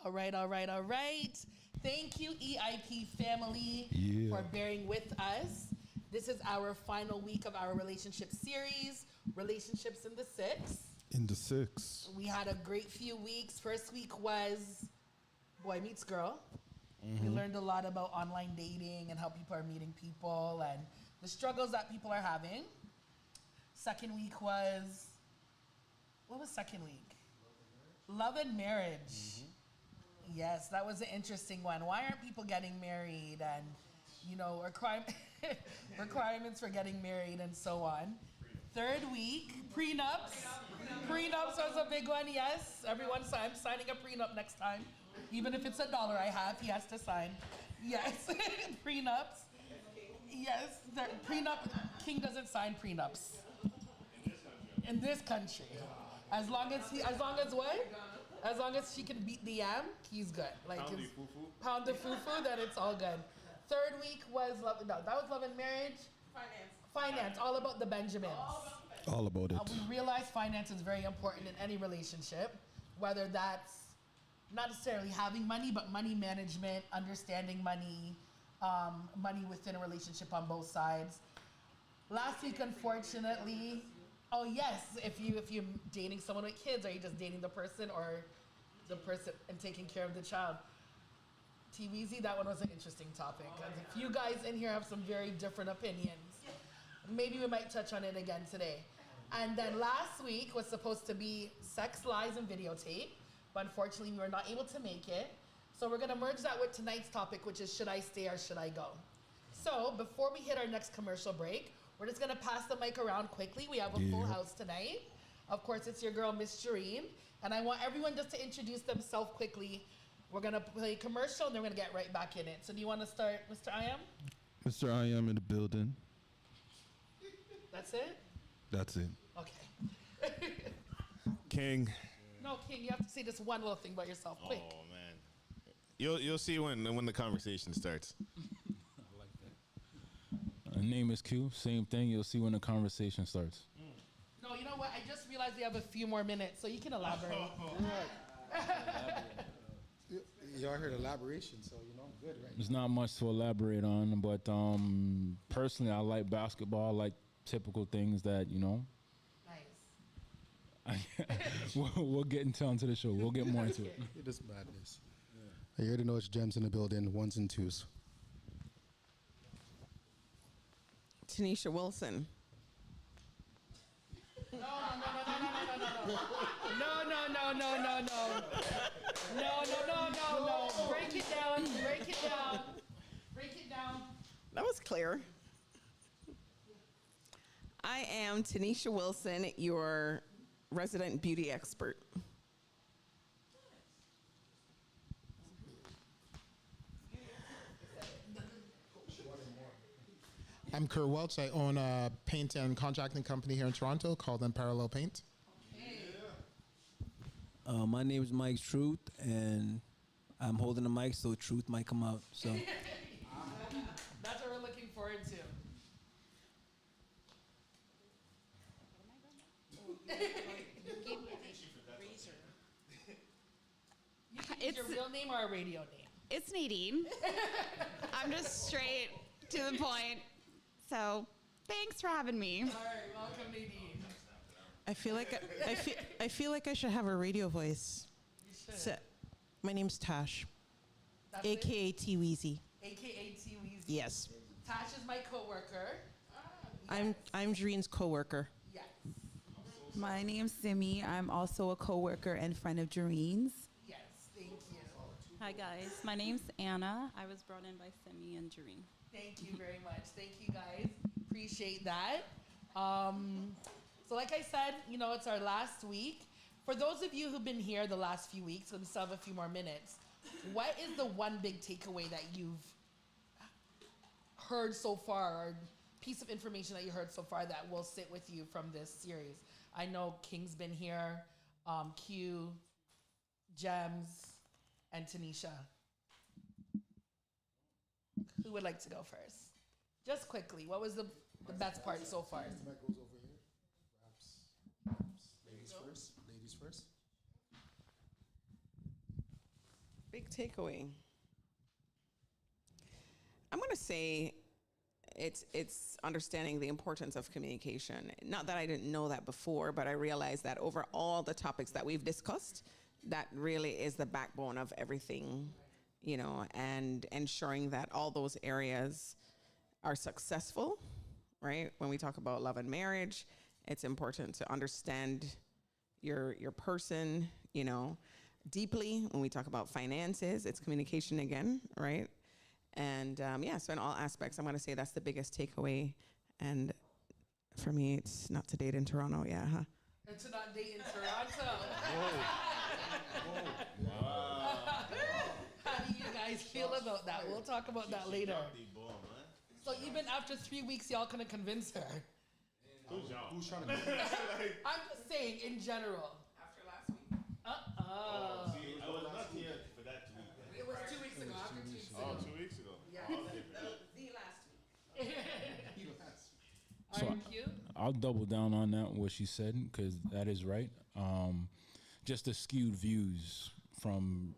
All right. Thank you, EIP family, for bearing with us. This is our final week of our relationship series, Relationships in the Six. We had a great few weeks. First week was Boy Meets Girl. Mm-hmm. We learned a lot about online dating and how people are meeting people and the struggles that people are having. Second week was, what was second week? Love and marriage. Mm-hmm. Yes, that was an interesting one. Why aren't people getting married? And, requirements for getting married and so on. Third week, prenups. Prenups was a big one, yes. Everyone, I'm signing a prenup next time. Even if it's $1 I have, he has to sign. Yes, prenups. Yes, prenup, King doesn't sign prenups. In this country. As long as what? As long as she can beat the yam, he's good. Pound the fufu, then it's all good. Third week was that was love and marriage. Finance, all about the Benjamins. All about it. We realize finance is very important in any relationship, whether that's not necessarily having money, but money management, understanding money, money within a relationship on both sides. Last week, unfortunately, oh yes, if you're dating someone with kids, are you just dating the person or the person and taking care of the child? TVZ, that one was an interesting topic. A few guys in here have some very different opinions. Maybe we might touch on it again today. And then last week was supposed to be sex, lies, and videotape, but unfortunately we were not able to make it. So we're gonna merge that with tonight's topic, which is should I stay or should I go? So before we hit our next commercial break, we're just gonna pass the mic around quickly. We have a full house tonight. Of course, it's your girl, Miss Jareen. And I want everyone just to introduce themselves quickly. We're gonna play a commercial and then we're gonna get right back in it. So do you wanna start, Mr. I.M.? Mr. I.M. in the building. That's it? That's it. Okay. King. No, King, you have to say this one little thing about yourself, quick. Oh, man. You'll see when the conversation starts. I like that. My name is Q. Same thing. You'll see when the conversation starts. No, you know what? I just realized we have a few more minutes, so you can elaborate. Y'all heard elaboration, so I'm good right now. There's not much to elaborate on, but personally, I like basketball. I like typical things that, Nice. we'll get into the show. We'll get more into it. It is madness. Yeah. I heard know it's gems in the building, ones and twos. Tanisha Wilson. No. Break it down. That was clear. I am Tanisha Wilson, your resident beauty expert. I'm Kerr Welch. I own a paint and contracting company here in Toronto called Parallel Paint. My name is Mike Truth, and I'm holding the mic so truth might come out. So that's what we're looking forward to. It's your real name or a radio name? It's Nadine. I'm just straight to the point. So, thanks for having me. All right, welcome, Nadine. I feel like I should have a radio voice. You should. So, my name's Tash, That's aka T Weezy. AKA T Weezy. Yes. Tash is my coworker. I'm Dreen's coworker. Yes. My name's Simi. I'm also a coworker and friend of Jareen's. Yes, thank you. Hi guys, my name's Anna. I was brought in by Simi and Jareen. Thank you very much. Thank you guys. Appreciate that. So like I said, it's our last week. For those of you who've been here the last few weeks, we still have a few more minutes, what is the one big takeaway that you've heard so far, or piece of information that you heard so far that will sit with you from this series? I know King's been here, Q, Gems, and Tanisha. Who would like to go first? Just quickly, what was the best part so far? The mic goes over here. Perhaps ladies first. Big takeaway. I'm going to say it's understanding the importance of communication. Not that I didn't know that before, but I realized that over all the topics that we've discussed, that really is the backbone of everything, and ensuring that all those areas are successful, right? When we talk about love and marriage, it's important to understand your person, deeply. When we talk about finances, it's communication again, right? And so in all aspects, I'm going to say that's the biggest takeaway. And for me, it's not to date in Toronto, yeah. Huh? And to not date in Toronto. How do you guys feel about that? We'll talk about that later. So even after 3 weeks, y'all couldn't convince her. Who's trying to I'm just saying, in general. After last week? See, I was not here for that 2 weeks. It was 2 weeks ago, after 2 weeks ago. Oh, 2 weeks ago. Yeah. The last week. So Aren't you? I'll double down on that, what she said, because that is right. Just the skewed views from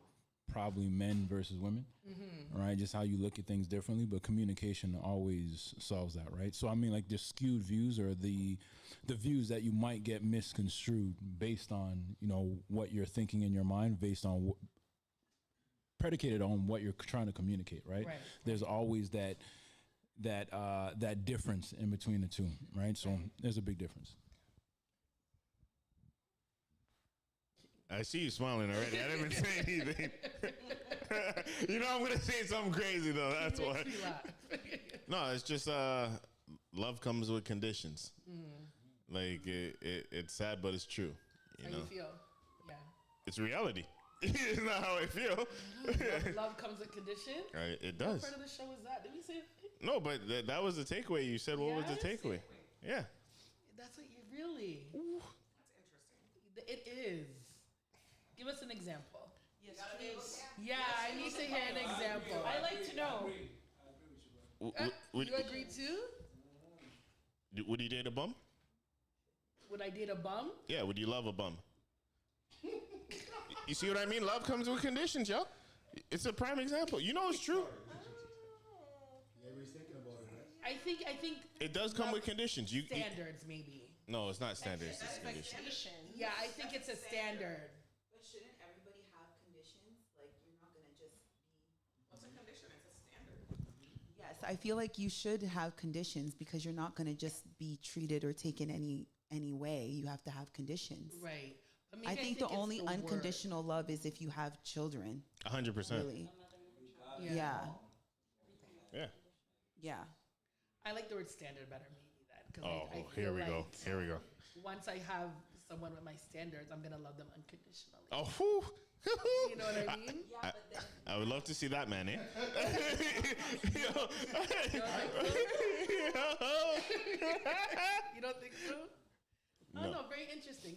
probably men versus women, right? Just how you look at things differently, but communication always solves that, right? So I mean, like the skewed views or the views that you might get misconstrued based on, what you're thinking in your mind, based on predicated on what you're trying to communicate, right? There's always that difference in between the two, right? So there's a big difference. I see you smiling already. I didn't even say anything. I'm going to say something crazy, though. That's why. No, it's just love comes with conditions. Like, it's sad, but it's true. How you feel? Yeah. It's reality. It's not how I feel. Love comes with condition? Right, it does. What part of the show is that? Did we say it? No, but that was the takeaway. You said what was the takeaway? Yeah. That's what you really. Ooh. That's interesting. It is. Give us an example. Yes, please. Yeah, I need to hear an example. I like to know. You agree too? Would you date a bum? Would I date a bum? Yeah, would you love a bum? You see what I mean? Love comes with conditions, yo. It's a prime example. It's true. I think it does come with conditions. Standards, maybe. No, it's not standards. It's conditions. Yeah, I think it's a standard. But shouldn't everybody have conditions? Like, you're not going to just be... What's a condition? It's a standard. Yes, I feel like you should have conditions because you're not going to just be treated or taken any way. You have to have conditions. Right. I think the only unconditional love is if you have children. 100%. Really. Yeah. Yeah. I like the word standard better, maybe that. I here we go. Here we go. Once I have someone with my standards, I'm gonna love them unconditionally. Oh, whew. You know what I mean? I would love to see that, man. You don't think so? No. Oh no, very interesting.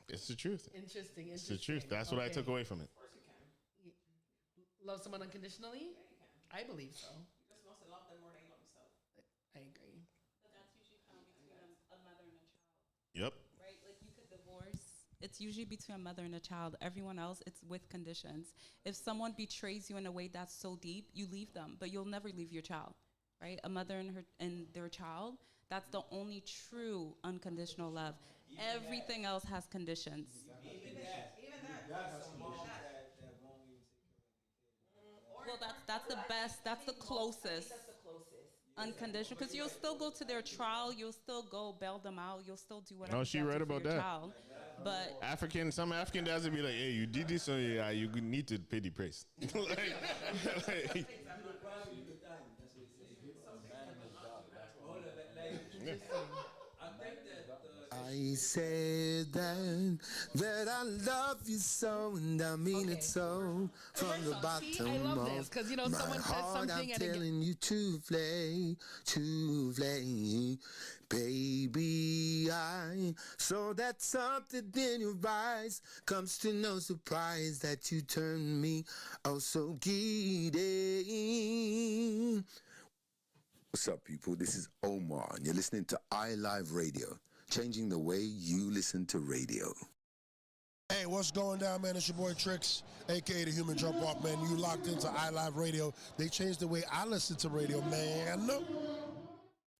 It's the truth. Interesting. It's the truth. That's what I took away from it. Of course you can. Love someone unconditionally? I believe so. You're supposed to love them more than you love yourself. I agree. But that's usually found between a mother and a child. Yep. Right? Like you could divorce. It's usually between a mother and a child. Everyone else, it's with conditions. If someone betrays you in a way that's so deep, you leave them, but you'll never leave your child. Right? A mother and their child, that's the only true unconditional love. Everything else has conditions. Well, that's the best. That's the closest. Unconditional, because you'll still go to their trial. You'll still go bail them out. You'll still do whatever. No, she you have right to for about your that. Child. But some African dads would be like, "Hey, you did this, so yeah, you need to pay the price." I said that I love you so, and I mean it so from the bottom I love of this because my someone says heart. something I'm and telling you to play, baby. I saw that something in your eyes. Comes to no surprise that you turn me oh so giddy. What's up, people? This is Omar, and you're listening to iLive Radio, changing the way you listen to radio. Hey, what's going down, man? It's your boy Trix, aka the Human Jump Off, man. You locked into iLive Radio. They changed the way I listen to radio, man.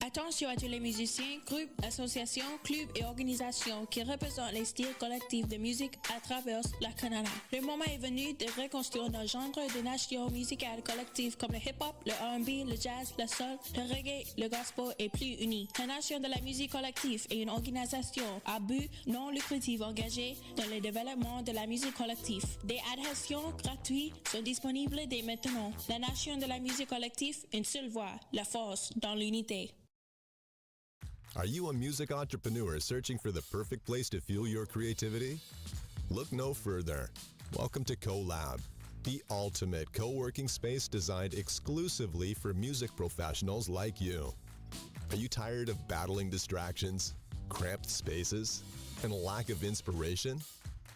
Attention à tous les musiciens, groupes, associations, clubs et organisations qui représentent les styles collectifs de musique à travers le Canada. Le moment est venu de reconstruire nos genres de nations musicales collectives comme le hip-hop, le R&B, le jazz, le soul, le reggae, le gospel et plus unis. La Nation de la musique collective est une organisation à but non lucratif engagée dans le développement de la musique collective. Des adhésions gratuites sont disponibles dès maintenant. La Nation de la musique collective, une seule voix, la force dans l'unité. Are you a music entrepreneur searching for the perfect place to fuel your creativity? Look no further. Welcome to CoLab, the ultimate co-working space designed exclusively for music professionals like you. Are you tired of battling distractions, cramped spaces, and lack of inspiration?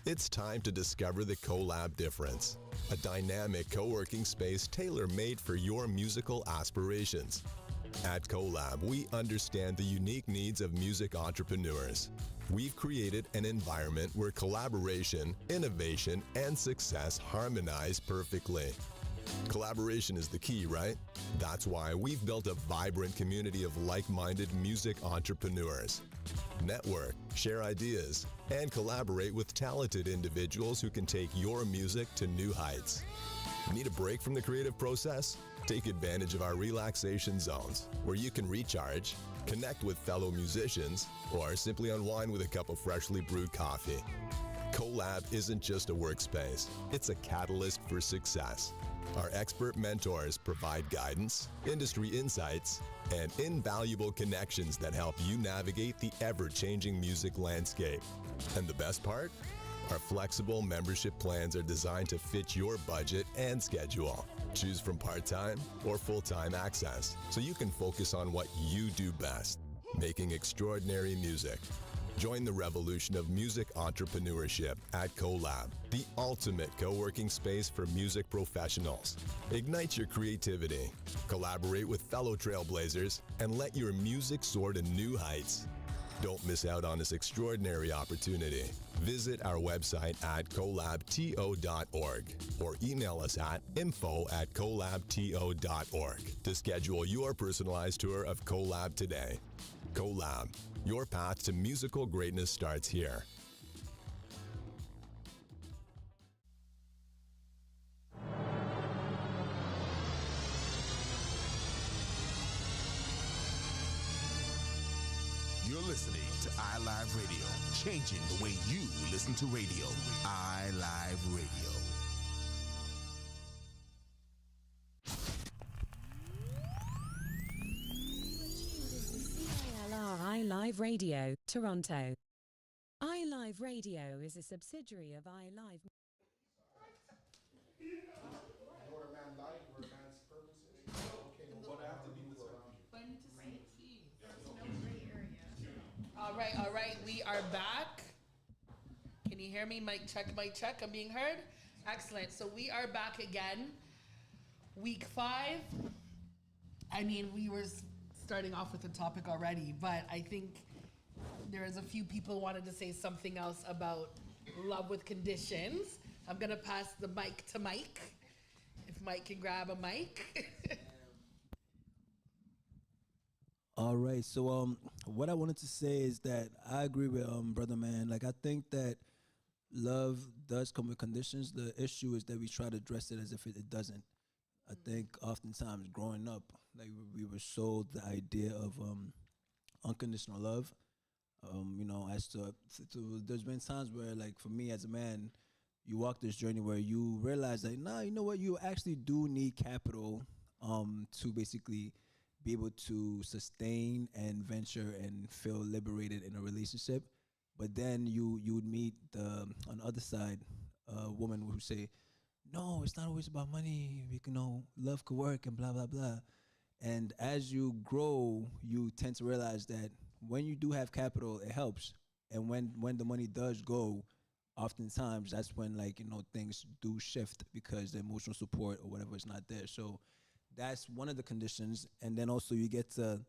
It's time to discover the CoLab difference, a dynamic co-working space tailor-made for your musical aspirations. At CoLab, we understand the unique needs of music entrepreneurs. We've created an environment where collaboration, innovation, and success harmonize perfectly. Collaboration is the key, right? That's why we've built a vibrant community of like-minded music entrepreneurs. Network, share ideas, and collaborate with talented individuals who can take your music to new heights. Need a break from the creative process? Take advantage of our relaxation zones, where you can recharge, connect with fellow musicians, or simply unwind with a cup of freshly brewed coffee. CoLab isn't just a workspace, it's a catalyst for success. Our expert mentors provide guidance, industry insights, and invaluable connections that help you navigate the ever-changing music landscape. And the best part? Our flexible membership plans are designed to fit your budget and schedule. Choose from part-time or full-time access, so you can focus on what you do best, making extraordinary music. Join the revolution of music entrepreneurship at CoLab, the ultimate co-working space for music professionals. Ignite your creativity, collaborate with fellow trailblazers, and let your music soar to new heights. Don't miss out on this extraordinary opportunity. Visit our website at collabto.org or email us at info@collabto.org to schedule your personalized tour of CoLab today. CoLab, your path to musical greatness starts here. You're listening to iLive Radio, changing the way you listen to radio. iLive Radio. iLive Radio, Toronto. iLive Radio is a subsidiary of iLive. All right, we are back. Can you hear me? Mic check. I'm being heard? Excellent. So we are back again. Week 5. I mean, we were starting off with the topic already, but I think there's a few people wanted to say something else about love with conditions. I'm going to pass the mic to Mike. If Mike can grab a mic. All right. So what I wanted to say is that I agree with brother man. Like, I think that love does come with conditions. The issue is that we try to dress it as if it doesn't. I think oftentimes growing up, like we were sold the idea of unconditional love. You know, as to there's been times where, like, for me as a man, you walk this journey where you realize that, nah, you know what, you actually do need capital to basically be able to sustain and venture and feel liberated in a relationship. But then you would meet on the other side a woman who say, no, it's not always about money. You know, love could work and blah, blah, blah. And as you grow, you tend to realize that when you do have capital, it helps. And when the money does go, oftentimes that's when, like, you know, things do shift because the emotional support or whatever is not there. So that's one of the conditions. And then also you get to,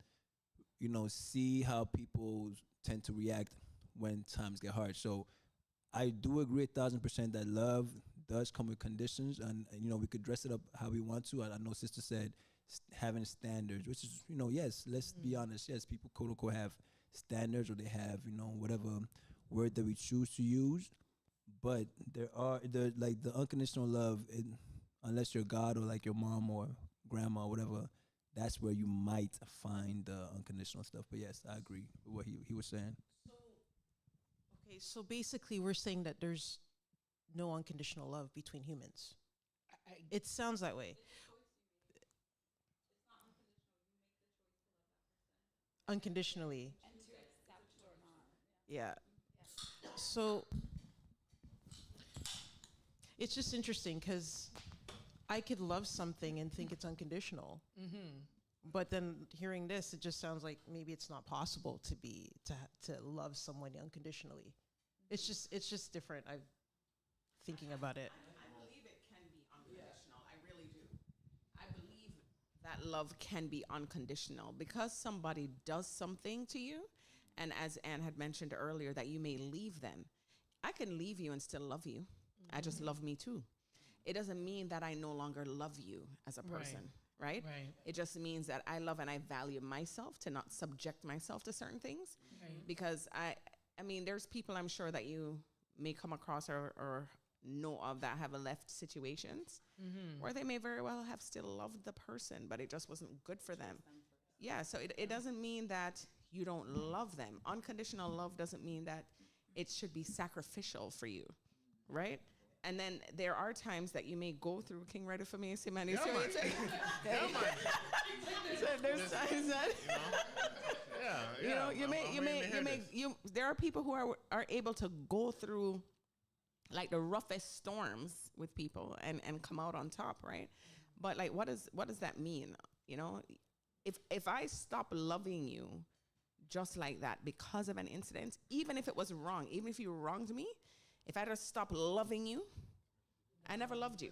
you know, see how people tend to react when times get hard. So I do agree 1,000% that love does come with conditions, and you know we could dress it up how we want to. I know sister said having standards, which is yes. Let's be honest. Yes, people quote unquote have standards, or they have whatever word that we choose to use. But there are the unconditional love, unless you're God or like your mom or grandma or whatever. That's where you might find unconditional stuff. But yes, I agree with what he was saying. Okay, so basically we're saying that there's no unconditional love between humans. It sounds that way. Unconditionally. And to accept or not. Yeah. So it's just interesting because I could love something and think it's unconditional. Mm-hmm. But then hearing this, it just sounds like maybe it's not possible to love someone unconditionally. It's just different. I'm thinking about it. I believe it can be unconditional. I really do. I believe that love can be unconditional because somebody does something to you, and as Anne had mentioned earlier, that you may leave them. I can leave you and still love you. I just love me too. It doesn't mean that I no longer love you as a person, right? Right. It just means that I love and I value myself to not subject myself to certain things. Right. Because I mean, there's people I'm sure that you may come across or know of that have left situations where they may very well have still loved the person, but it just wasn't good for them. Yeah, so it doesn't mean that you don't love them. Unconditional love doesn't mean that it should be sacrificial for you, right? And then there are times that you may go through King Ready for me, see man. Yeah, man. So there's times that there are people who are able to go through like the roughest storms with people and come out on top, right? But like what does that mean? If I stop loving you just like that because of an incident, even if it was wrong, even if you wronged me, if I just stop loving you, I never loved you.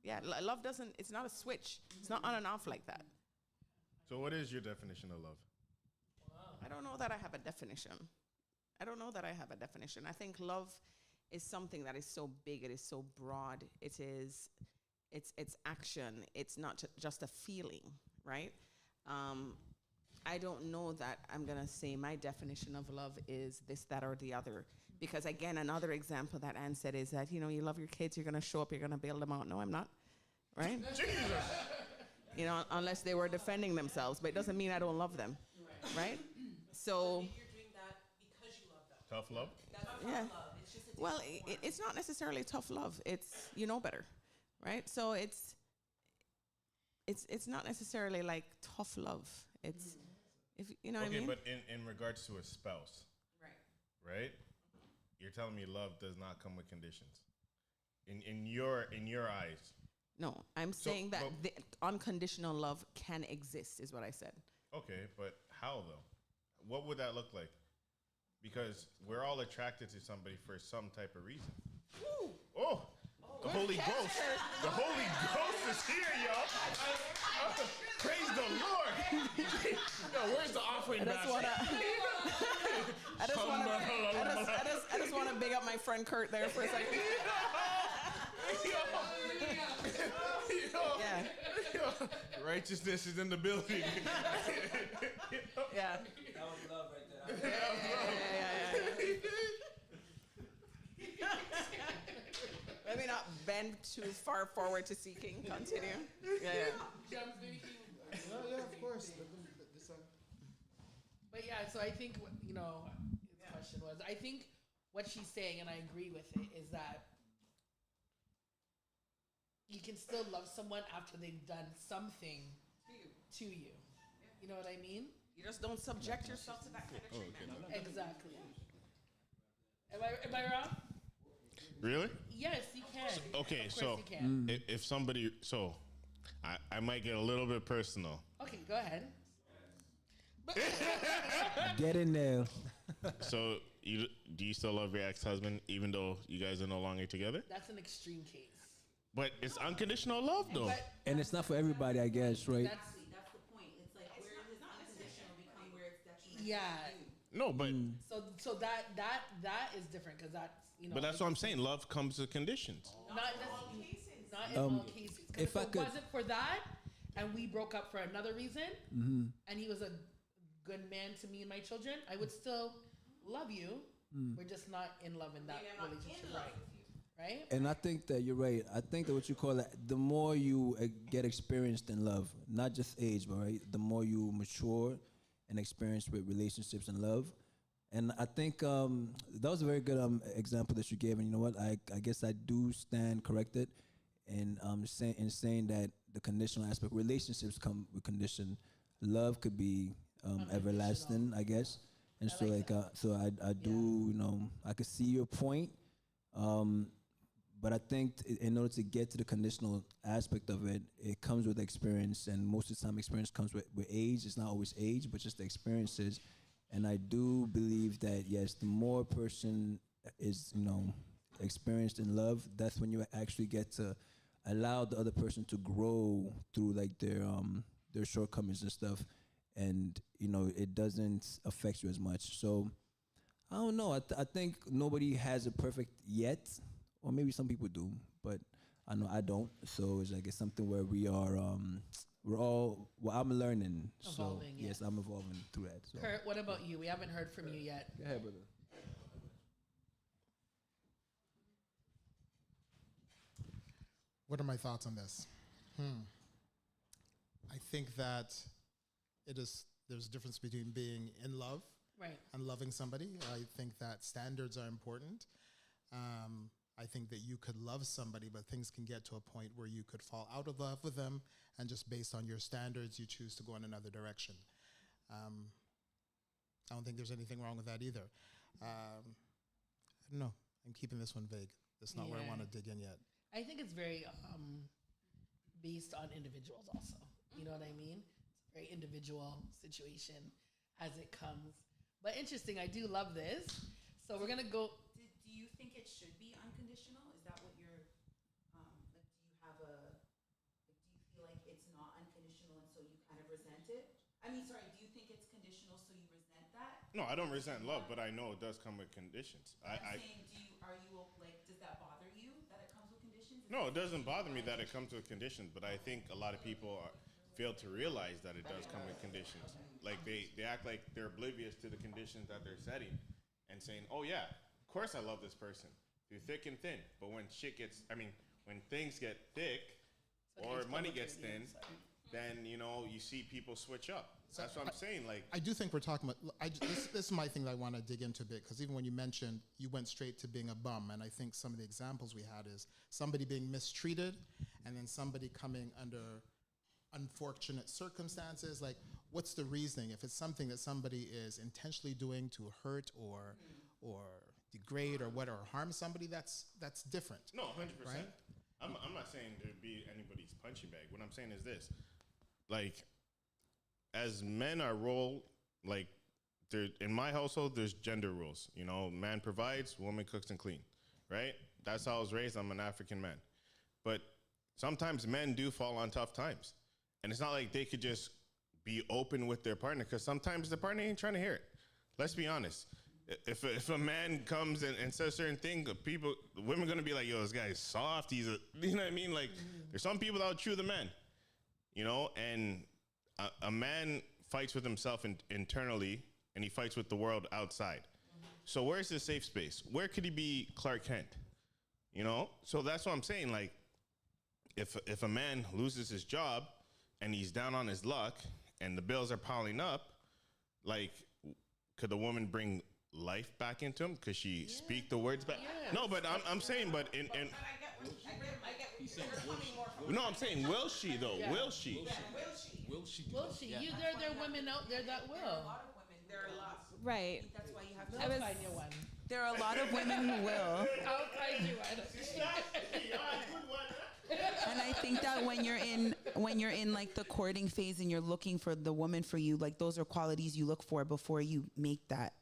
Yeah, love it's not a switch. It's not on and off like that. So what is your definition of love? I don't know that I have a definition. I think love is something that is so big, it is so broad. It's action. It's not just a feeling, right? I don't know that I'm going to say my definition of love is this, that, or the other. Because again, another example that Anne said is that, you love your kids, you're going to show up, you're going to bail them out. No, I'm not, right? Jesus! Unless they were defending themselves, but it doesn't mean I don't love them, right? So... You're doing that because you love them. Tough love? Yeah. Well, it's not necessarily tough love. It's better, right? So it's not necessarily like tough love. It's if you know what I mean. Okay, but in regards to a spouse, right? You're telling me love does not come with conditions. In your eyes. No, I'm saying that the unconditional love can exist, is what I said. Okay, but how though? What would that look like? Because we're all attracted to somebody for some type of reason. Woo. Oh, the Holy Ghost. The Holy Ghost is here, y'all. Praise the Lord. Yo, where's the offering basket? I just want to big up my friend Kurt there for a second. Yeah. Righteousness is in the building. Yeah. That was love right there. Yeah. Let me not bend too far forward to seeking. Continue. Yeah. Yeah, of course. But yeah, so I think his question was. I think what she's saying, and I agree with it, is that you can still love someone after they've done something to you. You know what I mean? You just don't subject yourself to that kind of treatment. Exactly. Am I wrong? Really? Yes, you can. Okay, Of course so you can. if somebody, I might get a little bit personal. Okay, go ahead. Get in there. So, do you still love your ex-husband even though you guys are no longer together? That's an extreme case. But it's unconditional love, though. And it's not for everybody, I guess, right? That's the point. It's like where does unconditional become where it's detrimental? Yeah. No, but So that is different because that's But that's what I'm saying. Love comes with conditions. Not in all cases. 'Cause if I it could- wasn't for that, and we broke up for another reason, Mhm. and he was a good man to me and my children, I would still love you. We're just not in love in that relationship, right? And I think that you're right. I think that what you call it, the more you get experienced in love, not just age, but right, the more you mature and experience with relationships and love. And I think that was a very good example that you gave. And you know what? I guess I do stand corrected in saying that the conditional aspect, relationships come with condition. Love could be everlasting, I guess. And so I do, I could see your point. But I think in order to get to the conditional aspect of it, it comes with experience, and most of the time experience comes with age. It's not always age, but just the experiences. And I do believe that, yes, the more a person is, experienced in love, that's when you actually get to allow the other person to grow through like their shortcomings and stuff. And, it doesn't affect you as much. So I don't know. I think nobody has it perfect yet. Or maybe some people do, but I know I don't. So it's like it's something where we're all. Well, I'm learning. Evolving, so yes, I'm evolving through that. So. Kurt, what about you? We haven't heard from you yet. Go ahead, brother. What are my thoughts on this? I think that there's a difference between being in love and loving somebody. I think that standards are important. I think that you could love somebody, but things can get to a point where you could fall out of love with them, and just based on your standards, you choose to go in another direction. I don't think there's anything wrong with that either. I don't know. I'm keeping this one vague. That's not where I want to dig in yet. I think it's very based on individuals also. You know what I mean? It's a very individual situation as it comes. But interesting, I do love this. So we're going to go... Do you think it should be unconditional? Is that what you're, do you have do you feel like it's not unconditional and so you kind of resent it? I mean, sorry, do you think it's conditional so you resent that? No, I don't resent love, but I know it does come with conditions. I'm saying, does that bother you that it comes with conditions? No, it doesn't bother me that it comes with conditions, but I think a lot of people fail to realize that it does come with conditions. Like they act like they're oblivious to the conditions that they're setting and saying, oh yeah, of course I love this person through thick and thin. But when when things get thick or money gets thin, then, you see people switch up. So that's what I'm saying. Like, I do think we're talking about, this is my thing that I want to dig into a bit, because even when you mentioned, you went straight to being a bum, and I think some of the examples we had is somebody being mistreated, and then somebody coming under unfortunate circumstances. Like, what's the reasoning? If it's something that somebody is intentionally doing to hurt or degrade or harm somebody, that's different. No, 100%. Right? I'm not saying to be anybody's punching bag. What I'm saying is this. Like, as men are role, like, in my household, there's gender rules. Man provides, woman cooks and clean, right? That's how I was raised. I'm an African man. But sometimes men do fall on tough times. And it's not like they could just be open with their partner, because sometimes the partner ain't trying to hear it. Let's be honest. If a man comes and says certain things, women are going to be like, yo, this guy's soft. He's you know what I mean? Like, there's some people that will chew the man, and a man fights with himself internally, and he fights with the world outside. So where's his safe space? Where could he be Clark Kent? So that's what I'm saying. Like, if a man loses his job and he's down on his luck and the bills are piling up, like, could the woman bring life back into him? Could she speak the words back? No, but I'm saying, but in I get no, I'm saying, will she though? Yeah. Will she? Will she? Will she? There are women out there that will. There are a lot of women. There are lots. Right. That's why you have to. I'll find you one. There are a lot of women who will. I'll find you one. And I think that when you're in like the courting phase and you're looking for the woman for you, like, those are qualities you look for before you make that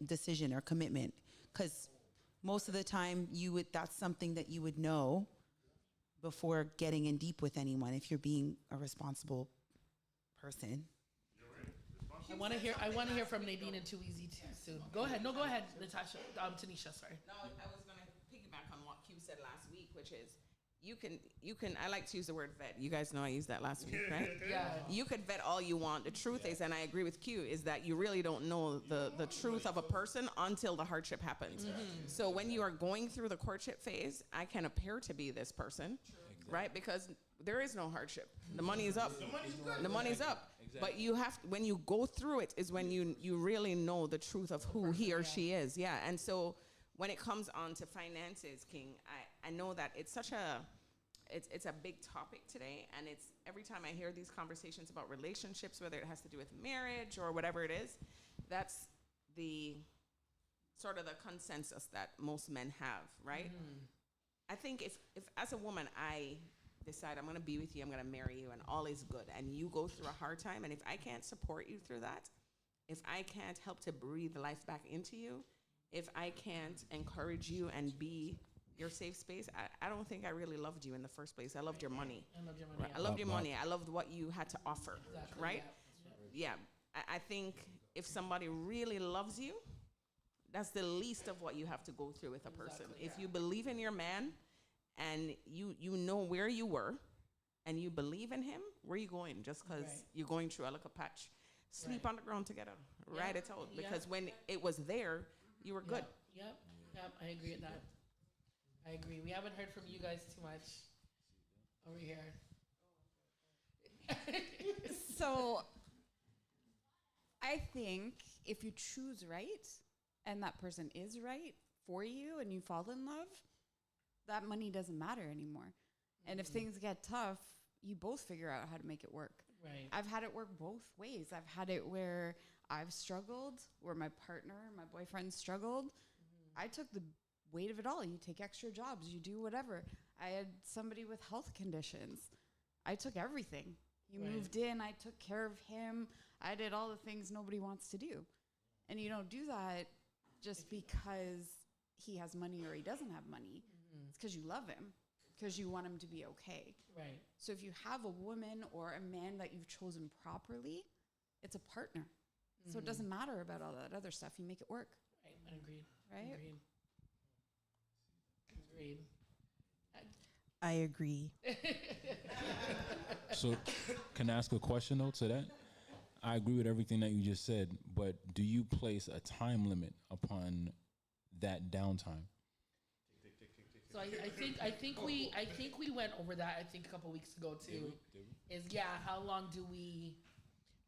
decision or commitment. Because most of the time that's something that you would know before getting in deep with anyone if you're being a responsible person. You're right. I want to hear from Nadine and Too Easy too soon. Go ahead. No, go ahead, Natasha. Tanisha, sorry. No, I was going to piggyback on what Q said last week, which is you can. I like to use the word vet. You guys know I used that last week, right? Yeah. You could vet all you want. The truth is, and I agree with Q, is that you really don't know the truth of a person until the hardship happens. So when you are going through the courtship phase, I can appear to be this person, right? Because there is no hardship. The money is up. The money's up. But you have when you go through it is when you really know the truth of who he or she is. Yeah. And so when it comes on to finances, King, I know that it's such it's a big topic today, and it's every time I hear these conversations about relationships, whether it has to do with marriage or whatever it is, that's the sort of the consensus that most men have, right? I think if as a woman I decide I'm going to be with you, I'm going to marry you, and all is good, and you go through a hard time, and if I can't support you through that, if I can't help to breathe life back into you, if I can't encourage you and be your safe space, I don't think I really loved you in the first place. I loved your money. I loved your money. I loved what you had to offer, right? Yeah. I think if somebody really loves you, that's the least of what you have to go through with a person. If you believe in your man and you know where you were and you believe in him, where are you going? Just because you're going through a little patch. Sleep on the ground together. Write it out. Because when it was there, you were good. Yep. I agree with that. I agree. We haven't heard from you guys too much over here. So I think if you choose right and that person is right for you and you fall in love, that money doesn't matter anymore. And if things get tough, you both figure out how to make it work. Right. I've had it work both ways. I've had it where I've struggled, where my partner, my boyfriend struggled. I took the weight of it all. You take extra jobs, you do whatever. I had somebody with health conditions. I took everything. He moved in, I took care of him. I did all the things nobody wants to do. And you don't do that just because he has money or he doesn't have money. It's because you love him, because you want him to be okay. Right. So if you have a woman or a man that you've chosen properly, it's a partner. So it doesn't matter about all that other stuff. You make it work. Right. Agreed. Right? Agreed. I agree. So, can I ask a question though to that? I agree with everything that you just said, but do you place a time limit upon that downtime? So I think we went over that a couple weeks ago too. Is how long do we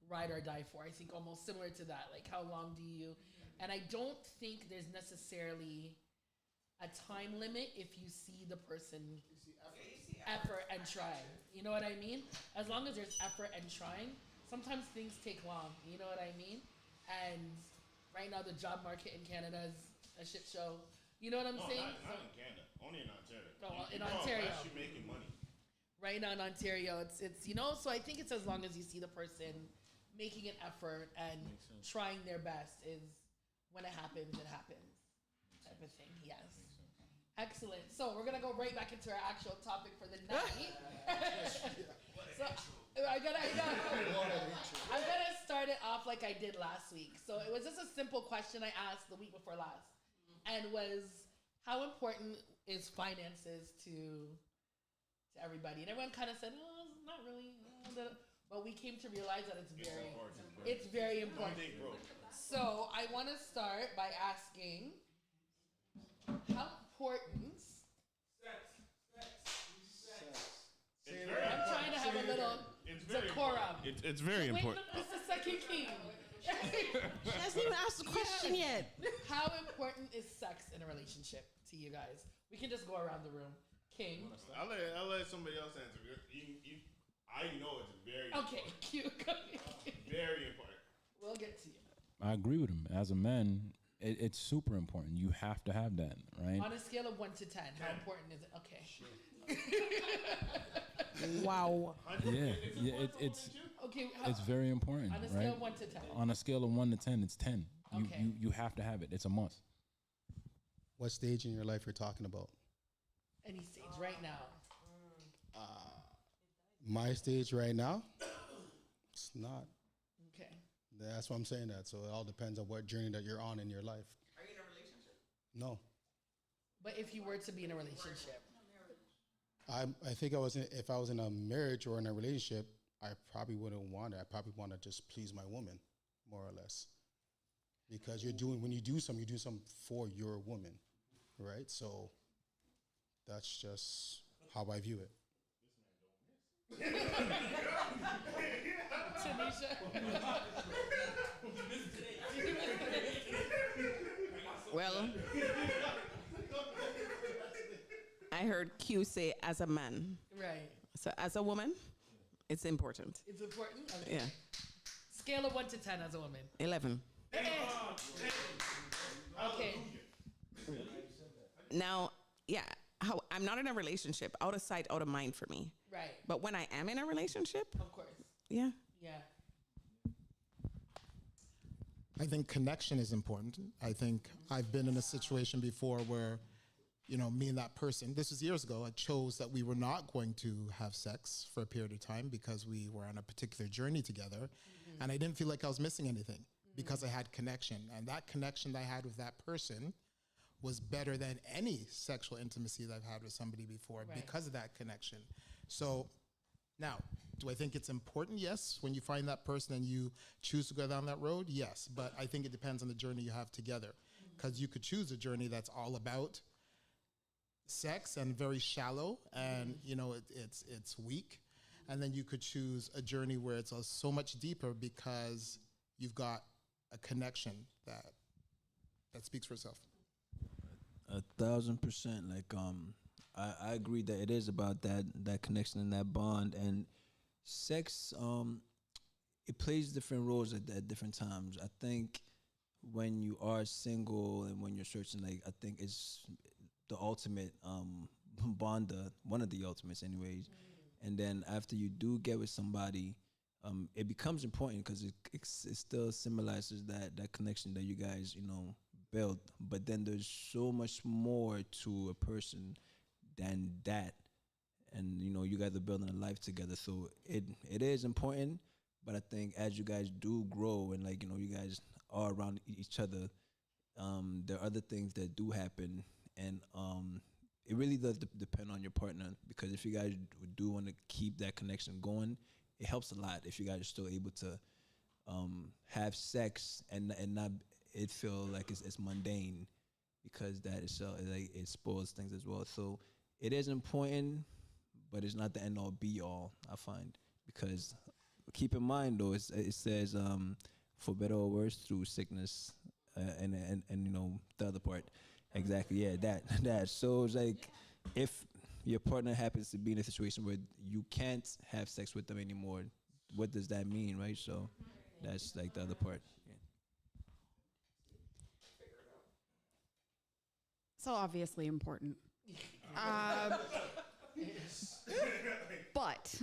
ride or die for? I think almost similar to that. Like how long do you? And I don't think there's necessarily a time limit if you see the person effort and trying. You know what I mean? As long as there's effort and trying, sometimes things take long. You know what I mean? And right now the job market in Canada is a shit show. You know what I'm saying? Not in Canada. Only in Ontario. Oh, in Ontario. Actually making money. Right now in Ontario, it's so I think it's as long as you see the person making an effort and trying their best is when it happens type of thing. Yes. Excellent. So we're gonna go right back into our actual topic for the night. So I'm gonna start it off like I did last week. So it was just a simple question I asked the week before last, and was how important is finances to everybody? And everyone kind of said, "Oh, not really," but we came to realize that it's very important. So I want to start by asking, how important? I'm trying to have a little decorum. It's very important. Wait, it's the second king. She hasn't even asked the question yet. How important is sex in a relationship to you guys? We can just go around the room. King. I'll let somebody else answer. I know it's very okay. Cute. Very important. We'll get to you. I agree with him. As a man, it's super important. You have to have that, right? On a scale of 1 to 10, how important is it? Okay. Wow. Yeah, it's okay. It's very important. On a scale of 1 to 10. On a scale of 1 to 10, it's 10. You have to have it. It's a must. What stage in your life you're talking about? Any stage right now. My stage right now, it's not That's what I'm saying. That so it all depends on what journey that you're on in your life. Are you in a relationship? No, But if you were to be in a relationship, I think if I was in a marriage or in a relationship, I probably wouldn't want it. I probably want to just please my woman, more or less, because when you do something for your woman, right? So that's just how I view it. Well, I heard Q say as a man. right? So as a woman, it's important. It's important. Okay. Yeah. Scale of 1 to 10 as a woman. 11. Okay. Now, yeah, I'm not in a relationship. Out of sight, out of mind for me. Right. But when I am in a relationship, Of course. yeah. Yeah. I think connection is important. I think I've been in a situation before where, me and that person, this was years ago, I chose that we were not going to have sex for a period of time because we were on a particular journey together. And I didn't feel like I was missing anything because I had connection. And that connection that I had with that person was better than any sexual intimacy that I've had with somebody before because of that connection. So now, do I think it's important? Yes. When you find that person and you choose to go down that road, yes. But I think it depends on the journey you have together, because you could choose a journey that's all about sex and very shallow, and it's weak, and then you could choose a journey where it's so much deeper because you've got a connection that speaks for itself. 1,000%. Like I agree that it is about that connection and that bond, and sex it plays different roles at different times. I think when you are single and when you're searching, like, I think it's the ultimate bond, one of the ultimates anyways. And then after you do get with somebody, it becomes important because it still symbolizes that connection that you guys build. But then there's so much more to a person than that, and you guys are building a life together, so it is important. But I think as you guys do grow and you guys are around each other, there are other things that do happen, and it really does depend on your partner, because if you guys do want to keep that connection going, it helps a lot if you guys are still able to have sex and not it feel like it's mundane, because that is it spoils things as well. So it is important, but it's not the end all be all, I find, because keep in mind though, it says for better or worse, through sickness and the other part. Exactly, yeah, that. So it's like, if your partner happens to be in a situation where you can't have sex with them anymore, what does that mean, right? So that's like the other part. Yeah. So obviously important. But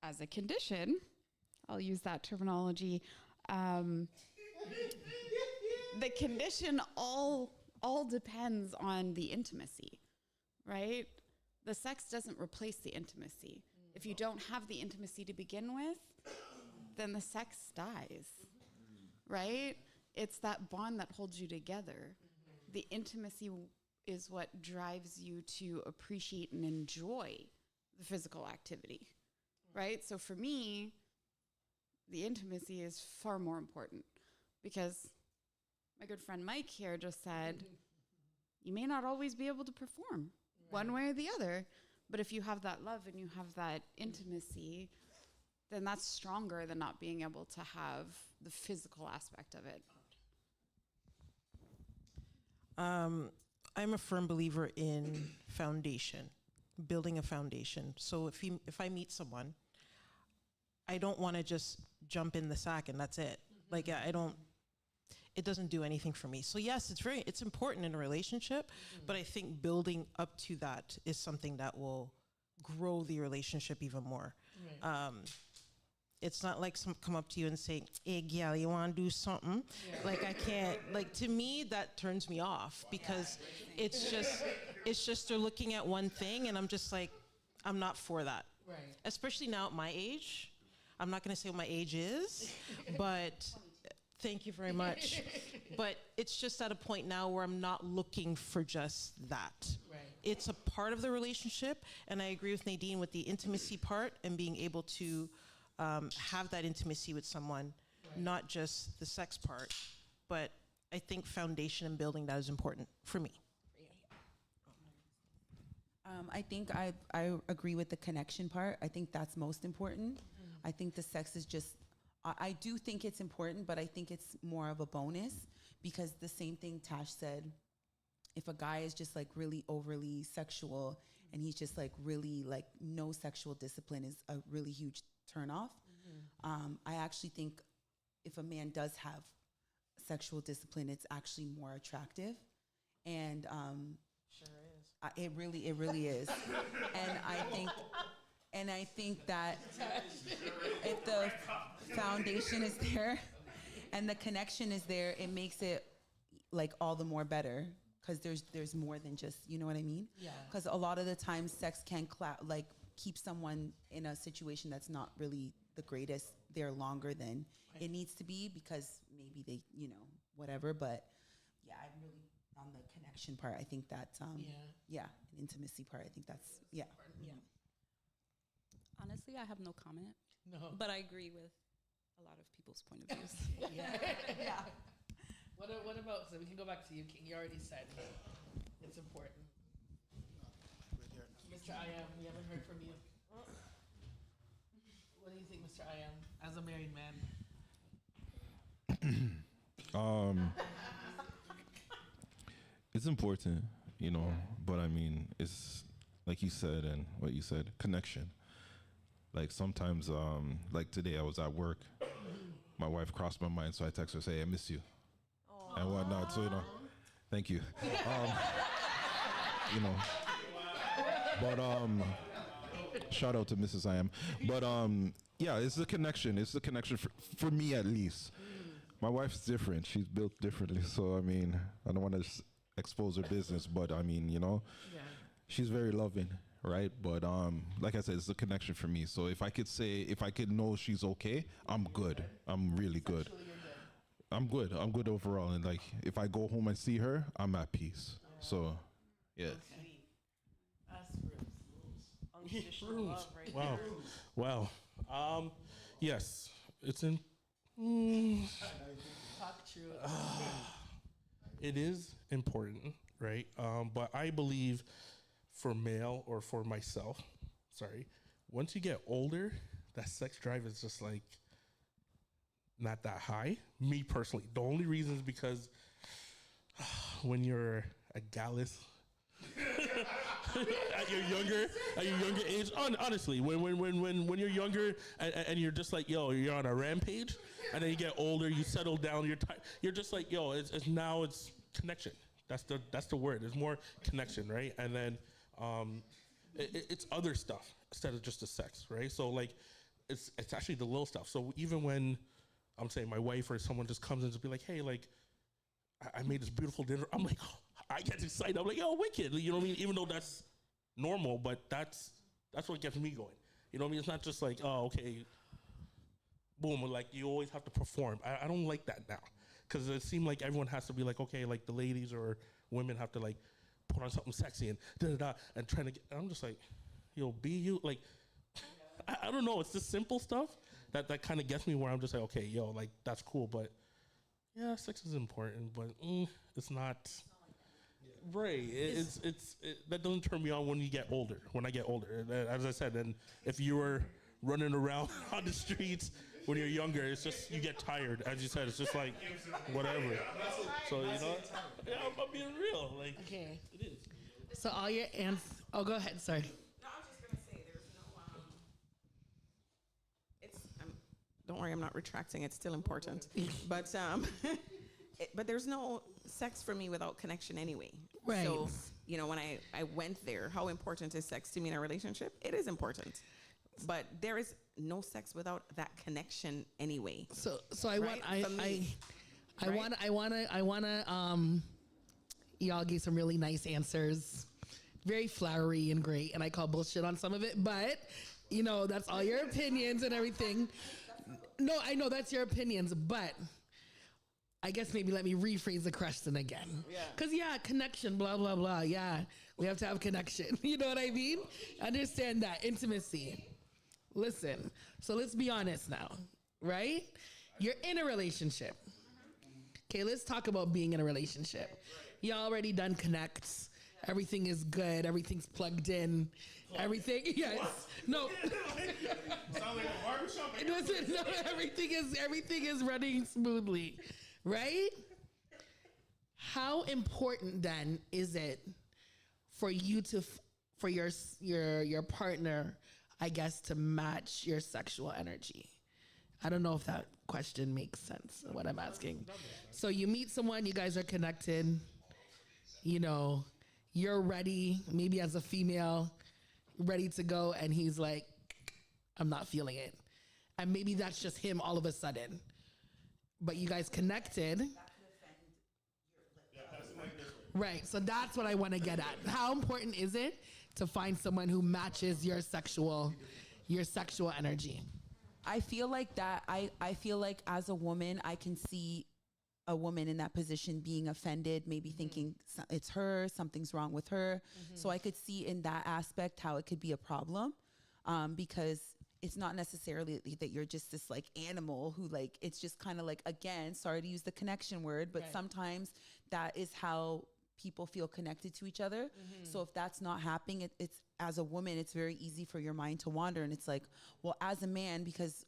as a condition, I'll use that terminology. The condition all depends on the intimacy, right? The sex doesn't replace the intimacy. If you don't have the intimacy to begin with, then the sex dies, right? It's that bond that holds you together. The intimacy is what drives you to appreciate and enjoy the physical activity, right? So for me, the intimacy is far more important, because my good friend Mike here just said, you may not always be able to perform one way or the other, but if you have that love and you have that intimacy, then that's stronger than not being able to have the physical aspect of it. I'm a firm believer in foundation, building a foundation. So if I meet someone, I don't want to just jump in the sack and that's it. Like, it doesn't do anything for me. So yes, it's important in a relationship, but I think building up to that is something that will grow the relationship even more. Right. It's not like some come up to you and say, hey, gal, you want to do something? Yeah. Like, I can't, like, to me, that turns me off, because it's just they're looking at one thing, and I'm just like, I'm not for that. Right. Especially now at my age, I'm not going to say what my age is, but thank you very much. But it's just at a point now where I'm not looking for just that. Right. It's a part of the relationship, and I agree with Nadine with the intimacy part and being able to have that intimacy with someone, not just the sex part, but I think foundation and building that is important for me. I think I agree with the connection part. I think that's most important. I think the sex is just, I do think it's important, but I think it's more of a bonus, because the same thing Tash said, if a guy is just like really overly sexual and he's just like really like no sexual discipline is a really huge turnoff. I actually think if a man does have sexual discipline, it's actually more attractive. And Sure is. it really is. And I think that if the foundation is there and the connection is there, it makes it like all the more better, because there's more than just, you know what I mean? Yeah. Because a lot of the time sex can like keep someone in a situation that's not really the greatest there longer than it needs to be, because maybe they, you know, whatever. But yeah, I'm really on the connection part. I think that an intimacy part. I think that's yeah. Honestly, I have no comment. No. But I agree with a lot of people's point of views. Yeah. What about, so we can go back to you, King. You already said it's important. Mr. I.M., we haven't heard from you. What do you think, Mr. I.M., as a married man? It's important, you know, but I mean, it's like you said and what you said, connection. Like sometimes, like today I was at work, my wife crossed my mind, so I text her, say, I miss you. Aww. And whatnot, so, you know, thank you. You know, but shout out to Mrs. I Am. But yeah, it's the connection. It's the connection for me at least. My wife's different. She's built differently, so I mean, I don't want to expose her business, but I mean, you know, she's very loving, right? But like I said, it's the connection for me. So if I could know she's okay, I'm good. I'm really good. I'm good. I'm good overall. And like, if I go home and see her, I'm at peace. So, yeah. Unconditional love, right? Wow. Yes, it's in. Talk true. It is important, right? But I believe for male or for myself, once you get older, that sex drive is just like not that high. Me personally, the only reason is because when you're a gallus at your younger age, honestly, when you're younger and you're just like, yo, you're on a rampage, and then you get older, you settle down, you're just like, yo, it's connection. That's the word. There's more connection, right? And then it's other stuff instead of just the sex, right? So like, it's actually the little stuff. So even when I'm saying my wife or someone just comes in to be like, hey, like, I made this beautiful dinner, I'm like, oh, I get excited. I'm like, yo, wicked. You know what I mean? Even though that's normal, but that's what gets me going. You know what I mean? It's not just like, oh, okay, boom. Like, you always have to perform. I don't like that now. Because it seemed like everyone has to be like, okay, like the ladies or women have to like put on something sexy and da-da-da and trying to get, I'm just like, yo, be you. Like, I don't know. It's the simple stuff that kind of gets me where I'm just like, okay, yo, like, that's cool. But yeah, sex is important, but it's not. Right. That doesn't turn me on when you get older. When I get older, as I said, and if you were running around on the streets when you're younger, it's just you get tired. As you said, it's just like whatever. So you know, yeah, I'm being real. Like, okay, it is. So all your answers. Oh, go ahead. Sorry. No, I was just gonna say there's no. It's. Don't worry, I'm not retracting. It's still important, but but there's no sex for me without connection anyway. Right. So, you know, when I went there, how important is sex to me in a relationship? It is important. But there is no sex without that connection anyway. So I wanna y'all gave some really nice answers. very flowery and great, and I call bullshit on some of it, but you know, that's all your opinions and everything. No, I know that's your opinions, but I guess maybe let me rephrase the question again. Because, connection, blah, blah, blah. Yeah, we have to have connection. You know what I mean? Understand that. Intimacy. Listen, so let's be honest now, right? You're in a relationship. Okay, let's talk about being in a relationship. You already done connects. Everything is good. Everything's plugged in. Everything, yes. No. Sound like a barbershop. Listen, no, everything is running smoothly, right? How important then is it for you to, for your partner, I guess, to match your sexual energy? I don't know if that question makes sense, what I'm asking. So you meet someone, you guys are connected, you know, you're ready, maybe as a female, ready to go, and he's like, I'm not feeling it. And maybe that's just him all of a sudden. But you guys connected. Right, so that's what I want to get at. How important is it to find someone who matches your sexual energy? I feel like that. I feel like as a woman, I can see a woman in that position being offended, maybe thinking it's her, something's wrong with her. So I could see in that aspect how it could be a problem, because it's not necessarily that you're just this like animal who like, it's just kind of like, again, sorry to use the connection word, but sometimes that is how people feel connected to each other. So if that's not happening, it's as a woman, it's very easy for your mind to wander. And it's like, well, as a man, because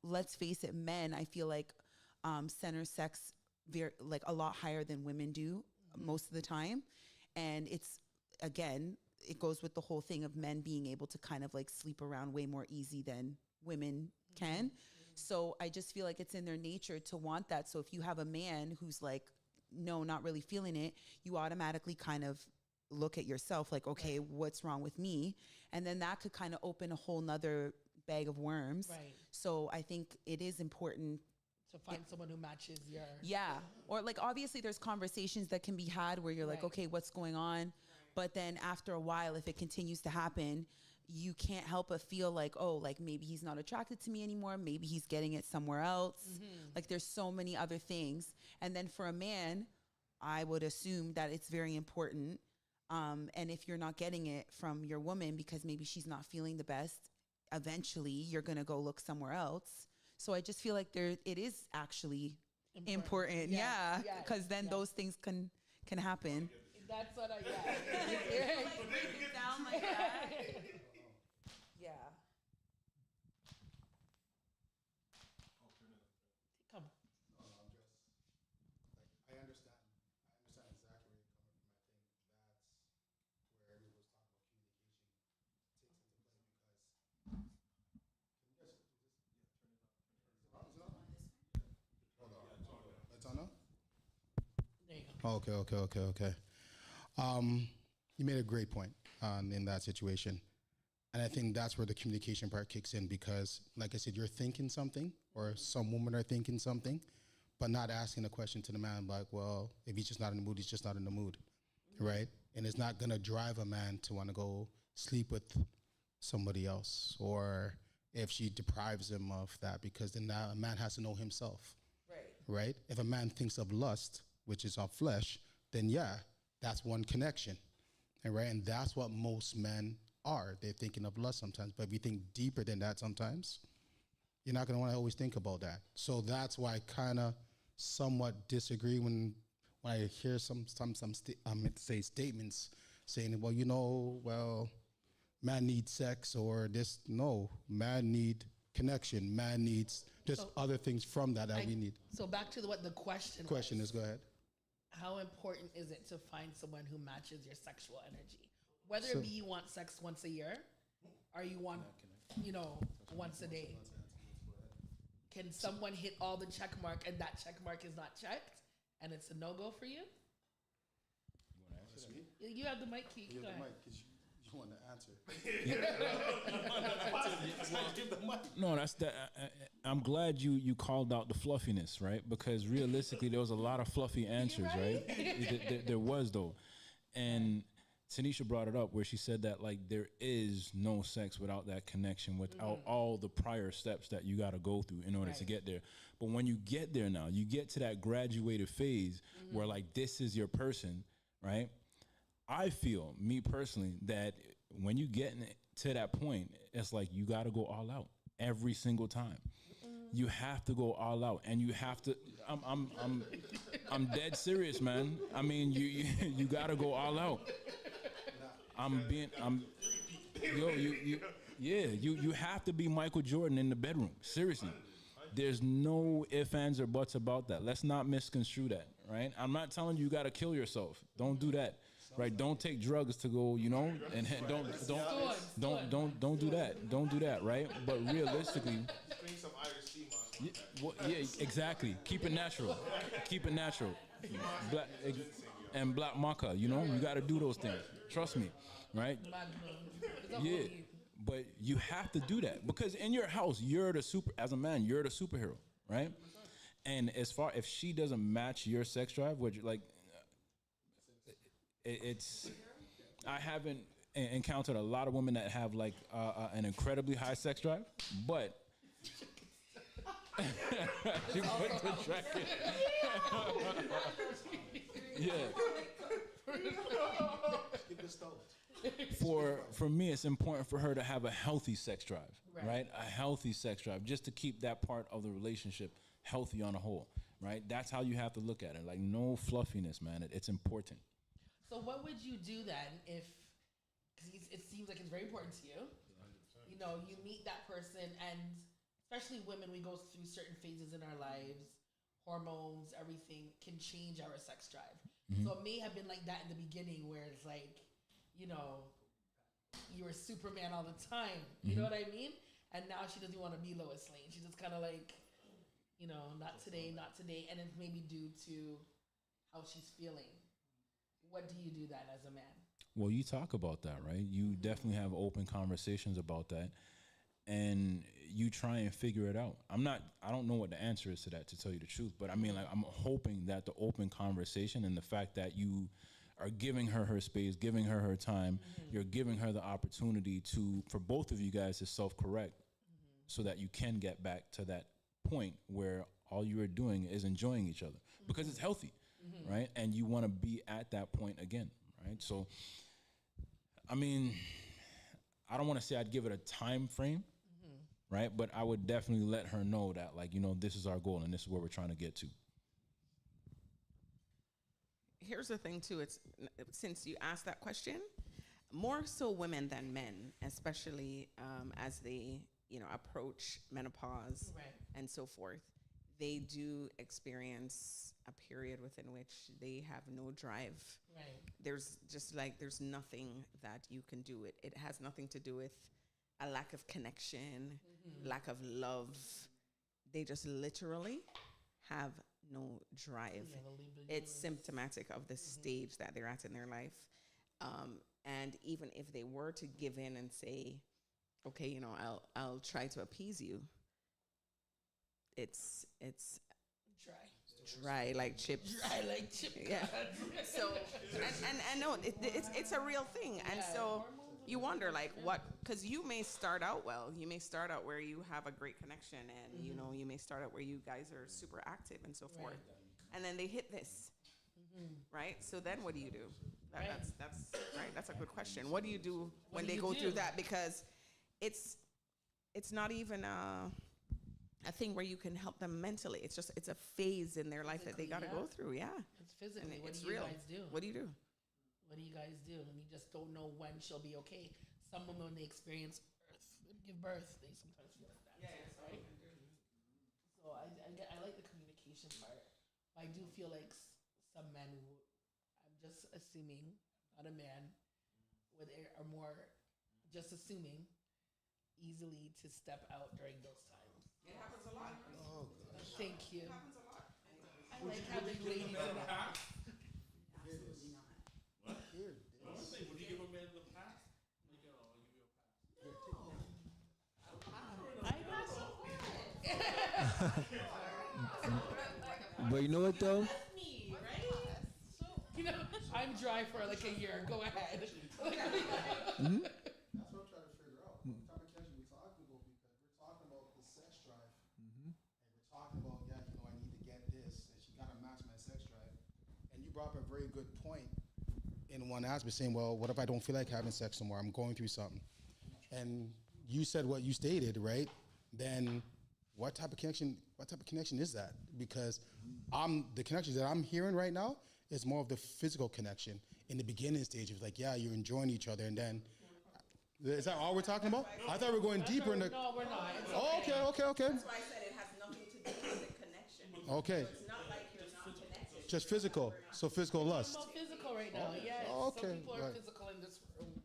let's face it, men, I feel like center sex very like a lot higher than women do most of the time. And it's, again, it goes with the whole thing of men being able to kind of like sleep around way more easy than women can. So I just feel like it's in their nature to want that. So if you have a man who's like, no, not really feeling it, you automatically kind of look at yourself like, okay, what's wrong with me? And then that could kind of open a whole nother bag of worms. Right. So I think it is important to find someone who matches your... Yeah. Or like, obviously there's conversations that can be had where you're like, okay, what's going on? But then after a while, if it continues to happen, you can't help but feel like, oh, like maybe he's not attracted to me anymore. Maybe he's getting it somewhere else. Like there's so many other things. And then for a man, I would assume that it's very important. And if you're not getting it from your woman because maybe she's not feeling the best, eventually you're going to go look somewhere else. So I just feel like it is actually important. Yeah. Because then those things can happen. That's what I got. Sound like that. Yeah. Come. I understand exactly where you're coming from. I think that's where we was talking about communication takes into play, because hold on. It's on now? There you go. Okay. You made a great point in that situation. And I think that's where the communication part kicks in, because like I said, you're thinking something, or some women are thinking something, but not asking a question to the man like, well, if he's just not in the mood, he's just not in the mood, right? And it's not gonna drive a man to wanna go sleep with somebody else, or if she deprives him of that, because then now a man has to know himself, right? If a man thinks of lust, which is of flesh, then yeah, that's one connection, right? And that's what most men are. They're thinking of lust sometimes, but if you think deeper than that sometimes, you're not going to want to always think about that. So that's why I kind of somewhat disagree when I hear some statements saying, well, man needs sex or this. No, man need connection. Man needs just other things from that we need. So back to what the question is, go ahead. How important is it to find someone who matches your sexual energy? Whether it be you want sex once a year or you want, once a day. Can someone hit all the check mark and that check mark is not checked and it's a no-go for you? You want to answer me? You have the mic, Keith. You have the mic because you want to answer. No, that's that. I'm glad you called out the fluffiness, right? Because realistically, there was a lot of fluffy answers, right? There was though, and Tanisha brought it up where she said that like there is no sex without that connection, without all the prior steps that you got to go through in order to get there. But when you get there now, you get to that graduated phase where like this is your person, right? I feel, me personally, that when you get to that point, it's like you got to go all out every single time. You have to go all out, and you have to. I'm dead serious, man. I mean, you got to go all out. You have to be Michael Jordan in the bedroom. Seriously. There's no ifs, ands, or buts about that. Let's not misconstrue that, right? I'm not telling you got to kill yourself. Don't do that, right? Don't take drugs to go, and don't do that. Don't do that, right? But realistically, exactly. Keep it natural. Keep it natural. And black maca, you got to do those things. Trust me, right? Yeah. But you have to do that because in your house, as a man, you're the superhero, right? And if she doesn't match your sex drive, I haven't encountered a lot of women that have like an incredibly high sex drive, but she put the jacket. Yeah. For me, it's important for her to have a healthy sex drive, right? A healthy sex drive, just to keep that part of the relationship healthy on a whole, right? That's how you have to look at it. Like no fluffiness, man. It's important. So what would you do then if, because it seems like it's very important to you, you meet that person, and especially women, we go through certain phases in our lives, hormones, everything can change our sex drive. So it may have been like that in the beginning where it's like, you were Superman all the time. You know what I mean? And now she doesn't want to be Lois Lane. She's just kind of like, not today, not today. And it's maybe due to how she's feeling. What do you do then as a man? Well, you talk about that, right? You definitely have open conversations about that. And you try and figure it out. I don't know what the answer is to that, to tell you the truth. But I mean, like, I'm hoping that the open conversation and the fact that you are giving her space, giving her time, you're giving her the opportunity for both of you guys to self-correct so that you can get back to that point where all you are doing is enjoying each other because it's healthy, right? And you want to be at that point again, right? So, I mean, I don't want to say I'd give it a time frame, right? But I would definitely let her know that, like, this is our goal and this is where we're trying to get to. Here's the thing too, it's since you asked that question, more so women than men, especially as they approach menopause and so forth, they do experience a period within which they have no drive. There's nothing that you can do. It has nothing to do with a lack of connection, lack of love. They just literally have no drive. It's symptomatic of the stage that they're at in their life. And even if they were to give in and say, okay, I'll try to appease you, it's dry like chips. Yeah. So and no, it's a real thing. And so you wonder, like, what, because you may start out well. You may start out where you have a great connection and, you may start out where you guys are super active and so forth. And then they hit this, right? So then what do you do? That's right. That's a good question. What do you do when they go through that? Because it's not even a thing where you can help them mentally. It's a phase in their life that they got to go through. Yeah. It's physically. And What it's do you real. guys do? What do you do? What do you guys do? And you just don't know when she'll be okay. Some women, when they experience give birth, they sometimes feel like that. Right? So I like the communication part. I do feel like some men who, I'm just assuming, not a man, are more just assuming easily to step out during those times. It happens a lot. Oh, gosh. Thank you. It happens a lot. I like having ladies in the house. Absolutely not. What? Would you give a man the pass? Like, I'll give you a pass. But you know what though? I I'm dry for like a year. Go ahead. That's what I'm trying to figure out. What type of connection we're talking about, because we're talking about the sex drive, and we're talking about, yeah, you know, I need to get this, and she gotta match my sex drive. And you brought up a very good point in one aspect, saying, well, what if I don't feel like having sex anymore? I'm going through something. And you said what you stated, right? Then what type of connection is that? Because the connections that I'm hearing right now is more of the physical connection in the beginning stage. It's like, yeah, you're enjoying each other, and then is that all we're talking about? I thought we were going deeper in the. No, we're not. Oh, okay. That's why I said it has nothing to do with the connection. Okay. So it's not like you're not connected. Just physical. So physical lust. It's physical right now. Yes. Okay. Some people are Right. physical in this room.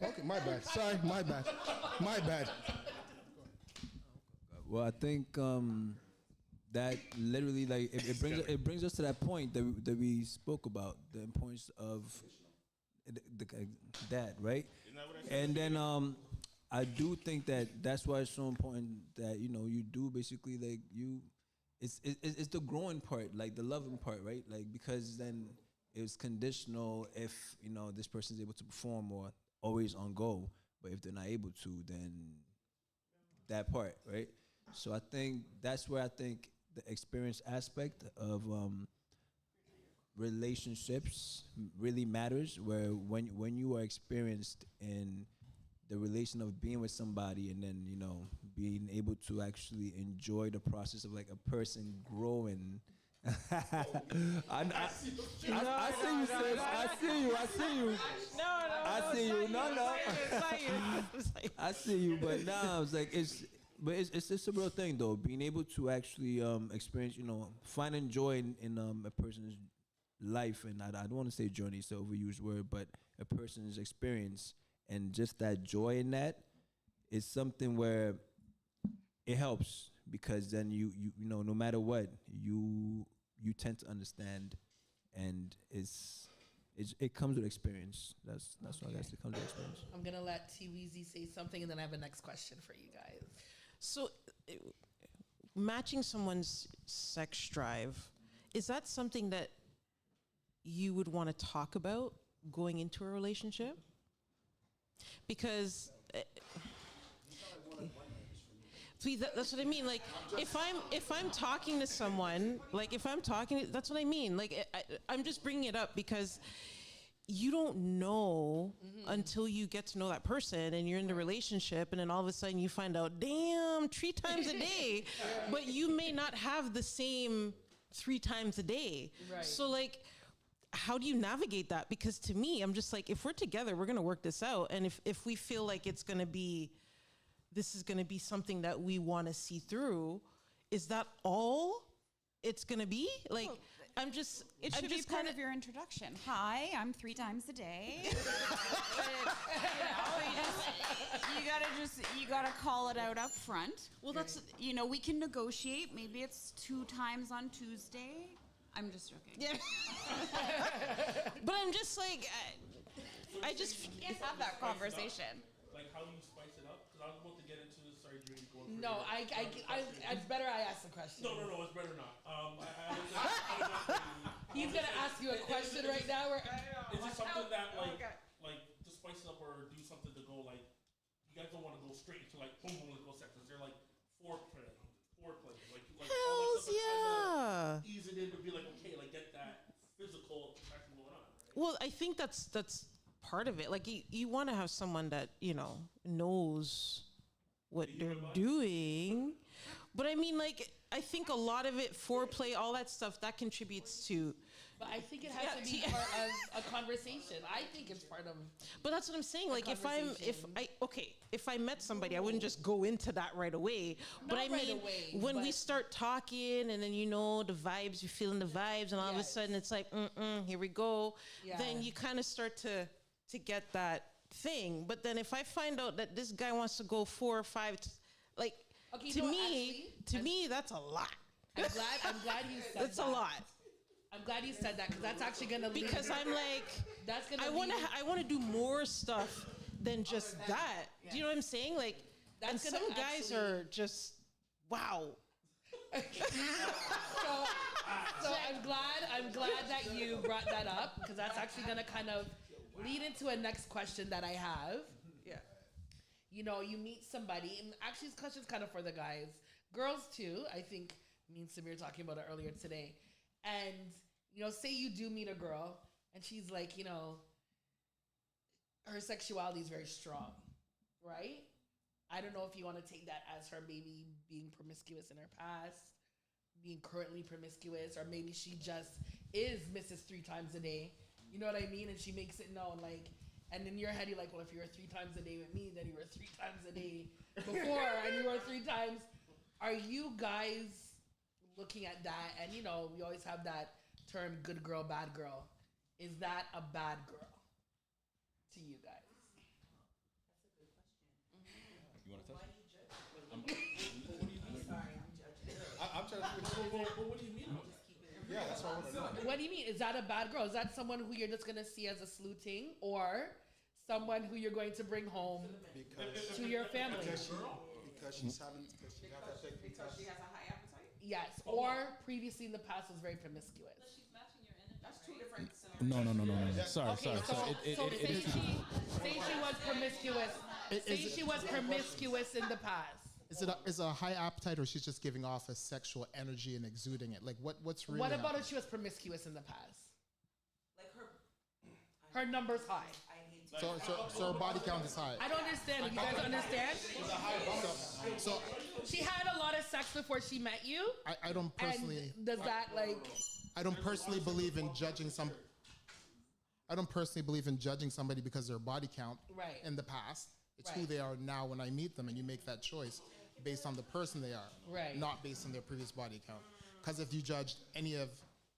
Okay, my bad. Sorry, my bad. My bad. Well, I think that literally, like, it brings us to that point that we spoke about, the importance of that, right? And then I do think that that's why it's so important that, you know, you do basically, like, it's the growing part, like the loving part, right? Like, because then it's conditional if, you know, this person's able to perform or always on go, but if they're not able to, then that part, right? So I think that's where I think the experience aspect of relationships really matters, where when you are experienced in the relation of being with somebody, and then, you know, being able to actually enjoy the process of, like, a person growing. I see you, sis. I see you. I see you. No. I see you, but now it's like it's just a real thing, though. Being able to actually experience, you know, finding joy in a person's life, and I don't want to say journey, it's an overused word, but a person's experience, and just that joy in that is something where it helps, because then you know, no matter what, you tend to understand, and it comes with experience. That's why I guess it comes with experience. I'm gonna let T Weezy say something, and then I have a next question for you guys. So, matching someone's sex drive, is that something that you would want to talk about going into a relationship? Because that's what I mean. Like, if I'm talking to someone, like, that's what I mean. Like, I'm just bringing it up because you don't know until you get to know that person and you're in the relationship, and then all of a sudden you find out, damn, 3 times a day, but you may not have the same 3 times a day. Right. So, like, how do you navigate that? Because to me, I'm just like, if we're together, we're going to work this out. And if we feel like this is going to be something that we want to see through, is that all it's going to be? Like, well, it should be part of your introduction. Hi, I'm 3 times a day. You gotta call it out up front. Well, that's, you know, we can negotiate. Maybe it's 2 times on Tuesday. I'm just joking. Yeah. But I'm just like, I just can't have that conversation. Like, how do you spice it up? Because I was about to get into the surgery. No, it's better I ask the question. No, it's better not. He's gonna ask you a question right now. Is it something that, like to spice it up or do something to go, like, you guys don't want to go straight into, like, boom, let's go sex? Is there, like, foreplay, like hells yeah. Ease it in to be like, okay, like, get that physical attraction going on. Right? Well, I think that's part of it. Like, you want to have someone that, you know, knows what they're doing. But I mean, like, I think a lot of it, foreplay, all that stuff, that contributes to. But I think it has to be part of a conversation. I think it's part of. But that's what I'm saying. Like, if I met somebody, I wouldn't just go into that right away. But I mean, when we start talking, and then, you know, the vibes, you're feeling the vibes, and all of a sudden it's like, here we go. Yeah. Then you kind of start to get that thing. But then if I find out that this guy wants to go 4 or 5, like, okay, to me, that's a lot. I'm glad you said that's a lot. I'm glad you said that, because that's actually gonna lead. Because I'm like, that's gonna. I want to do more stuff than just that. Yeah. Do you know what I'm saying? Like, and some guys are just wow. So I'm glad that you brought that up because that's actually gonna kind of lead into a next question that I have. Yeah. You know, you meet somebody, and actually this question's kind of for the guys. Girls too, I think me and Samir talking about it earlier today. And, you know, say you do meet a girl and she's like, you know, her sexuality is very strong, right? I don't know if you want to take that as her maybe being promiscuous in her past, being currently promiscuous, or maybe she just is Mrs. 3 times a day. You know what I mean? And she makes it known, like, and in your head, you're like, well, if you were 3 times a day with me, then you were 3 times a day before, and you were 3 times. Are you guys looking at that? And, you know, we always have that term, good girl, bad girl. Is that a bad girl to you guys? You want to touch? I'm trying to what do you mean? Yeah, that's what I want to know. What do you mean? Is that a bad girl? Is that someone who you're just going to see as a sleuting, or someone who you're going to bring home to your family? Because she has that big because she has a high appetite? Yes, or previously in the past was very promiscuous. That's 2 different No. Sorry. Say she was promiscuous. Say she was promiscuous in the past. Is it a high appetite, or she's just giving off a sexual energy and exuding it? Like what's really? What about if she was promiscuous in the past? Like her number's high. So her body count is high. I don't understand. You guys understand? So she had a lot of sex before she met you. I don't personally. And does that like? I don't personally believe in judging some. I don't personally believe in judging somebody because of their body count in the past. It's who they are now when I meet them, and you make that choice based on the person they are, not based on their previous body count. Because if you judged a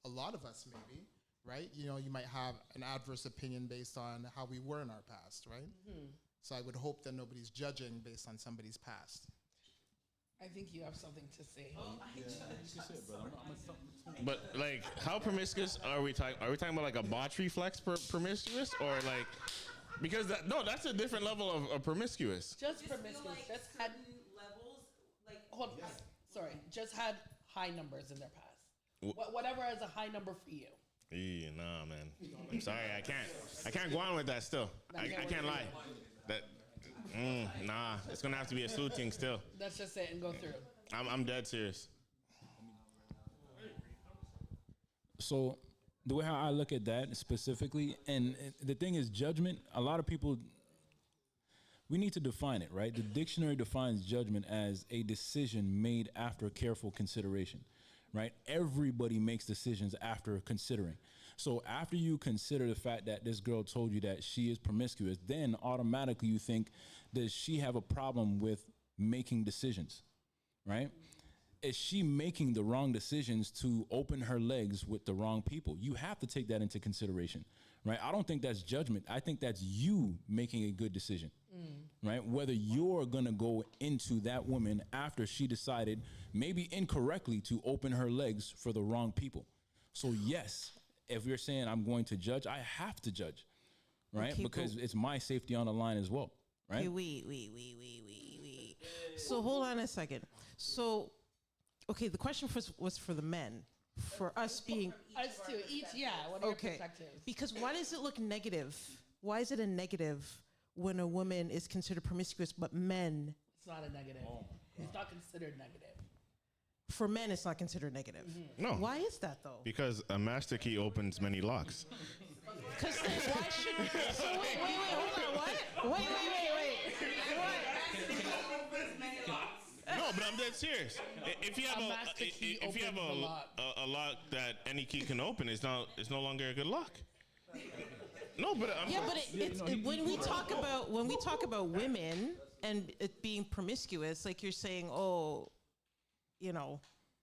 lot of us maybe, right, you know, you might have an adverse opinion based on how we were in our past, right? Mm-hmm. So I would hope that nobody's judging based on somebody's past. I think you have something to say. But like, how promiscuous are we talking? Are we talking about like a botch reflex promiscuous, or like, because that's a different level of promiscuous. Just promiscuous. Just had levels. Like hold on. Sorry. Just had high numbers in their past. Whatever is a high number for you. Nah, man. I'm sorry, I can't go on with that. Still, I can't lie. That. Nah, it's gonna have to be a sleuthing still. That's just it and go through. I'm dead serious. So the way how I look at that specifically, and the thing is judgment, a lot of people, we need to define it, right? The dictionary defines judgment as a decision made after careful consideration, right? Everybody makes decisions after considering. So after you consider the fact that this girl told you that she is promiscuous, then automatically you think, does she have a problem with making decisions, right? Is she making the wrong decisions to open her legs with the wrong people? You have to take that into consideration, right? I don't think that's judgment. I think that's you making a good decision, right? Whether you're gonna go into that woman after she decided, maybe incorrectly, to open her legs for the wrong people. So yes, if you're saying I'm going to judge, I have to judge, right? Okay, because it's my safety on the line as well, right? Okay, wait. So hold on a second. So, okay, the question was for the men. For us being... Us too. Each, what are your perspectives? Because why does it look negative? Why is it a negative when a woman is considered promiscuous, but men... It's not a negative. It's not considered negative. For men, it's not considered negative. Mm-hmm. No. Why is that, though? Because a master key opens many locks. Because why should... So wait, hold on, what? Wait. No, but I'm dead serious. If you have a lock that any key can open, it's no longer a good lock. No, but when we talk about women and it being promiscuous, like you're saying, you know,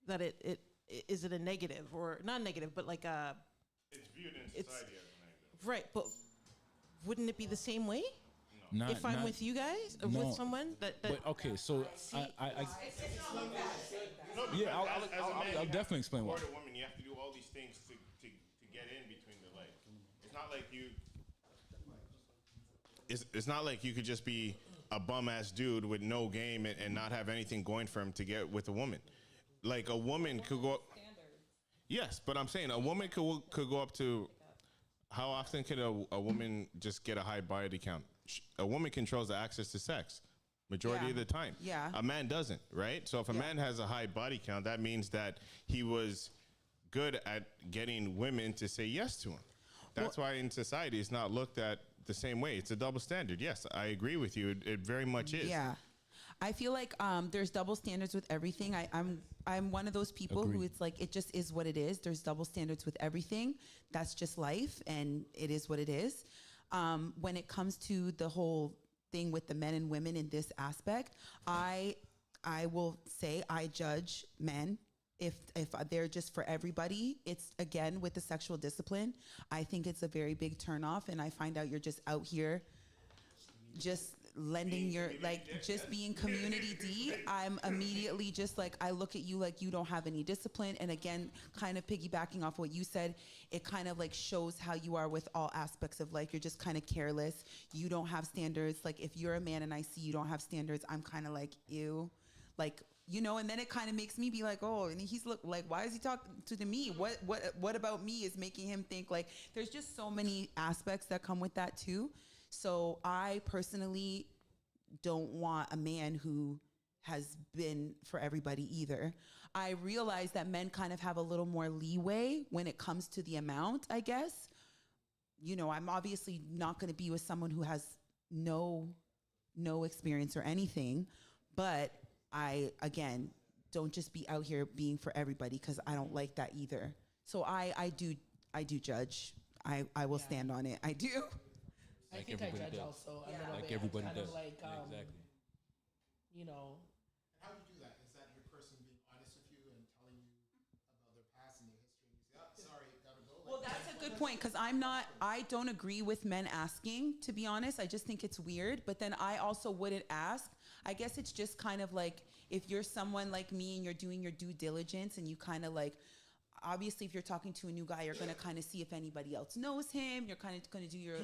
that it is it a negative or not negative, but like it's viewed in society as a negative. Right, but wouldn't it be the same way? If I'm with you guys, or with someone that But okay, so I'll definitely explain why. For a woman, you have to do all these things to get in between the legs. It's not like you. It's not like you could just be a bum ass dude with no game and not have anything going for him to get with a woman. like a woman could go up. Yes, but I'm saying a woman could go up to. How often can a woman just get a high body count? A woman controls the access to sex majority of the time. Yeah. A man doesn't, right? So if a man has a high body count, that means that he was good at getting women to say yes to him. That's why in society it's not looked at the same way. It's a double standard. Yes, I agree with you. It very much is. Yeah. I feel like there's double standards with everything. I'm one of those people who it's like, it just is what it is. There's double standards with everything. That's just life, and it is what it is. When it comes to the whole thing with the men and women in this aspect, I will say I judge men. If they're just for everybody, it's again with the sexual discipline. I think it's a very big turnoff, and I find out you're just out here just lending your, like, just being community D. I'm immediately just like, I look at you like you don't have any discipline. And again, kind of piggybacking off what you said, it kind of like shows how you are with all aspects of life. You're just kind of careless. You don't have standards. Like if you're a man and I see you don't have standards, I'm kind of like, ew. Like, you know, and then it kind of makes me be like, oh, and he's like, why is he talking to me? What about me is making him think? Like, there's just so many aspects that come with that too. So I personally don't want a man who has been for everybody either. I realize that men kind of have a little more leeway when it comes to the amount, I guess. You know, I'm obviously not going to be with someone who has no experience or anything, but I, again, don't just be out here being for everybody, because I don't like that either. So I do judge. I will stand on it. I do. I think I judge also a little bit. Everybody kind does. of like, Exactly. you know. And how do you do that? Is that your person being honest with you and telling you about their past and their history? And you say, oh, sorry, gotta go. Well, that's a good point, because I don't agree with men asking, to be honest. I just think it's weird. But then I also wouldn't ask. I guess it's just kind of like, if you're someone like me and you're doing your due diligence and you kind of like, obviously if you're talking to a new guy, you're going to kind of see if anybody else knows him. You're kind of going to do your...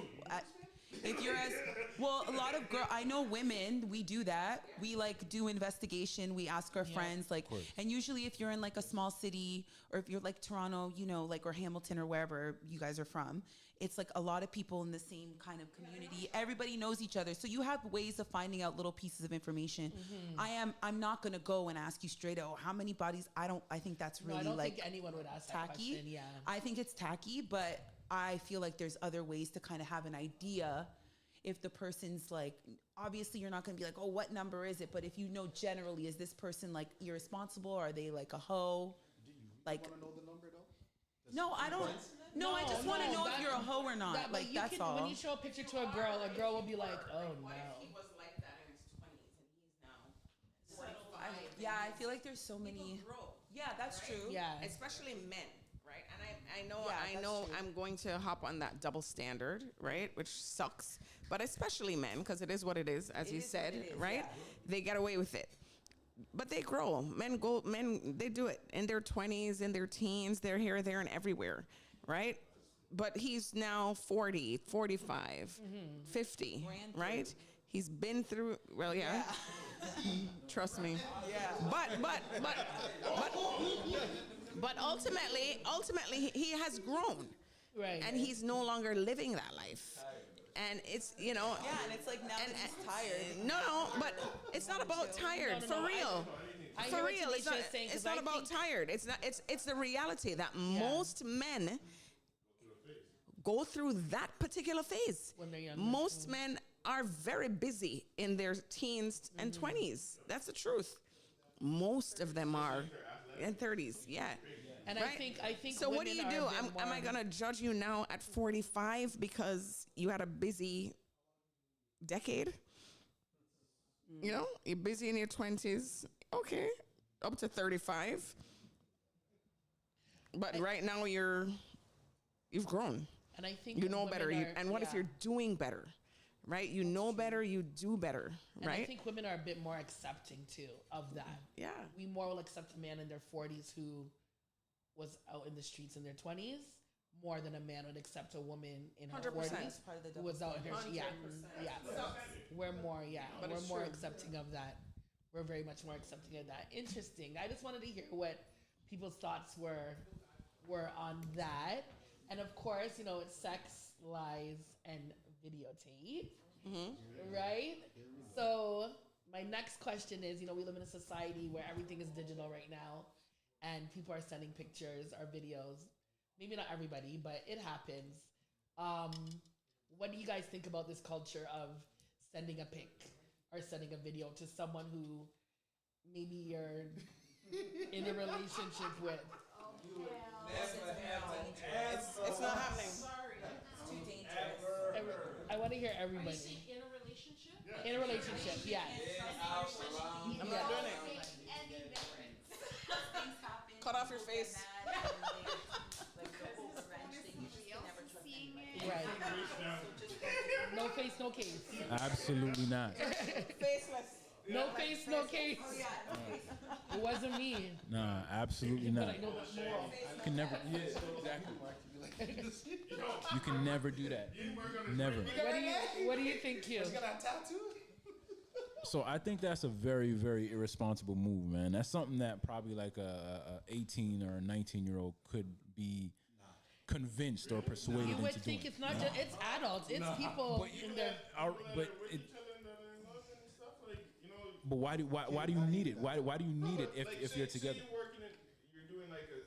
if you're as well, a lot of I know women, we do that. We like do investigation. We ask our friends, like, and usually if you're in like a small city, or if you're like Toronto, you know, like, or Hamilton or wherever you guys are from, it's like a lot of people in the same kind of community. Everybody knows each other, so you have ways of finding out little pieces of information. I'm not gonna go and ask you straight, oh, how many bodies? I think that's really, I don't like, think anyone would ask tacky. that question. Yeah, I think it's tacky, but I feel like there's other ways to kind of have an idea. If the person's like, obviously you're not going to be like, oh, what number is it? But if you know generally, is this person like irresponsible? Are they like a hoe? Like, Want to know the number though? no, I don't. No, I just want to know if you're a hoe or not. Like, that's all. When you show a picture to a girl will be like, oh no. He was like that in his 20s, and he's now 45. Yeah, I feel like there's so many. Yeah, that's true. Yeah, especially men, right? And I Yeah, know that's true. I'm going to hop on that double standard, right? Which sucks, but especially men, because it is what it is, as you said, right? Yeah. They get away with it. But they grow. Men, they do it in their 20s, in their teens. They're here, there, and everywhere, right? But he's now 40, 45, 50, right? He's been through, well, yeah. Trust me. Yeah. But ultimately, he has grown. Right. And he's no longer living that life. And it's, you know. Yeah, and it's like now he's tired. No, but it's not about tired. For real. For real. It's not about tired. It's the reality that most men go through that particular phase. When they're young. Most men are very busy in their teens and 20s. That's the truth. Most of them are in 30s. Yeah. And right? I think. So what do you women do? are a bit Am I more- gonna judge you now at 45 because you had a busy decade? You know, you're busy in your 20s. Okay, up to 35. But right now you've grown. And I think You know women better. are- And what if yeah. you're doing better? Right? You know better, you do better. And I Right? think women are a bit more accepting too of that. Yeah. We more will accept a man in their 40s who was out in the streets in their 20s more than a man would accept a woman in her 100%. 40s Part of the who was out in her 100%. yeah. We're more But we're it's more true. accepting of that. we're very much more accepting of that. Interesting. I just wanted to hear what people's thoughts were on that. And of course, you know, it's sex, lies, and videotape, right? So my next question is, you know, we live in a society where everything is digital right now, and people are sending pictures or videos. Maybe not everybody, but it happens. What do you guys think about this culture of sending a pic or sending a video to someone who maybe you're in a relationship with? It's not happening. Sorry, it's too dangerous. I want to hear everybody. in a relationship? In a relationship, yes. I'm not doing it. Cut off your face. Right. No face, no case. Absolutely not. Faceless. No face, no case. It wasn't me. Nah, absolutely But not. I know that moral. You can never. Yeah, exactly. You can never do that. Never. What do you think, Q? So I think that's a very, very irresponsible move, man. That's something that probably like a 18 or a 19-year-old could be convinced or persuaded You into would doing. think it's not just, it's adults, it's people in their. But why do you need it? Why do you need it if you're together? Say you're working you're doing like a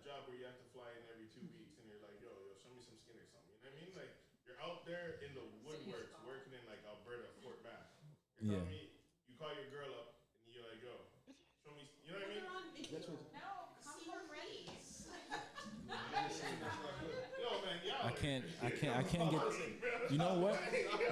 job where you have to fly in every 2 weeks, and you're like, yo, show me some skin or something. You know what I mean? Like you're out there in the woodworks working in like Alberta, Fort Bath. You're telling me you call your girl up and you're like, yo, show me. You know what I mean? No, come ready. Yo, man, I can't get. You know what?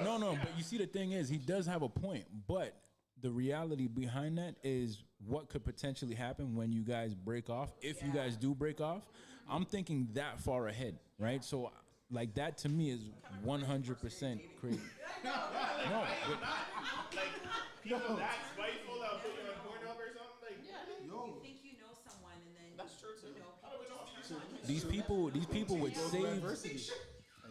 No. But you see, the thing is, he does have a point. But the reality behind that is what could potentially happen when you guys break off. If you guys do break off, I'm thinking that far ahead, right? So, like that to me is 100% crazy. No. People that spiteful that'll put you on Pornhub or something? Like, You think you know someone, and then that's true too. These people would save.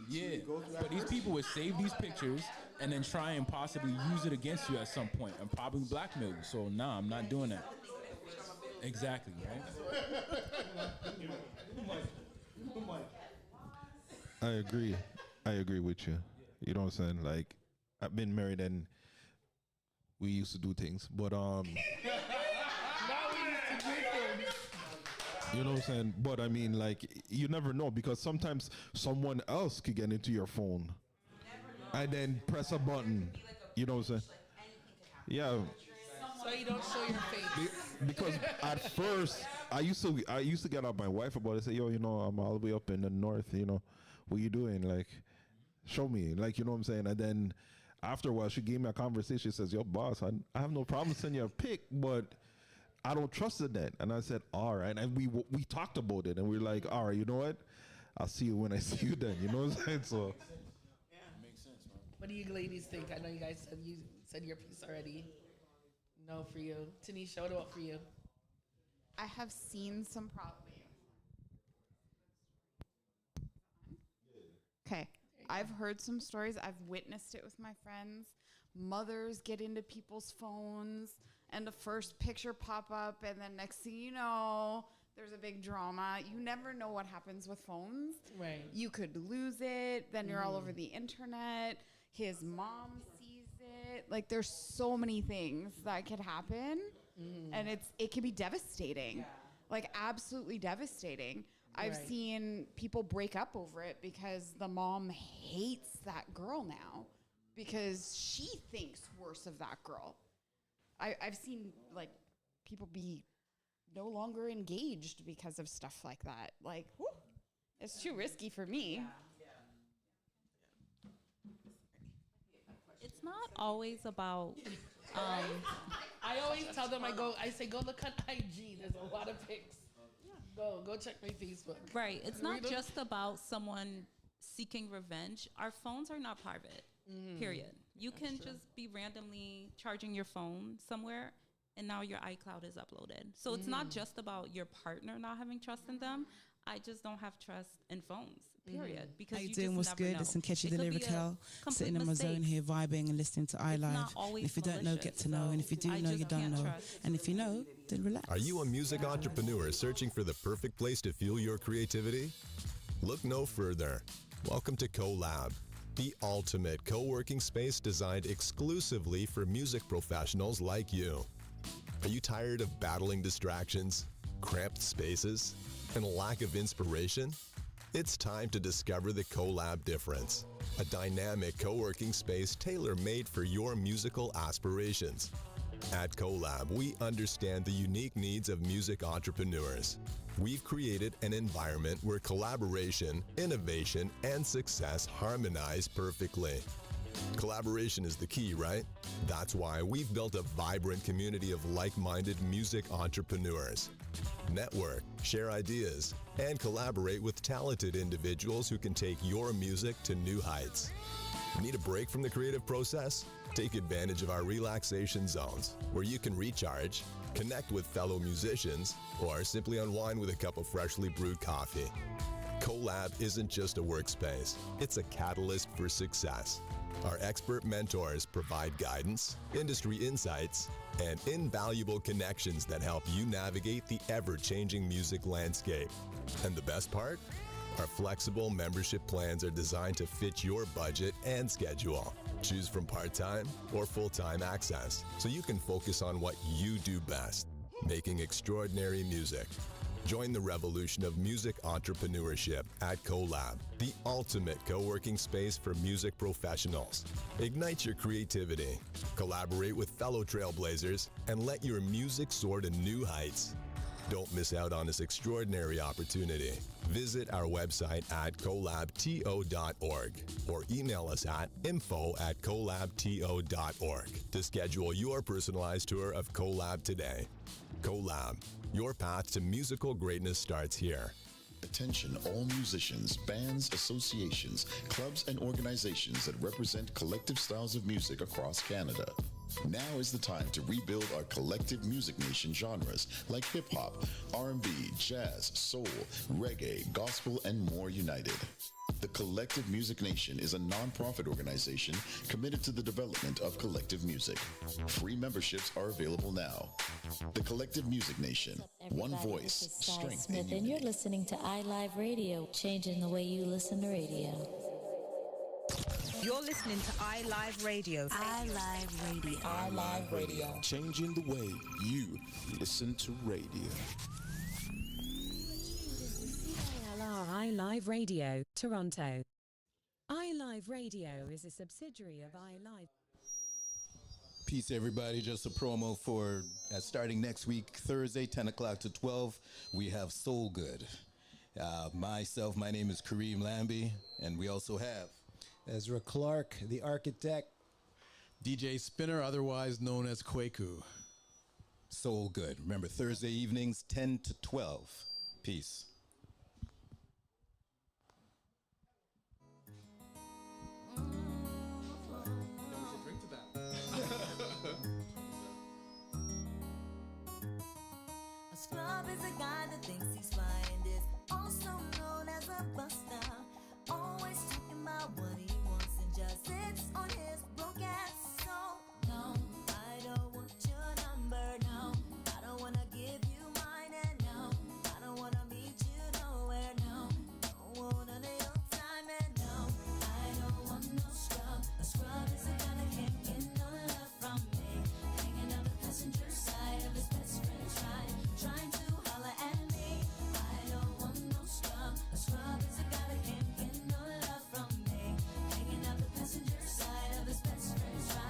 Yeah, but these people would save these pictures and then try and possibly use it against you at some point and probably blackmail you. So nah, I'm not doing that. Exactly, right? I agree with you. You know what I'm saying? Like, I've been married and we used to do things, but you know what I'm saying? But I mean, like, you never know, because sometimes someone else could get into your phone and then press a button. You know what I'm saying? Yeah. So you don't show your face. Because at first, I used to get on my wife about it. Say, yo, you know, I'm all the way up in the north. You know, what you doing? Like, show me. Like, you know what I'm saying? And then after a while, she gave me a conversation. She says, yo, boss, I have no problem sending you a pic, but I don't trust in that. And I said, all right. And we talked about it, and we were like, all right, you know what? I'll see you when I see you then. You know what I'm saying? So. Yeah. Makes sense, man. What do you ladies think? I know you guys said your piece already. No for you. Tanisha, what about for you? I have seen some problems. Okay. I've heard some stories. I've witnessed it with my friends. Mothers get into people's phones and the first picture pop up, and then next thing you know, there's a big drama. You never know what happens with phones. Right. You could lose it. Then you're all over the internet. His mom sees it. Like, there's so many things that could happen, and it can be devastating. Like, absolutely devastating. I've seen people break up over it because the mom hates that girl now because she thinks worse of that girl. I've seen, like, people be no longer engaged because of stuff like that. Like, whew, it's too risky for me. It's not always about. I always tell them, I say, go look on IG. There's a lot of pics. Go check my Facebook. Right. It's not just about someone seeking revenge. Our phones are not private. Period. You can just be randomly charging your phone somewhere, and now your iCloud is uploaded. So it's not just about your partner not having trust in them. I just don't have trust in phones. Period. Because How you you doing? just What's never good? know. Listen, Ketchy It the could be a Lyrical, complete sitting in my zone mistake. here, vibing and listening to iLive. not always If you don't know, get to know. And if you do I know, just you don't can't know. trust. And if you know, then relax. Are you a music entrepreneur searching for the perfect place to fuel your creativity? Look no further. Welcome to CoLab, the ultimate co-working space designed exclusively for music professionals like you. Are you tired of battling distractions, cramped spaces, and lack of inspiration? It's time to discover the CoLab difference, a dynamic co-working space tailor-made for your musical aspirations. At CoLab, we understand the unique needs of music entrepreneurs. We've created an environment where collaboration, innovation, and success harmonize perfectly. Collaboration is the key, right? That's why we've built a vibrant community of like-minded music entrepreneurs. Network, share ideas, and collaborate with talented individuals who can take your music to new heights. Need a break from the creative process? Take advantage of our relaxation zones, where you can recharge, connect with fellow musicians, or simply unwind with a cup of freshly brewed coffee. CoLab isn't just a workspace, it's a catalyst for success. Our expert mentors provide guidance, industry insights, and invaluable connections that help you navigate the ever-changing music landscape. And the best part? Our flexible membership plans are designed to fit your budget and schedule. Choose from part-time or full-time access, so you can focus on what you do best, making extraordinary music. Join the revolution of music entrepreneurship at CoLab, the ultimate co-working space for music professionals. Ignite your creativity, collaborate with fellow trailblazers, and let your music soar to new heights. Don't miss out on this extraordinary opportunity. Visit our website at collabto.org or email us at info@collabto.org to schedule your personalized tour of CoLab today. CoLab, your path to musical greatness starts here. Attention all musicians, bands, associations, clubs, and organizations that represent collective styles of music across Canada. Now is the time to rebuild our collective music nation genres like hip-hop, R&B, jazz, soul, reggae, gospel, and more united. The Collective Music Nation is a non-profit organization committed to the development of collective music. Free memberships are available now. The Collective Music Nation, one voice, strength, Smith, and and unity. you're listening to iLive Radio, changing the way you listen to radio. You're listening to iLive Radio. iLive Radio. iLive Radio. Changing the way you listen to radio. iLive Radio, Toronto. iLive Radio is a subsidiary of iLive. Peace, everybody. Just a promo for starting next week, Thursday, 10 o'clock to 12, we have Soul Good. My name is Kareem Lambie, and we also have Ezra Clark, the architect. DJ Spinner, otherwise known as Kwaku. Soul Good. Remember, Thursday evenings, 10 to 12. Peace. A scrub is a guy that thinks he's fly and is also known as a buster. Always talking about what he wants and just sits on his broke ass. So, no, I don't want your number, no. I don't wanna give you mine, and no, I don't wanna meet you nowhere, no. Don't want none of your time, and no, I don't want no scrub. A scrub is a guy that can't get no love from me. Hanging on the passenger side of his best friend's ride, trying to holler at me. I don't want no scrub. A scrub is a guy that can't get no love from me. Hanging out the passenger side of his best friend's ride.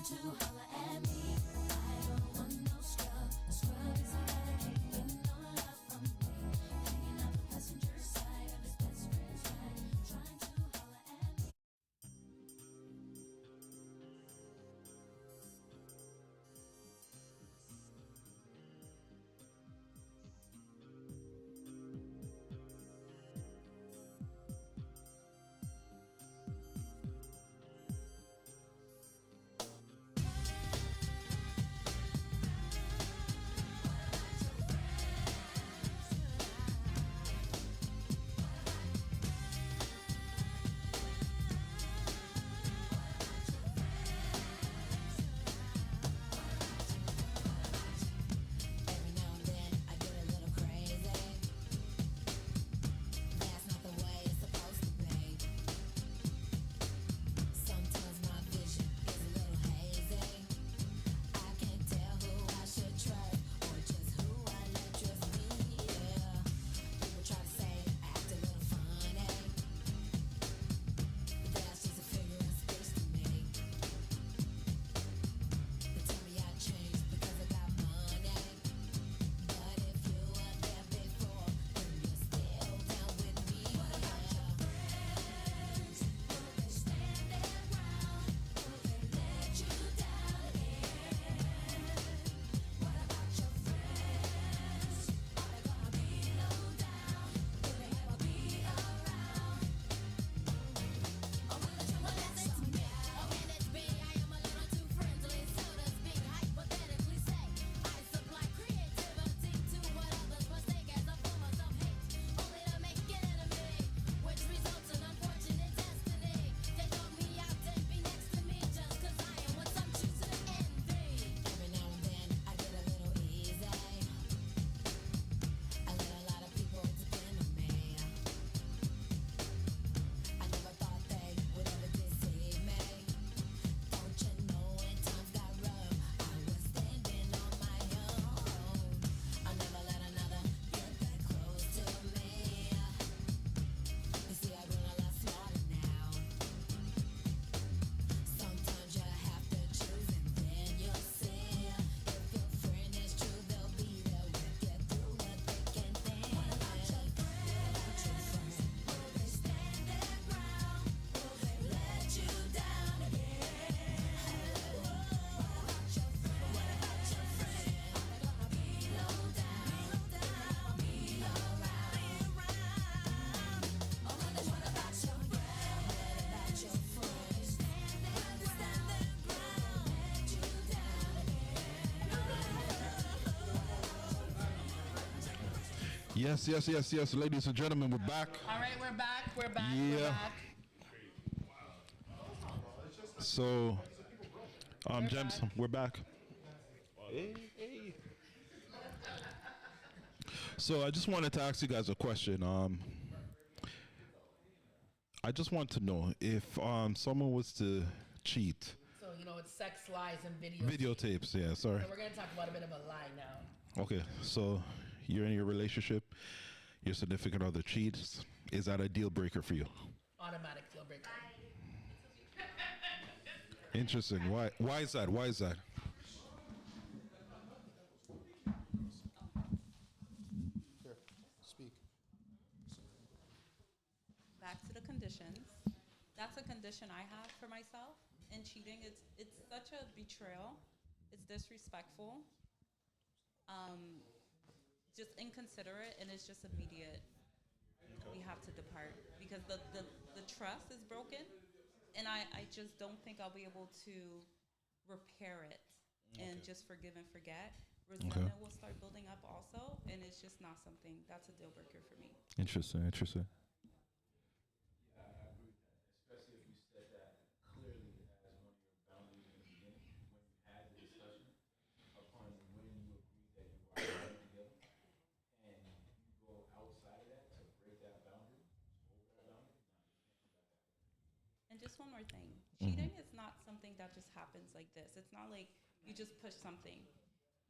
trying to holler at me. I don't want no scrub. A scrub is a guy that can't get no love from me. Hanging out the passenger side of his best friend's ride. Trying to holler at me. Every now and then I get a little crazy. That's not the way it's supposed to be. Sometimes my vision is a little hazy. I can't tell who I should trust or just who I let trust me. Yeah. People try to say I act a little funny, but that's just a figure of speech to me. They tell me I changed because I got money. But if you were there before, then you're still down with me. What about your friends? Will they stand their ground? Will they let you down again? What about your friends? Are they gonna be low down? Will they ever be around? Or will they try to listen to me? Or can it be I am a little too friendly, so to speak? Hypothetically say, I supply creativity to what others mistake as a form of self-hate, only to make an enemy, which results in unfortunate destiny. They throw me out and be next to me just 'cause I am what some choose to envy. Every now and then I get a little easy. I let a lot of people depend on me. I never thought they would ever deceive me. Don't you know when times got rough, I was standing on my own. I'll never let another get that close to me. You see, I've grown a lot smarter now. Sometimes you have to choose and then you'll see. If your friend is true, they'll be there with you through the thick and thin. What about your friends? Will they stand their ground? Will they let you down again? What about your friends? Are they gonna be low down? Be around? Or will they what about your friends? What about your friends? Stand their ground? Let you down Yes. Ladies and gentlemen, we're back. All right, we're back. We're back. Yeah. We're back. So, Gems, we're back. So I just wanted to ask you guys a question. I just want to know if someone was to cheat. So, you know, it's sex, lies, and Videotapes, yeah, sorry. So we're going to talk about a bit of a lie now. Okay, so you're in your relationship, your significant other cheats. Is that a deal breaker for you? Automatic deal breaker. Interesting. Why is that? Why is that? Here, speak. Back to the conditions. That's a condition I have for myself. In cheating, it's such a betrayal. It's disrespectful. Just inconsiderate, and it's just immediate. We have to depart because the trust is broken, and I just don't think I'll be able to repair it and just forgive and forget. Resentment will start building up also, and it's just not something that's a deal breaker for me. Interesting. Yeah, I agree with that, especially if you said that clearly as one of your boundaries in the beginning, when you had the discussion upon when you agreed that you are going together, and you go outside of that to break that boundary, over that boundary, And just one more thing. Cheating is not something that just happens like this. It's not like you just push something.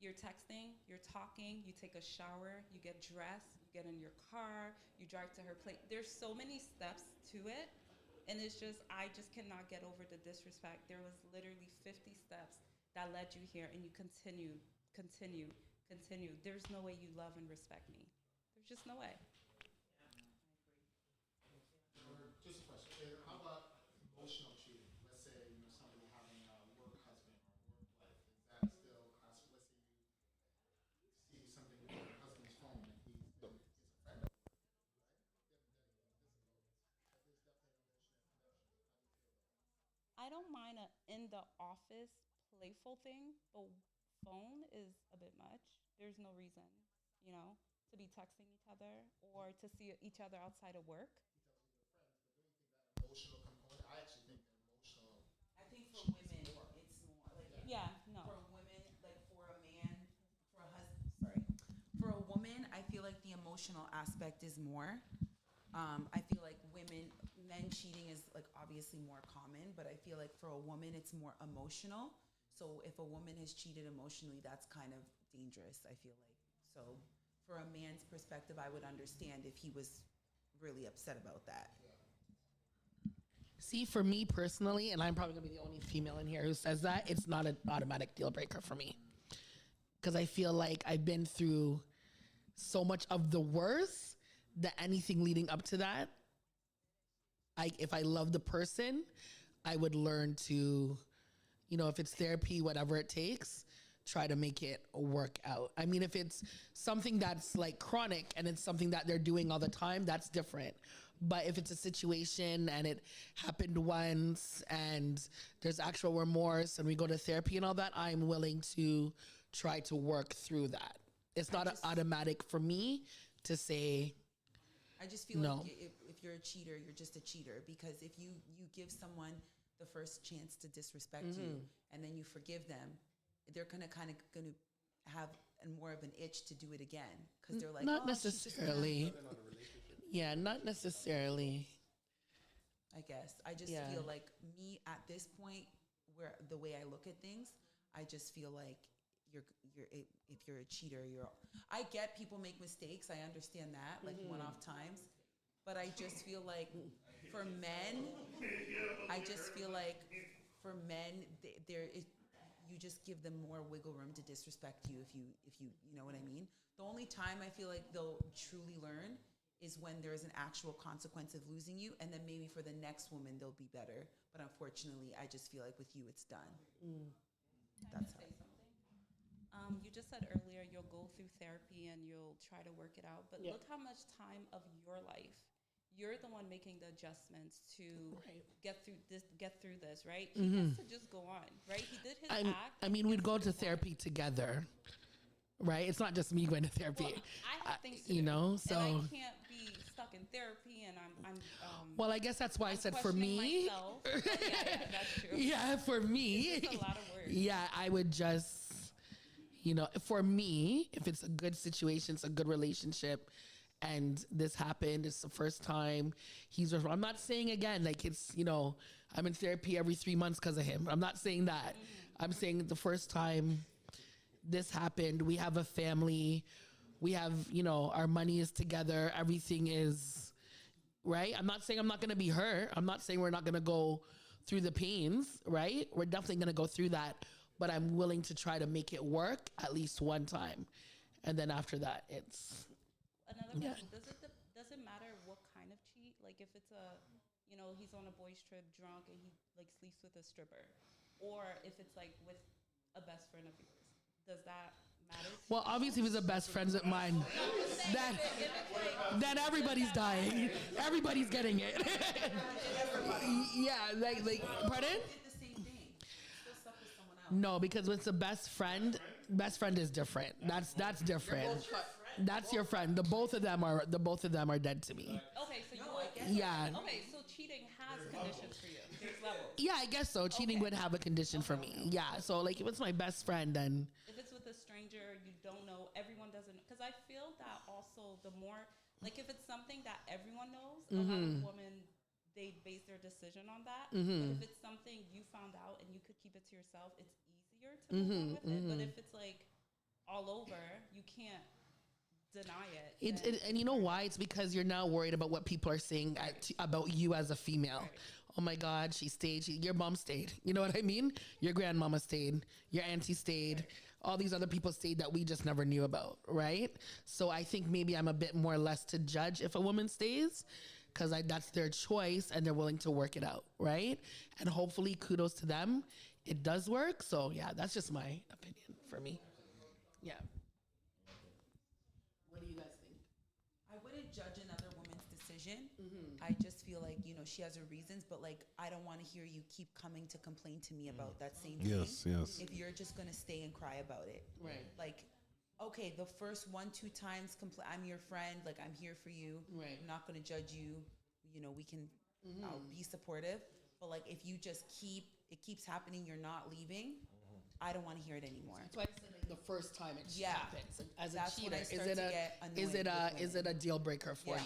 You're texting, you're talking, you take a shower, you get dressed, you get in your car, you drive to her place. There's so many steps to it And it's just, I just cannot get over the disrespect. There was literally 50 steps that led you here, and you continue. There's no way you love and respect me. There's just no way. Just a question. How about emotional cheating? Let's say somebody having a work husband or work wife. Is that still classic? Let's say you see something on your husband's phone and he's a friend of work, right? They haven't done anything physical, but there's definitely an emotional connection. How do you feel about that? I don't mind a in the office playful thing, but phone is a bit much. There's no reason, to be texting each other or to see each other outside of work. Emotional component. I actually think the emotional. I think for women, it's more like no. For women, like for a man, for a husband. Sorry, for a woman, I feel like the emotional aspect is more. I feel like men cheating is like obviously more common, but I feel like for a woman, it's more emotional. So if a woman has cheated emotionally, that's kind of dangerous. I feel like so. For a man's perspective, I would understand if he was really upset about that. See, for me personally, and I'm probably gonna be the only female in here who says that, it's not an automatic deal breaker for me. Because I feel like I've been through so much of the worst that anything leading up to that, if I love the person, I would learn to, if it's therapy, whatever it takes, try to make it work out. I mean, if it's something that's like chronic and it's something that they're doing all the time, that's different. But if it's a situation and it happened once and there's actual remorse and we go to therapy and all that, I'm willing to try to work through that. It's not automatic for me to say I just feel no. like if you're a cheater, you're just a cheater. Because if you give someone the first chance to disrespect you and then you forgive them, they're kind of have more of an itch to do it again. Because they're like, not necessarily. Yeah, not necessarily. I guess. I just feel like me at this point, where the way I look at things, I just feel like if you're a cheater, I get people make mistakes. I understand that, like one-off times. But I just feel like for men, you just give them more wiggle room to disrespect you if you know what I mean. The only time I feel like they'll truly learn is when there's an actual consequence of losing you, and then maybe for the next woman they'll be better. But unfortunately, I just feel like with you, it's done. That's how. You just said earlier you'll go through therapy and you'll try to work it out, but look how much time of your life you're the one making the adjustments to get through this, right? He has to just go on, right? He did his act. I mean, we'd go to therapy together, right? It's not just me going to therapy. Well, I have things to do, so and I can't be stuck in therapy, and I'm well, I guess that's why I said for me. Yeah, that's true. Yeah, for me. It's just a lot of work. Yeah, I would just, for me, if it's a good situation, it's a good relationship, and this happened, it's the first time I'm not saying again, like it's, I'm in therapy every 3 months because of him. I'm not saying that. I'm saying the first time this happened, we have a family, we have, our money is together, everything is right. I'm not saying I'm not going to be hurt. I'm not saying we're not going to go through the pains, right? We're definitely going to go through that, but I'm willing to try to make it work at least one time. And then after that, it's... Another question, does it matter what kind of cheat? Like if it's he's on a boys trip drunk and he like sleeps with a stripper, or if it's like with a best friend of yours, does that matter? Well, obviously if it's a best friend of mine, then everybody's dying. Everybody's getting it. Yeah, like pardon? No, because with the best friend is different. That's different. That's your friend. The both of them are dead to me. Okay, so Okay, so cheating has conditions for you. There's levels. Yeah, I guess so. Cheating would have a condition for me. Yeah, so like if it's my best friend, then if it's with a stranger you don't know, everyone doesn't. Because I feel that also the more like if it's something that everyone knows, a lot of women they base their decision on that. But if it's something you found out and you could keep it to yourself, it's easier to move on with it. But if it's like all over, you can't deny it. And you know why? It's because you're now worried about what people are saying about you as a female. Right. Oh my God, she stayed. Your mom stayed. You know what I mean? Your grandmama stayed. Your auntie stayed. Right. All these other people stayed that we just never knew about, right? So I think maybe I'm a bit more less to judge if a woman stays, because that's their choice and they're willing to work it out, right? And hopefully, kudos to them, it does work. So yeah, that's just my opinion for me. Yeah. What do you guys think? I wouldn't judge another woman's decision. I just feel like, she has her reasons, but like, I don't want to hear you keep coming to complain to me about that same thing. Yes. If you're just going to stay and cry about it. Right. Like, okay, the first 1-2 times, I'm your friend, like, I'm here for you. Right. I'm not going to judge you. We can I'll be supportive. But like, if you just it keeps happening, you're not leaving, I don't want to hear it anymore. That's why I said like the first time it happens. As That's a cheater, is it a deal breaker for you?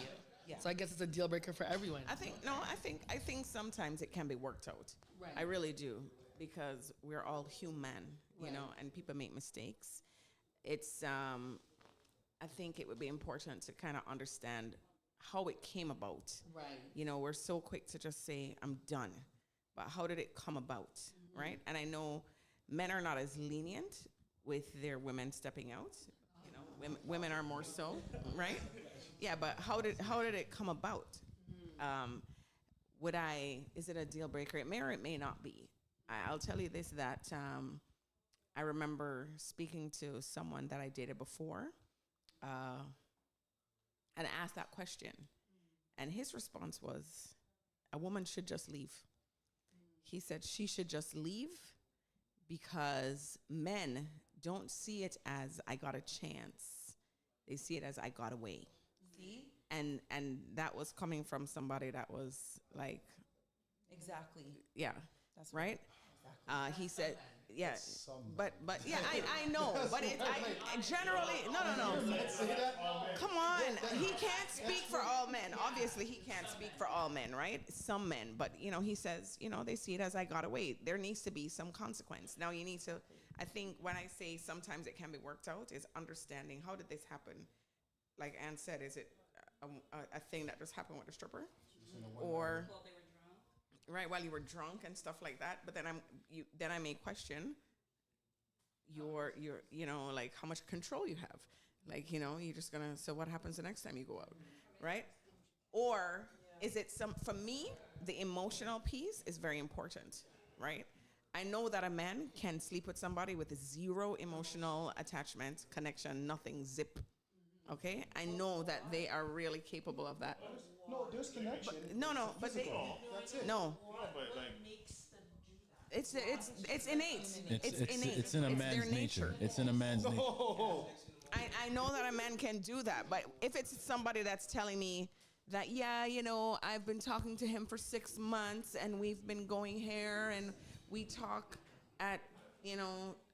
Yeah. So I guess it's a deal breaker for everyone. I think sometimes it can be worked out. Right. I really do, because we're all human, you know, and people make mistakes. It's I think it would be important to kind of understand how it came about. Right. We're so quick to just say I'm done, but how did it come about, right? And I know men are not as lenient with their women stepping out. Women are more so, right? Yeah, but how did it come about? Is it a deal breaker? It may or it may not be. I'll tell you this, that I remember speaking to someone that I dated before and asked that question. And his response was, a woman should just leave. He said she should just leave because men don't see it as I got a chance. They see it as I got away. See? And that was coming from somebody that was like, exactly. Yeah. That's right. Exactly. He said, yeah, but yeah, I know, but I generally, no. Come on, he can't speak for all men. Obviously, he can't speak for all men, right? Some men, but he says, they see it as I got away. There needs to be some consequence. Now you need to. I think when I say sometimes it can be worked out, is understanding how did this happen. Like Ann said, is it a thing that just happened with a stripper, or right while you were drunk and stuff like that? But then I may question your like how much control you have. Like you're just gonna. So what happens the next time you go out, right? Or is it for me, the emotional piece is very important, right? I know that a man can sleep with somebody with zero emotional attachment, connection, nothing, zip. Okay, I know that they are really capable of that. No, there's connection. But they, that's it. no. It's innate. It's innate. It's in a man's nature. It's in a man's nature. I know that a man can do that, but if it's somebody that's telling me that, I've been talking to him for 6 months and we've been going here and we talk at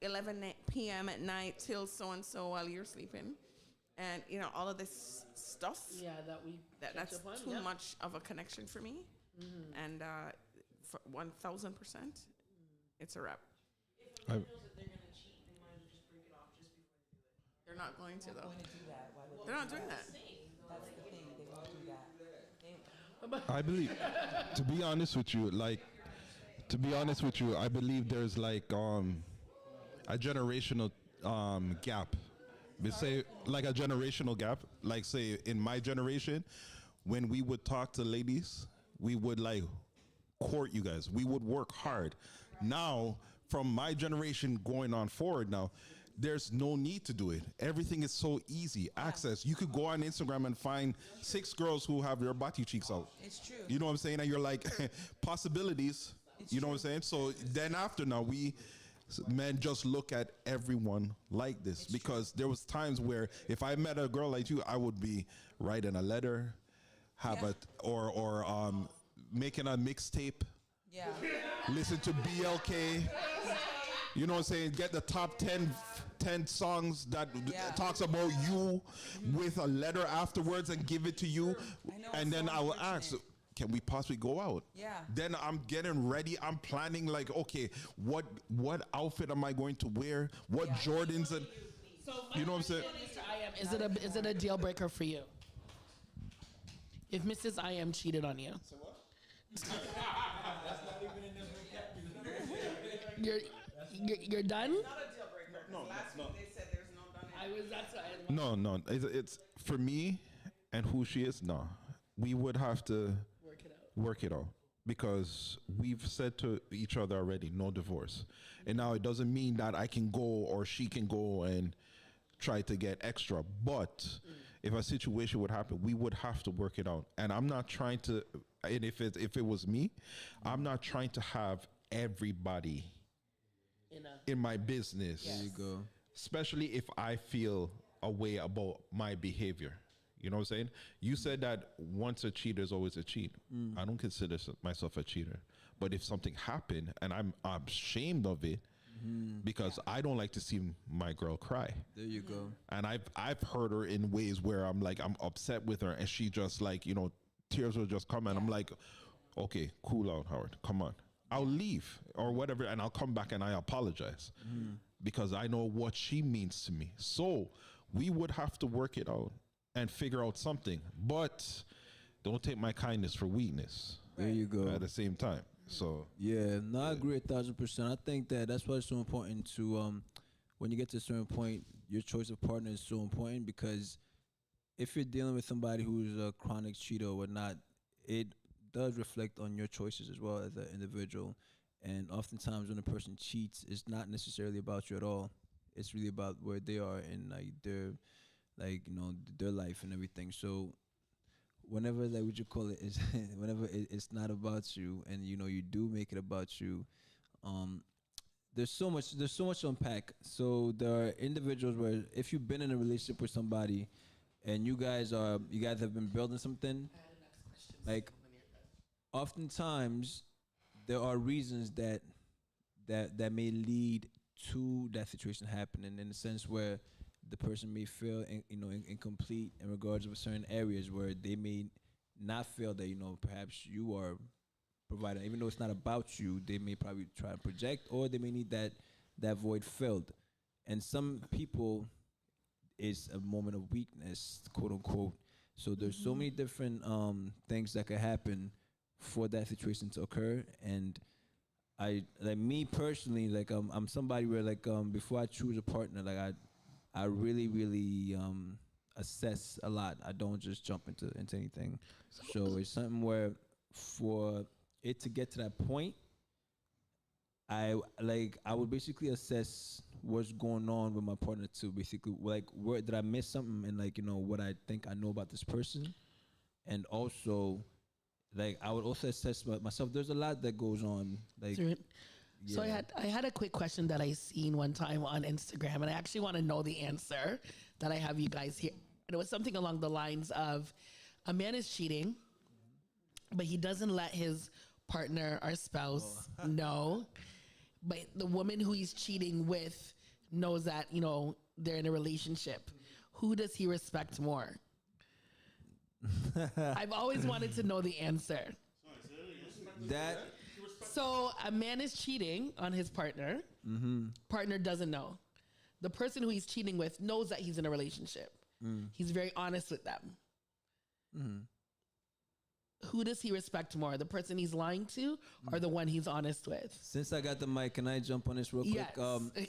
11 p.m. at night till so and so while you're sleeping. And all of this stuff. Yeah, that's too much of a connection for me. And for 1,000%, it's a wrap. If he knows that they're gonna cheat, they might as well just break it off just before they do it. They're not going to though. Going to do that. Why would they're not doing that. That's the thing. They won't do that. I believe, to be honest with you, I believe there's like a generational gap. We say like a generational gap. Like say in my generation, when we would talk to ladies, we would like court you guys. We would work hard. Now, from my generation going on forward now, there's no need to do it. Everything is so easy. Access. You could go on Instagram and find 6 girls who have their body cheeks out. It's true. You know what I'm saying? And you're like, possibilities. It's know what I'm saying? So then after now, men just look at everyone like this, because there was times where if I met a girl like you, I would be writing a letter, or making a mixtape. Yeah. Listen to BLK. You know what I'm saying? Get the top 10 songs that talks about you with a letter afterwards and give it to you. And then I will ask, can we possibly go out? Yeah. Then I'm getting ready. I'm planning like, okay, what outfit am I going to wear? What Jordans and so you know what I'm saying? Mr. I am Is it a deal breaker for you? If Mrs. I am cheated on you. So what? You're done? Not a deal breaker. No, last week they said there's no done. That's what I No. It's for me and who she is. No, we would have to work it out because we've said to each other already, no divorce. And now it doesn't mean that I can go or she can go and try to get extra. But if a situation would happen, we would have to work it out. And I'm not trying to. And if it was me, I'm not trying to have everybody in my business. There you go. Especially if I feel a way about my behavior. You know what I'm saying? You said that once a cheater is always a cheat. I don't consider myself a cheater. But if something happened and I'm ashamed of it because I don't like to see my girl cry. There you go. And I've heard her in ways where I'm upset with her and she just like, tears will just come and I'm like, okay, cool out, Howard. Come on. I'll leave or whatever and I'll come back and I apologize because I know what she means to me. So we would have to work it out and figure out something, but don't take my kindness for weakness. There you go. At the same time. So yeah, no, I agree 1,000%. I think that's why it's so important to when you get to a certain point, your choice of partner is so important because if you're dealing with somebody who's a chronic cheater or whatnot, it does reflect on your choices as well as an individual. And oftentimes when a person cheats, it's not necessarily about you at all. It's really about where they are in their life and everything. So whenever is whenever it's not about you and you do make it about you, there's so much to unpack. So there are individuals where if you've been in a relationship with somebody and you guys have been building something, like oftentimes there are reasons that may lead to that situation happening in the sense where the person may feel incomplete in regards of certain areas where they may not feel that perhaps you are providing, even though it's not about you. They may probably try to project, or they may need that void filled. And some people, it's a moment of weakness, quote unquote. So there's so many different things that could happen for that situation to occur. And I, like me personally, like I'm somebody where before I choose a partner, like I really assess a lot. I don't just jump into anything. So it's something where for it to get to that point, I would basically assess what's going on with my partner to basically where did I miss something and what I think I know about this person, and also I would also assess myself. There's a lot that goes on. So I had a quick question that I seen one time on Instagram, and I actually want to know the answer that I have you guys here. And it was something along the lines of a man is cheating, but he doesn't let his partner or spouse know. But the woman who he's cheating with knows that, they're in a relationship. Who does he respect more? I've always wanted to know the answer. So a man is cheating on his partner. Partner doesn't know. The person who he's cheating with knows that he's in a relationship. He's very honest with them. Who does he respect more? The person he's lying to or the one he's honest with? Since I got the mic, can I jump on this real quick? Yes.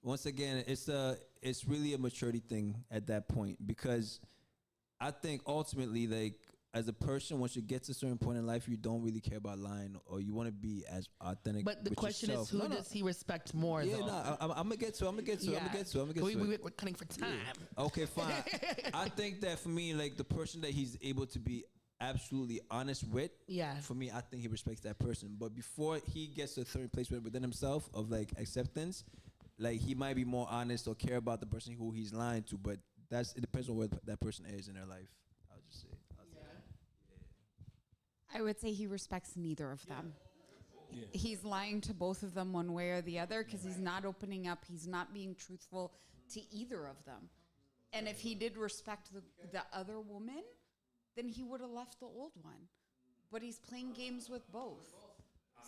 Once again, it's really a maturity thing at that point, because I think ultimately, as a person, once you get to a certain point in life, you don't really care about lying, or you want to be as authentic. But the question yourself. Is, who does he respect more? Yeah, though? I'm gonna get to it. We're cutting for time. Okay, fine. I think that for me, the person that he's able to be absolutely honest with, for me, I think he respects that person. But before he gets to a certain place within himself of acceptance, he might be more honest or care about the person who he's lying to. But it depends on where that person is in their life. I'll just say. I would say he respects neither of them. Yeah. He's lying to both of them one way or the other because he's not opening up. He's not being truthful to either of them. And if he did respect the other woman, then he would have left the old one. But he's playing games with both.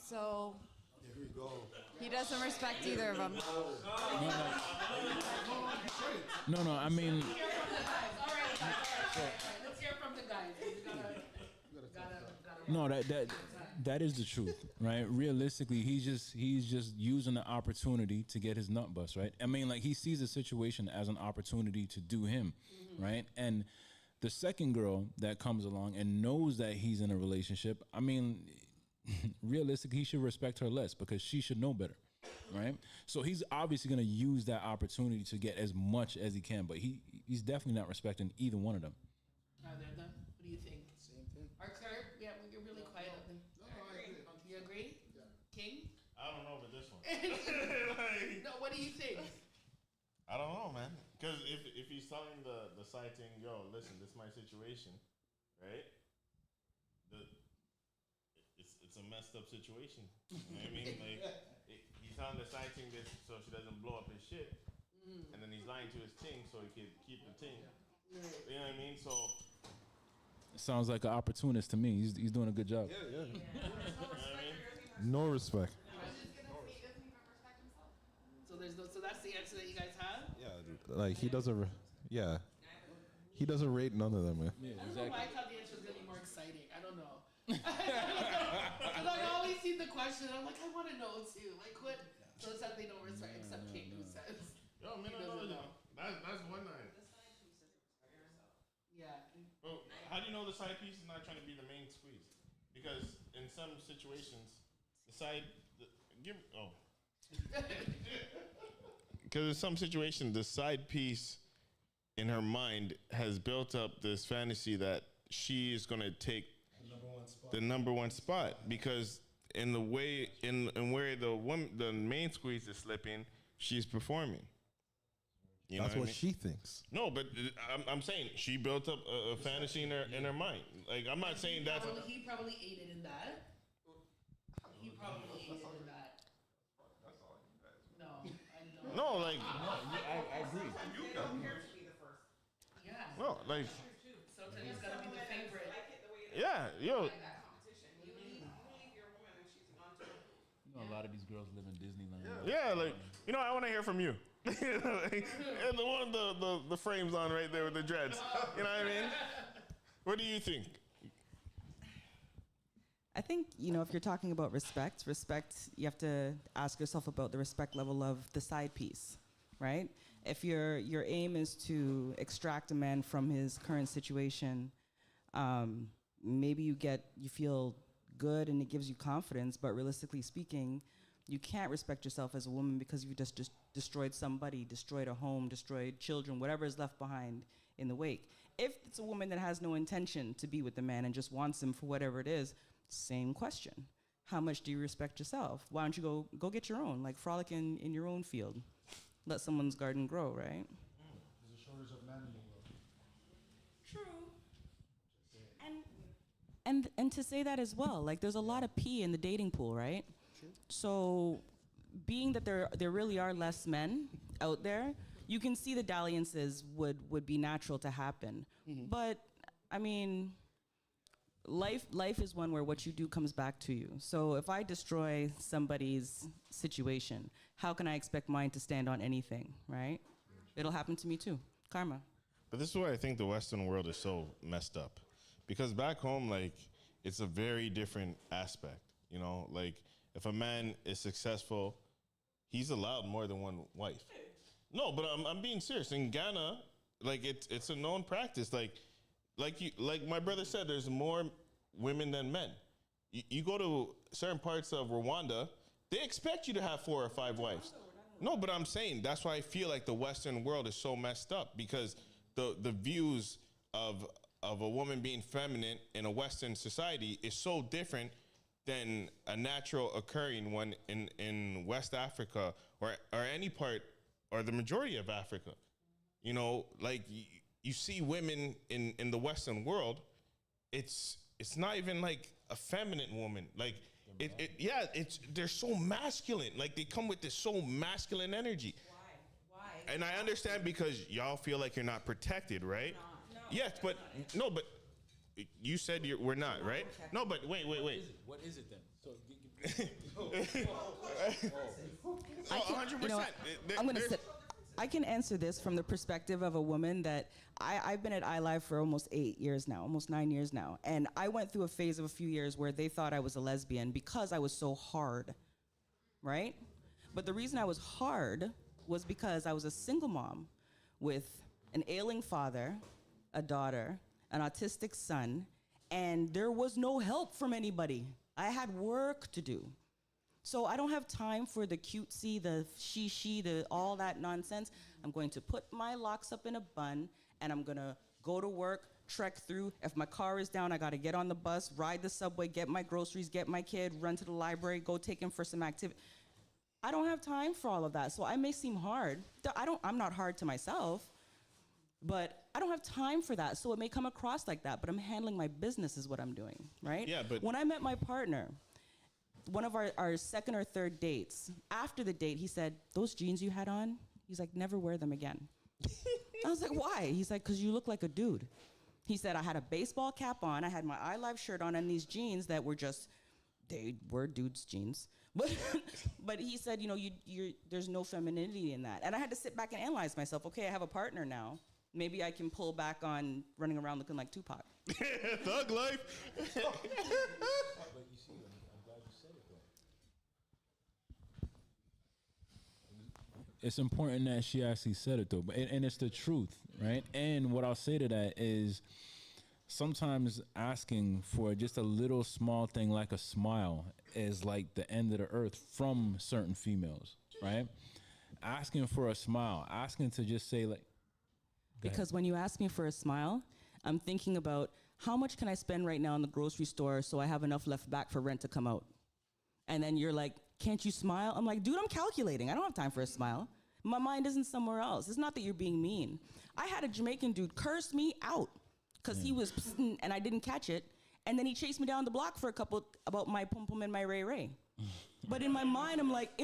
So Here we go. He doesn't respect either of them. No, I mean, Let's hear from the guys. All right, let's hear from the guys. no, that is the truth, right? Realistically, he's just using the opportunity to get his nut bust, right? I mean, like, he sees the situation as an opportunity to do him, right? And the second girl that comes along and knows that he's in a relationship, I mean, realistically, he should respect her less because she should know better, right? So he's obviously going to use that opportunity to get as much as he can, but he's definitely not respecting either one of them. Are there them? What do you think? Same thing. Arthur? Yeah, you're really quiet. You agree? Yeah. King? I don't know about this one. No, what do you think? I don't know, man. Because if he's telling the side thing, yo, listen, this is my situation, right? It's a messed up situation. You know what I mean? Like, he's telling the side thing this so she doesn't blow up his shit, and then he's lying to his ting so he could keep the ting. You know what I mean? So It sounds like an opportunist to me. He's doing a good job. Yeah. you know what I mean? No respect. So that's the answer that you guys have? Yeah, like he doesn't. He doesn't rate none of them, man. Yeah, I don't know why I thought the answer was going to be more exciting. I don't know. Because I always see the question, and I'm like, I want to know too. Like, what? So it's that they don't respect, except King, who says. Yo, man, I know. That's one night. Yeah. Well, how do you know the side piece is not trying to be the main squeeze? Because in some situations, because in some situations, the side piece in her mind has built up this fantasy that she is going to take the number one spot because in the way in where the main squeeze is slipping, she's performing. You know That's what I mean? she thinks. No, but I'm saying she built up a fantasy in her mind. Like, I'm not saying that. He probably aided in that. He probably aided in that. No, I don't. No, like. I agree. Yeah. No, like. Sometimes it's gotta be the favorite. Yeah, yo. You know, a lot of these girls live in Disneyland. Yeah, like, I want to hear from you. And the one the frames on right there with the dreads. You know what I mean? What do you think? I think, if you're talking about respect, you have to ask yourself about the respect level of the side piece, right? If your aim is to extract a man from his current situation, maybe you feel good and it gives you confidence, but realistically speaking, you can't respect yourself as a woman because you just destroyed somebody, destroyed a home, destroyed children, whatever is left behind in the wake. If it's a woman that has no intention to be with the man and just wants him for whatever it is, same question. How much do you respect yourself? Why don't you go get your own, like frolic in your own field. Let someone's garden grow, right? There's a shortage of men in the world. True. And to say that as well, like there's a lot of pee in the dating pool, right? True. So being that there really are less men out there, you can see the dalliances would be natural to happen. Mm-hmm. But I mean, life is one where what you do comes back to you. So if I destroy somebody's situation, how can I expect mine to stand on anything, right? It'll happen to me too. Karma. But this is why I think the Western world is so messed up. Because back home, like, it's a very different aspect. Like, if a man is successful, he's allowed more than one wife. No, but I'm being serious. In Ghana, like, it's a known practice. Like my brother said, there's more women than men. You go to certain parts of Rwanda, they expect you to have 4 or 5 wives. No, but I'm saying that's why I feel like the Western world is so messed up because the views of a woman being feminine in a Western society is so different than a natural occurring one in West Africa or any part or the majority of Africa. Like you see women in the Western world, it's not even like a feminine woman. Like they're so masculine. Like they come with this so masculine energy. Why? And I understand because y'all feel like you're not protected, right? Yes, but you said we're not, right? No, but wait. What is it then? So I'm gonna say, I can answer this from the perspective of a woman that I've been at iLive for almost 8 years now, almost 9 years now. And I went through a phase of a few years where they thought I was a lesbian because I was so hard, right? But the reason I was hard was because I was a single mom with an ailing father, a daughter, an autistic son, and there was no help from anybody. I had work to do. So I don't have time for the cutesy, the she, the all that nonsense. I'm going to put my locks up in a bun, and I'm gonna go to work, trek through. If my car is down, I gotta get on the bus, ride the subway, get my groceries, get my kid, run to the library, go take him for some activity. I don't have time for all of that, so I may seem hard. I'm not hard to myself, but I don't have time for that, so it may come across like that, but I'm handling my business is what I'm doing, right? Yeah, but when I met my partner, one of our second or third dates, after the date, he said, those jeans you had on, he's like, never wear them again. I was like, why? He's like, because you look like a dude. He said, I had a baseball cap on, I had my iLive shirt on, and these jeans that were just, they were dude's jeans. But he said, you know, there's no femininity in that. And I had to sit back and analyze myself. Okay, I have a partner now. Maybe I can pull back on running around looking like Tupac. Thug life. It's important that she actually said it though, but and it's the truth, right? And what I'll say to that is, sometimes asking for just a little small thing like a smile is like the end of the earth from certain females, right? Asking for a smile, asking to just say like. Because when you ask me for a smile, I'm thinking about how much can I spend right now in the grocery store so I have enough left back for rent to come out? And then you're like, can't you smile? I'm like, dude, I'm calculating. I don't have time for a smile. My mind isn't somewhere else. It's not that you're being mean. I had a Jamaican dude curse me out because he was psing and I didn't catch it. And then he chased me down the block for a couple about my pum pum and my ray ray. But in my mind, I'm like,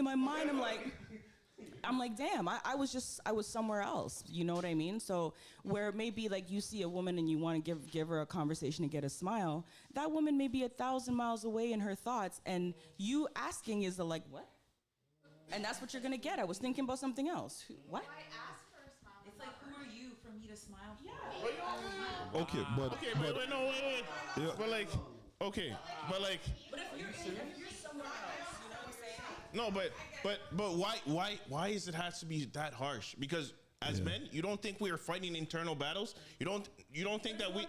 damn, I was somewhere else. You know what I mean? So where maybe like you see a woman and you want to give her a conversation and get a smile, that woman may be 1,000 miles away in her thoughts, and you asking is the like, what? And that's what you're gonna get. I was thinking about something else. What? It's like, who are you for me to smile for? Yeah. Okay, but wait. Yeah. But like, okay, but like. But if you're somewhere else, you know what I'm saying? No, but why is it has to be that harsh? Because as men, you don't think we are fighting internal battles? You don't think that we?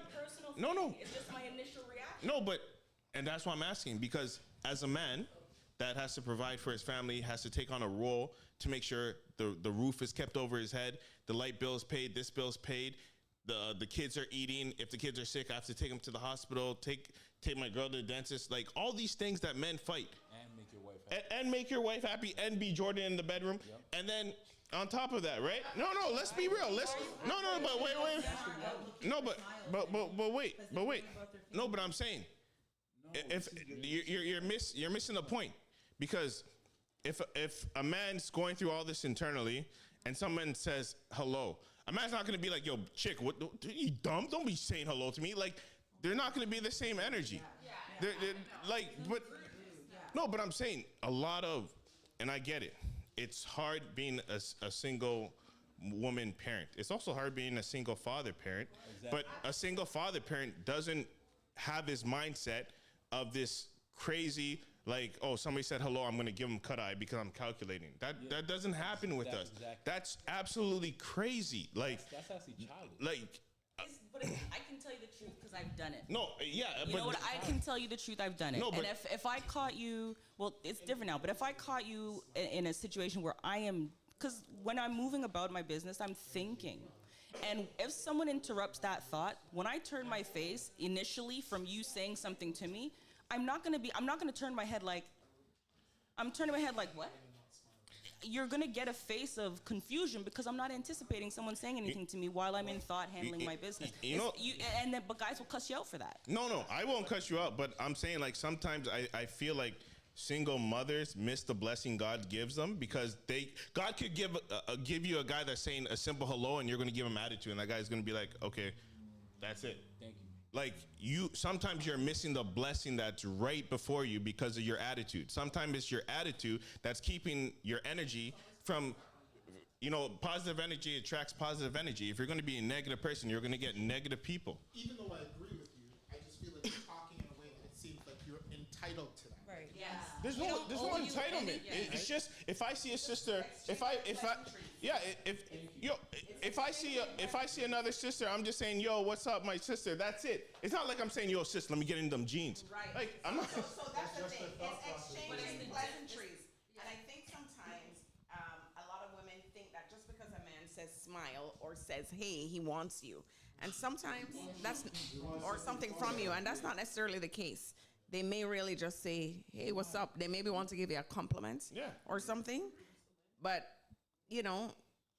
No. It's just my initial reaction. No, but and that's why I'm asking, because as a man that has to provide for his family, has to take on a role to make sure the roof is kept over his head, the light bill is paid, this bill's paid, the kids are eating. If the kids are sick, I have to take them to the hospital, take my girl to the dentist, like all these things that men fight. And make your wife happy. And make your wife happy and be Jordan in the bedroom. Yep. And then on top of that, right? No, let's be real. But wait. No, but wait. No, but I'm saying, if you're missing the point, because if a man's going through all this internally and someone says hello, a man's not going to be like, yo, chick, what, you dumb? Don't be saying hello to me. Like, they're not going to be the same energy. They're like, but no, but I'm saying a lot of, and I get it. It's hard being a single woman parent. It's also hard being a single father parent. Exactly. But a single father parent doesn't have this mindset of this crazy, like, oh, somebody said hello, I'm going to give them cut eye because I'm calculating. That doesn't happen with us. Exactly. That's absolutely crazy. Like that's actually childish. But I can tell you the truth because I've done it. No, yeah. You know what? I can tell you the truth. I've done it. No, and if I caught you, well, it's different now. But if I caught you in a situation where I am, because when I'm moving about my business, I'm thinking. And if someone interrupts that thought, when I turn my face initially from you saying something to me, I'm not going to turn my head like, I'm turning my head like, what? You're going to get a face of confusion because I'm not anticipating someone saying anything to me while I'm in thought handling my business. But guys will cuss you out for that. No, I won't cuss you out, but I'm saying like sometimes I feel like single mothers miss the blessing God gives them because God could give you a guy that's saying a simple hello and you're going to give him attitude and that guy's going to be like, okay, that's it. Thank you. like sometimes you're missing the blessing that's right before you because of your attitude. Sometimes it's your attitude that's keeping your energy from, positive energy attracts positive energy. If you're going to be a negative person, you're going to get negative people. Even though I agree with you, I just feel like you're talking in a way that it seems like you're entitled to that. Right. Yes. There's no entitlement. It's just if I see a sister, if I see another sister, I'm just saying, yo, what's up, my sister? That's it. It's not like I'm saying, yo, sis, let me get in them jeans. Right. Like I'm not. So that's the thing. It's exchanging pleasantries. And I think sometimes a lot of women think that just because a man says smile or says, hey, he wants you. And sometimes that's, or something from you. And that's not necessarily the case. They may really just say, hey, what's up? They maybe want to give you a compliment or something. But,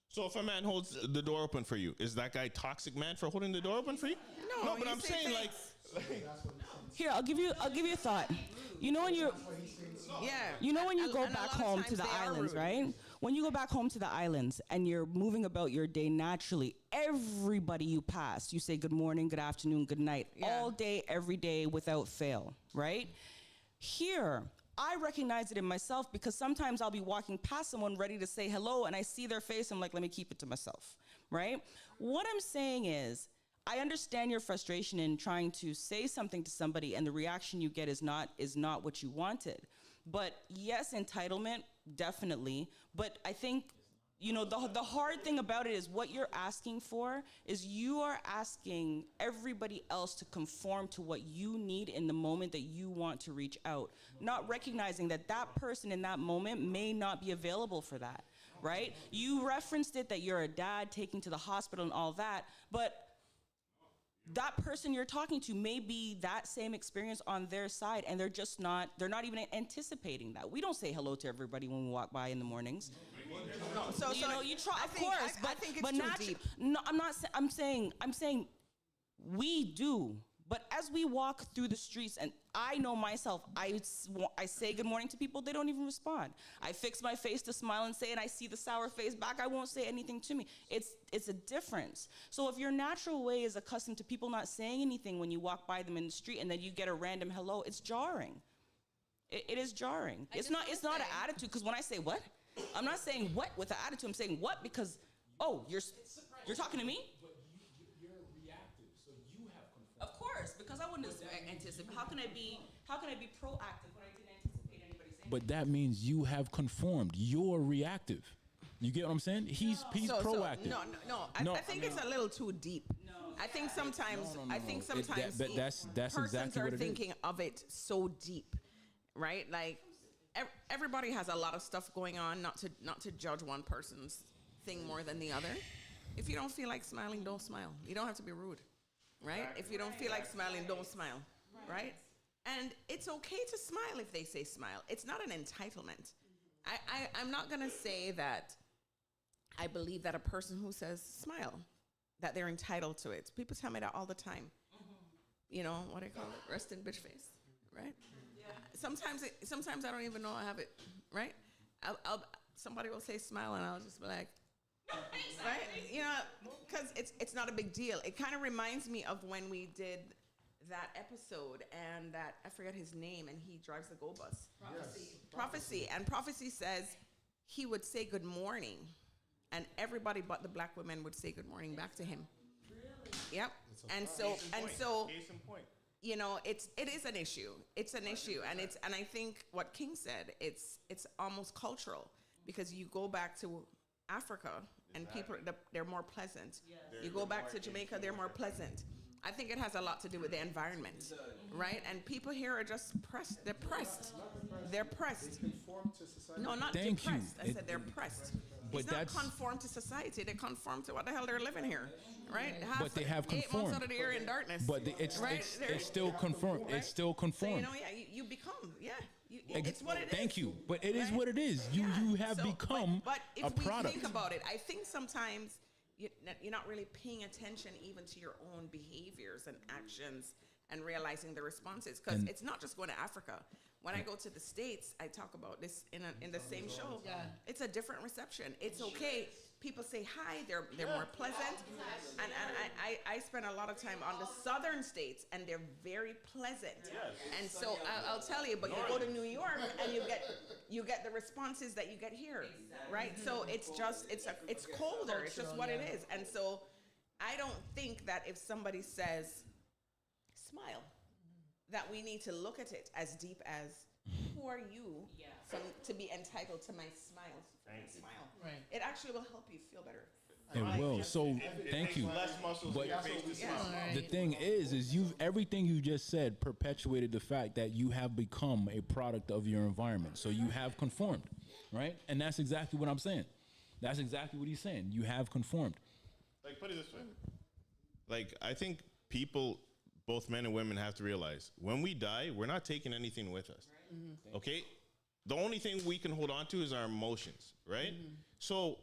So if a man holds the door open for you, is that guy toxic man for holding the door open for you? No, but I'm saying like here, I'll give you a thought. When you go back home to the islands, right? When you go back home to the islands and you're moving about your day naturally, everybody you pass, you say good morning, good afternoon, good night, all day, every day without fail, right? Here, I recognize it in myself because sometimes I'll be walking past someone ready to say hello and I see their face, I'm like, let me keep it to myself, right? What I'm saying is, I understand your frustration in trying to say something to somebody and the reaction you get is not what you wanted. But yes, entitlement, definitely. But I think, the hard thing about it is what you're asking for is you are asking everybody else to conform to what you need in the moment that you want to reach out, not recognizing that that person in that moment may not be available for that, right? You referenced it that you're a dad taking to the hospital and all that, but that person you're talking to may be that same experience on their side and they're not even anticipating that. We don't say hello to everybody when we walk by in the mornings. So you try, of course, I think it's but too deep. No, I'm saying we do. But as we walk through the streets, and I know myself, I say good morning to people, they don't even respond. I fix my face to smile and say, and I see the sour face back, I won't say anything to me. It's a difference. So if your natural way is accustomed to people not saying anything when you walk by them in the street and then you get a random hello, it's jarring. It is jarring. It's not an attitude, because when I say what, I'm not saying what with an attitude, I'm saying what because, you're talking to me? Of course, because I wouldn't anticipate. How can I be proactive when I didn't anticipate anybody saying? But that means you have conformed. You're reactive. You get what I'm saying? He's proactive. No. I think it's a little too deep. No. I think sometimes that's persons exactly are what it thinking of it so deep, right? Like everybody has a lot of stuff going on. Not to judge one person's thing more than the other. If you don't feel like smiling, don't smile. You don't have to be rude. Right? If you don't feel like smiling, don't smile. Right? And it's okay to smile if they say smile. It's not an entitlement. I'm not going to say that I believe that a person who says smile, that they're entitled to it. People tell me that all the time. What do you call it? Resting bitch face. Right? Yeah. Sometimes I don't even know I have it. Right? Somebody will say smile and I'll just be like, right? Because it's not a big deal. It kind of reminds me of when we did that episode and that, I forget his name, and he drives the go bus. Prophecy. And Prophecy says he would say good morning, and everybody but the black women would say good morning back to him. Really? Yep. And so case in point. It is an issue. It's an issue, and I think what King said, it's almost cultural, because you go back to Africa and people, they're more pleasant. Yes. You go back to Jamaica, they're more pleasant. I think it has a lot to do with the environment, right? And people here are just pressed. They're pressed. They're pressed. No, not depressed. I said they're pressed. But it's not conform to society. They conform to what the hell they're living here, right? But they have conformed. 8 months out of the year in darkness. But it's still conformed. Right? It's still conformed. So, you become, it's what it is. Thank you. But it is what it is. You have become a product. But if we think about it, I think sometimes you're not really paying attention even to your own behaviors and actions and realizing the responses. Because it's not just going to Africa. When I go to the States, I talk about this in the same show. Yeah. It's a different reception. It's okay. People say hi. They're more pleasant. And I spend a lot of time on the southern states, and they're very pleasant. And so I'll tell you, but you go to New York and you get the responses that you get here, right? So it's colder. It's just what it is. And so I don't think that if somebody says smile, that we need to look at it as deep as, who are you to be entitled to my smile? Right. It actually will help you feel better. It will. So thank you. Less muscles in your face to smile. The thing is everything you just said perpetuated the fact that you have become a product of your environment. So you have conformed, right? And that's exactly what I'm saying. That's exactly what he's saying. You have conformed. Like, put it this way. Like, I think people, both men and women, have to realize when we die, we're not taking anything with us. Okay? The only thing we can hold on to is our emotions, right? So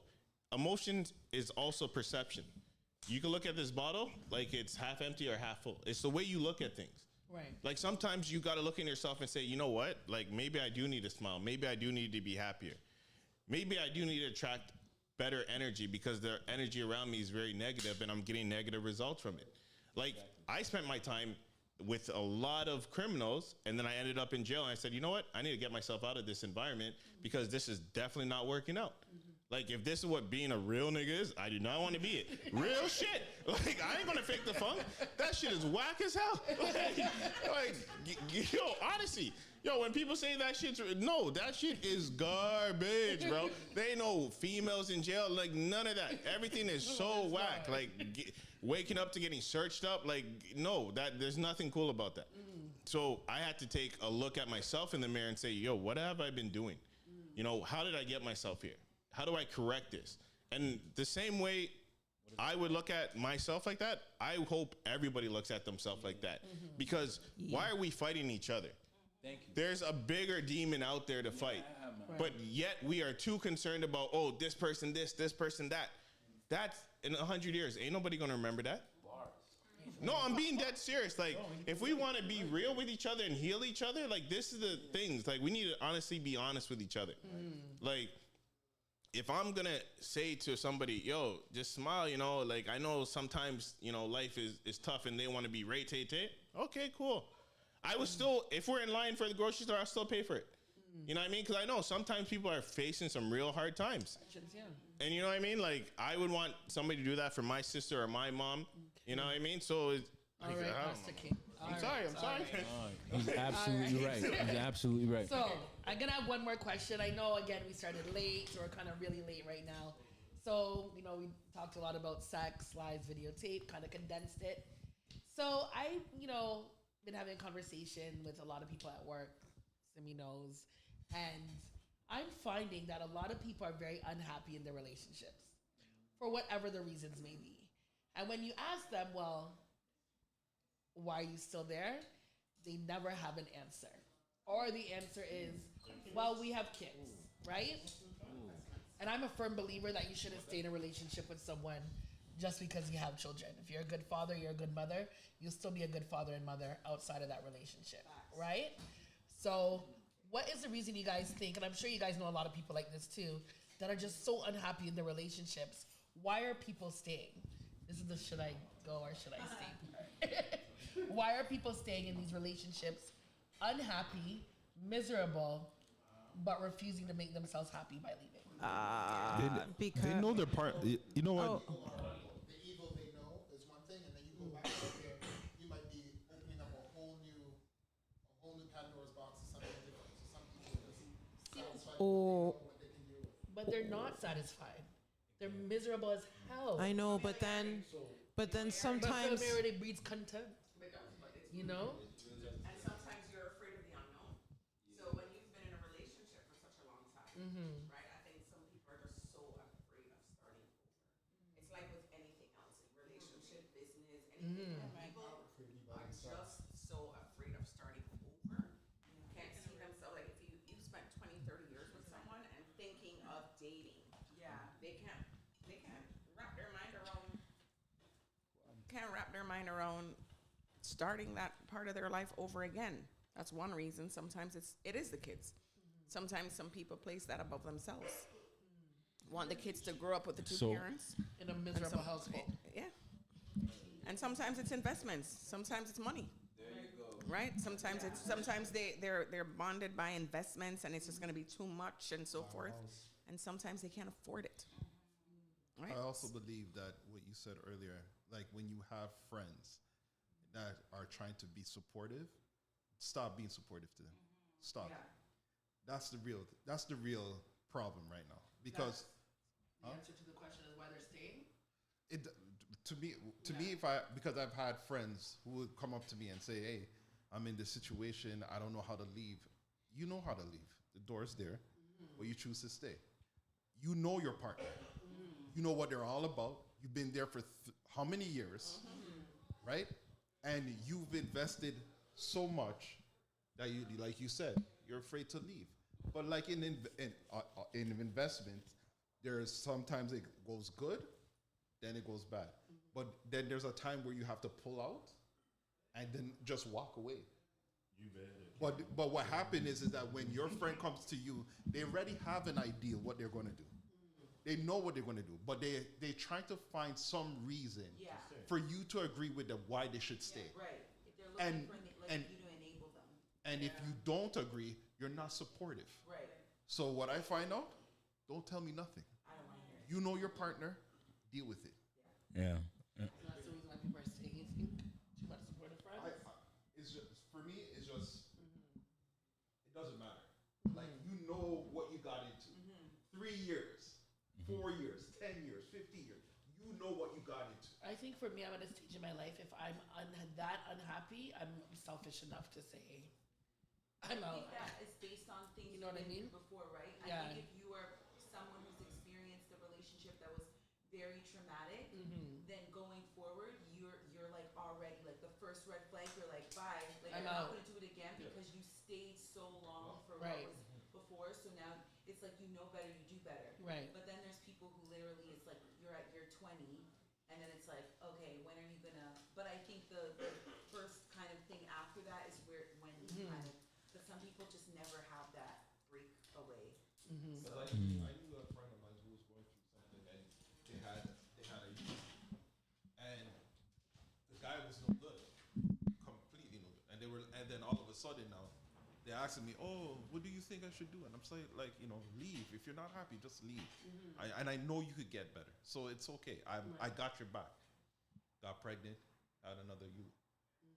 emotions is also perception. You can look at this bottle like it's half empty or half full. It's the way you look at things. Right. Like sometimes you got to look in yourself and say, you know what? Like maybe I do need to smile. Maybe I do need to be happier. Maybe I do need to attract better energy because the energy around me is very negative and I'm getting negative results from it. Like I spent my time with a lot of criminals, and then I ended up in jail, and I said, you know what? I need to get myself out of this environment because this is definitely not working out. Like, if this is what being a real nigga is, I do not want to be it. Real shit. Like, I ain't going to fake the funk. That shit is whack as hell. Yo, honestly, when people say that shit's, no, that shit is garbage, bro. They ain't no females in jail, like, none of that. Everything is so whack. Like, waking up to getting searched up, like, no, there's nothing cool about that. So I had to take a look at myself in the mirror and say, yo, what have I been doing? You know, how did I get myself here? How do I correct this? And the same way I would look at myself like that, I hope everybody looks at themselves like that. Because why are we fighting each other? Thank you. There's a bigger demon out there to fight. But yet we are too concerned about, oh, this person this person that. That's in 100 years. Ain't nobody going to remember that. No, I'm being dead serious. Like, if we want to be real with each other and heal each other, like, this is the things. Like, we need to honestly be honest with each other. Like, if I'm going to say to somebody, yo, just smile, you know, like, I know sometimes, you know, life is tough and they want to be rate-tay-tay. Okay, cool. I would still, if we're in line for the grocery store, I'll still pay for it. You know what I mean? Because I know sometimes people are facing some real hard times. And you know what I mean? Like, I would want somebody to do that for my sister or my mom. You know what I mean? So, all right, Pastor King. I'm sorry. He's absolutely right. He's absolutely right. So, I'm going to have one more question. I know, again, we started late, so we're kind of really late right now. So, you know, we talked a lot about sex, lies, videotape, kind of condensed it. So, I, you know, been having a conversation with a lot of people at work, Simi knows, and I'm finding that a lot of people are very unhappy in their relationships for whatever the reasons may be. And when you ask them, well, why are you still there? They never have an answer. Or the answer is, well, we have kids, right? And I'm a firm believer that you shouldn't stay in a relationship with someone just because you have children. If you're a good father, you're a good mother, you'll still be a good father and mother outside of that relationship, right? So what is the reason you guys think, and I'm sure you guys know a lot of people like this too, that are just so unhappy in their relationships? Why are people staying? This is the should I go or should I stay part. Why are people staying in these relationships unhappy, miserable, but refusing to make themselves happy by leaving? They know their part. You know what? The evil they know is one thing, and then you go back out there, you might be opening up a whole new Pandora's box to something different. So some people are just satisfied with what they can do. But they're not satisfied. They're miserable as hell. I know, but then sometimes. But familiarity breeds contempt. You know? And sometimes you're afraid of the unknown. So when you've been in a relationship for such a long time, right? I think some people are just so afraid of starting over. It's like with anything else, in relationship, business, anything. People are just so afraid of starting over. Can't see themselves, like if you spent 20, 30 years with someone and thinking of dating, they can't wrap their mind around starting that part of their life over again. That's one reason. Sometimes it is the kids. Sometimes some people place that above themselves. Want the kids to grow up with the two parents in a miserable household. Yeah. And sometimes it's investments. Sometimes it's money. There you go. Right? Sometimes they're bonded by investments, and it's just going to be too much and so forth. And sometimes they can't afford it. Right? I also believe that what you said earlier, like when you have friends that are trying to be supportive, stop being supportive to them. Stop. Yeah. That's the real problem right now. Because the answer to the question is why they're staying. To me, because I've had friends who would come up to me and say, "Hey, I'm in this situation. I don't know how to leave." You know how to leave. The door's there, but you choose to stay. You know your partner. You know what they're all about. You've been there for how many years, right? And you've invested so much that you, like you said, you're afraid to leave. But like in investment, there's sometimes it goes good, then it goes bad. But then there's a time where you have to pull out and then just walk away. You bet. But what happened is that when your friend comes to you, they already have an idea what they're going to do. They know what they're going to do, but they trying to find some reason for you to agree with them why they should stay. Yeah, right. If they're looking for you to enable them. And if you don't agree, you're not supportive. Right. So what I find out, don't tell me nothing. I don't want to hear it. You know your partner, deal with it. Yeah. So that's the reason why people are staying. You think too much supportive friends? It's just for me. It's just it doesn't matter. Like you know what you got into. 3 years, 4 years, 10 years, 50 years. You know what you got into. I think for me, I'm at a stage in my life. If I'm that unhappy, I'm selfish enough to say, I'm out. I think that is based on things you know what I mean before, right? Yeah. I think if you are someone who's experienced a relationship that was very traumatic, then going forward, you're like already like the first red flag. You're like, bye. Like I'm not going to do it again because you stayed so long for what was before. So now it's like you know better, you do better. Right. But then there's people who literally it's like you're at year 20, and then it's like, okay, when are you gonna? But I think the first kind of thing after that is when you kind of. But some people just never have that break away. So I knew a friend of mine who was going through something, and they had a youth, and the guy was no good, completely no good. And then all of a sudden now, they're asking me, "Oh, what do you think I should do?" And I'm saying, like, leave. If you're not happy, just leave. And I know you could get better, so it's okay. I got your back. Got pregnant, had another youth,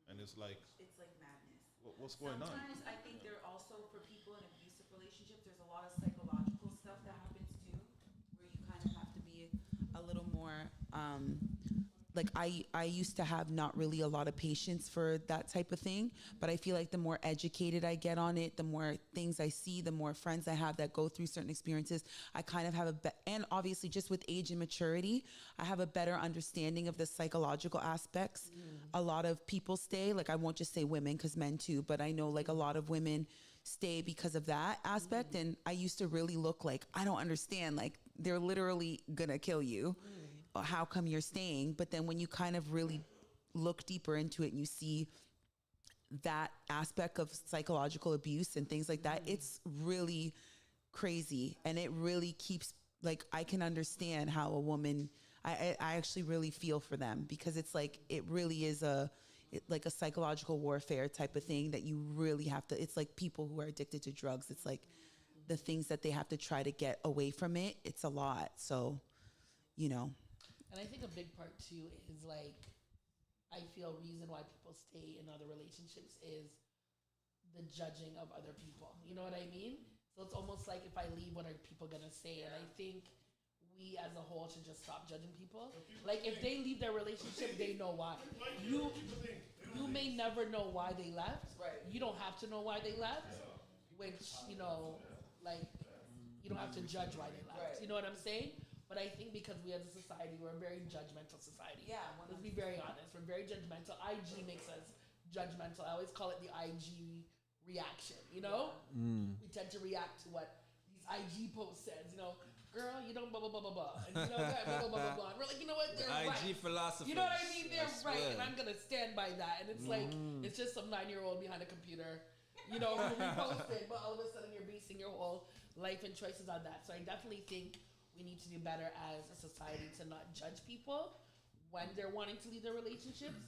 and it's like madness. What's going on? Sometimes I think there also for people in abusive relationships, there's a lot of psychological stuff that happens too, where you kind of have to be a little more. Like I used to have not really a lot of patience for that type of thing, but I feel like the more educated I get on it, the more things I see, the more friends I have that go through certain experiences, I kind of have and obviously just with age and maturity, I have a better understanding of the psychological aspects. A lot of people stay, like I won't just say women because men too, but I know like a lot of women stay because of that aspect. And I used to really look like, I don't understand, like they're literally gonna kill you. How come you're staying? But then when you kind of really look deeper into it and you see that aspect of psychological abuse and things like that, it's really crazy. And it really keeps, like, I can understand how a woman, I actually really feel for them because it's like, it really is like a psychological warfare type of thing that you really have to, it's like people who are addicted to drugs. It's like the things that they have to try to get away from it. It's a lot. So, And I think a big part too is like, I feel reason why people stay in other relationships is the judging of other people. You know what I mean? So it's almost like if I leave, what are people gonna say? And I think we as a whole should just stop judging people. Like if they leave their relationship, they know why. You may never know why they left. Right. You don't have to know why they left. Which, like you don't have to judge why they left. Right. You know what I'm saying? But I think because we as a society, we're a very judgmental society. Yeah. Let's be very honest. We're very judgmental. IG makes us judgmental. I always call it the IG reaction, We tend to react to what these IG posts says, girl, you don't blah, blah, blah, blah, blah. And you know that, blah, blah, blah, blah, blah. And we're like, you know what? They're right. IG philosophers. You know what I mean? They're I right. swear. And I'm going to stand by that. And it's like, it's just some 9-year-old behind a computer, you know, who reposted, but all of a sudden you're basing your whole life and choices on that. So I definitely think we need to do better as a society to not judge people when they're wanting to leave their relationships,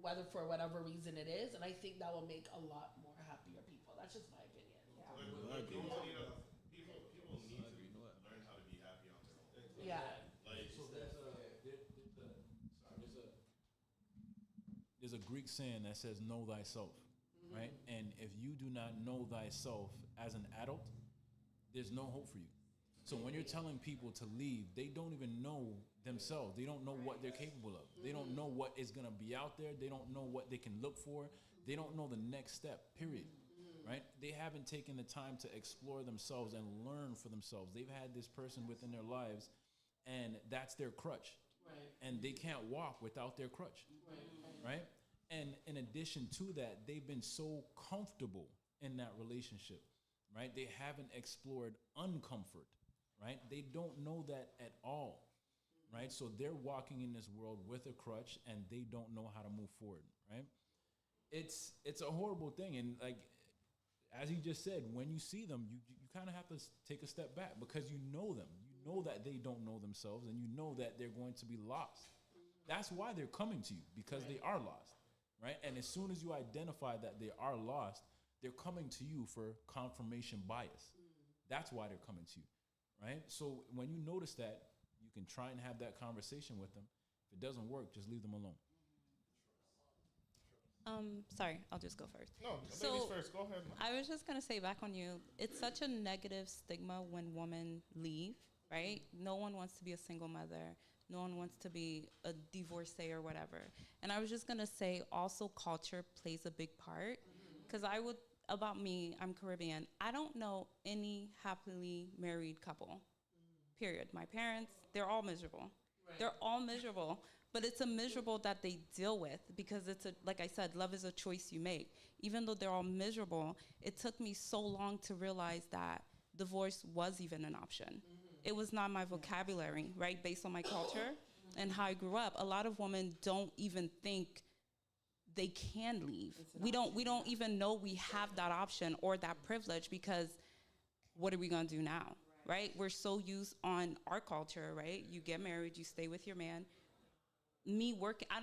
whether for whatever reason it is. And I think that will make a lot more happier people. That's just my opinion. People need to learn how to be happy on their own. Yeah. Like, So there's a Greek saying that says know thyself, right? And if you do not know thyself as an adult, there's no hope for you. So when you're telling people to leave, they don't even know themselves. They don't know what they're capable of. They don't know what is going to be out there. They don't know what they can look for. They don't know the next step, period. Right? They haven't taken the time to explore themselves and learn for themselves. They've had this person within their lives, and that's their crutch. Right. And they can't walk without their crutch. Right? And in addition to that, they've been so comfortable in that relationship. Right? They haven't explored uncomfort. Right? They don't know that at all. Right? So they're walking in this world with a crutch, and they don't know how to move forward. Right? It's a horrible thing, and like, as he just said, when you see them, you kind of have to take a step back because you know them. You know that they don't know themselves, and you know that they're going to be lost. That's why they're coming to you, because they are lost, right? And as soon as you identify that they are lost, they're coming to you for confirmation bias. That's why they're coming to you, right? So when you notice that, you can try and have that conversation with them. If it doesn't work, just leave them alone. Sorry, I'll just go first. No, ladies first. Go ahead. I was just gonna say back on you. It's such a negative stigma when women leave, right? No one wants to be a single mother. No one wants to be a divorcee or whatever. And I was just gonna say, also culture plays a big part. Because about me, I'm Caribbean. I don't know any happily married couple. Period. My parents, they're all miserable. Right. They're all miserable. But it's a miserable that they deal with because it's like I said, love is a choice you make. Even though they're all miserable, it took me so long to realize that divorce was even an option. It was not my vocabulary, right? Based on my culture and how I grew up. A lot of women don't even think they can leave. We don't even know we have that option or that privilege because what are we gonna do now, right? We're so used on our culture, right? You get married, you stay with your man. Me working, I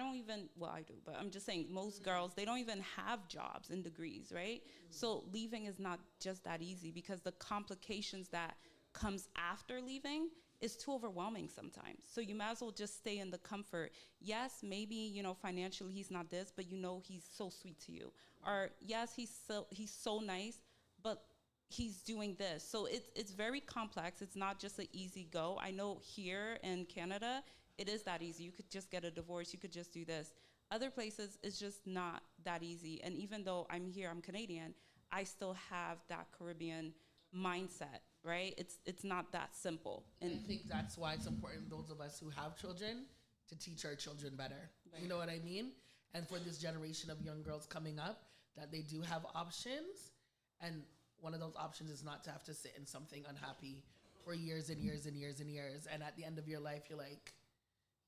do, but I'm just saying most girls, they don't even have jobs and degrees, right? So leaving is not just that easy because the complications that comes after leaving is too overwhelming sometimes. So you might as well just stay in the comfort. Yes, maybe, financially he's not this, but he's so sweet to you. Or yes, he's so nice, but he's doing this. So it's very complex. It's not just an easy go. I know here in Canada, it is that easy. You could just get a divorce. You could just do this. Other places, it's just not that easy. And even though I'm here, I'm Canadian, I still have that Caribbean mindset, right? It's not that simple. And I think that's why it's important, those of us who have children, to teach our children better. Right. You know what I mean? And for this generation of young girls coming up, that they do have options. And one of those options is not to have to sit in something unhappy for years and years and years and years. And at the end of your life, you're like,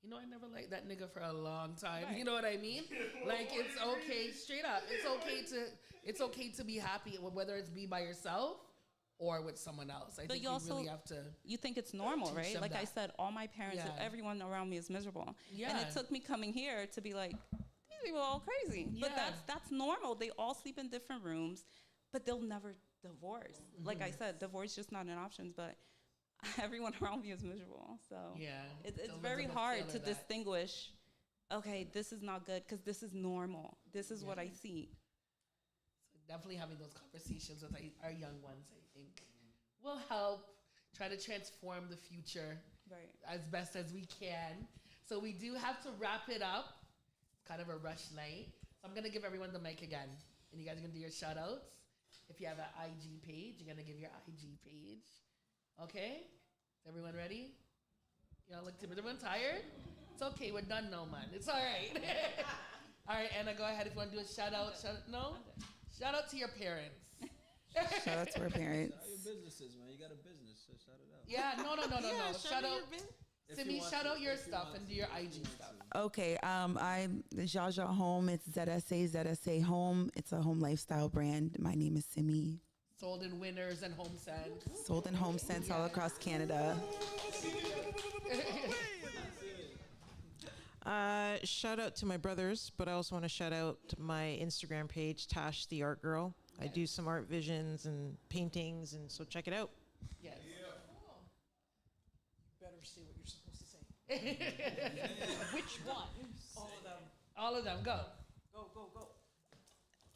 I never liked that nigga for a long time. Right. You know what I mean? Like, it's okay, straight up. It's okay to be happy, whether it's be by yourself or with someone else. I think you really have to. You think it's normal, right? Like I said, all my parents, everyone around me is miserable. Yeah. And it took me coming here to be like, these people are all crazy. Yeah. But that's normal. They all sleep in different rooms, but they'll never divorce. Mm-hmm. Like I said, divorce is just not an option, but everyone around me is miserable. So it's very hard to distinguish, okay, this is not good because this is normal. This is what I see. So definitely having those conversations with our young ones, I think, will help try to transform the future as best as we can. So we do have to wrap it up. It's kind of a rush night. So I'm going to give everyone the mic again. And you guys are going to do your shout outs. If you have an IG page, you're going to give your IG page. Okay? Is everyone ready? Y'all look timid. Everyone tired? It's okay. We're done now, man. It's all right. All right, Anna, go ahead. If you want to do a shout out. No? Shout out to your parents. Shout out to our parents. Your businesses, man. You got a business, so shout it out. Yeah, no. Yeah, Shout out. If Simi, you want shout to, out your if you stuff want and to, do your if you IG want stuff. Okay, I'm Jaja Home. It's ZSA Home. It's a home lifestyle brand. My name is Simi. Sold in Winners and Home Sense. Sold in Home Sense all across Canada. Shout out to my brothers, but I also want to shout out to my Instagram page, Tash the Art Girl. I do some art visions and paintings, and so check it out. Yes. Better say what you're supposed to say. Which one? All of them. All of them. Go. Go, go, go.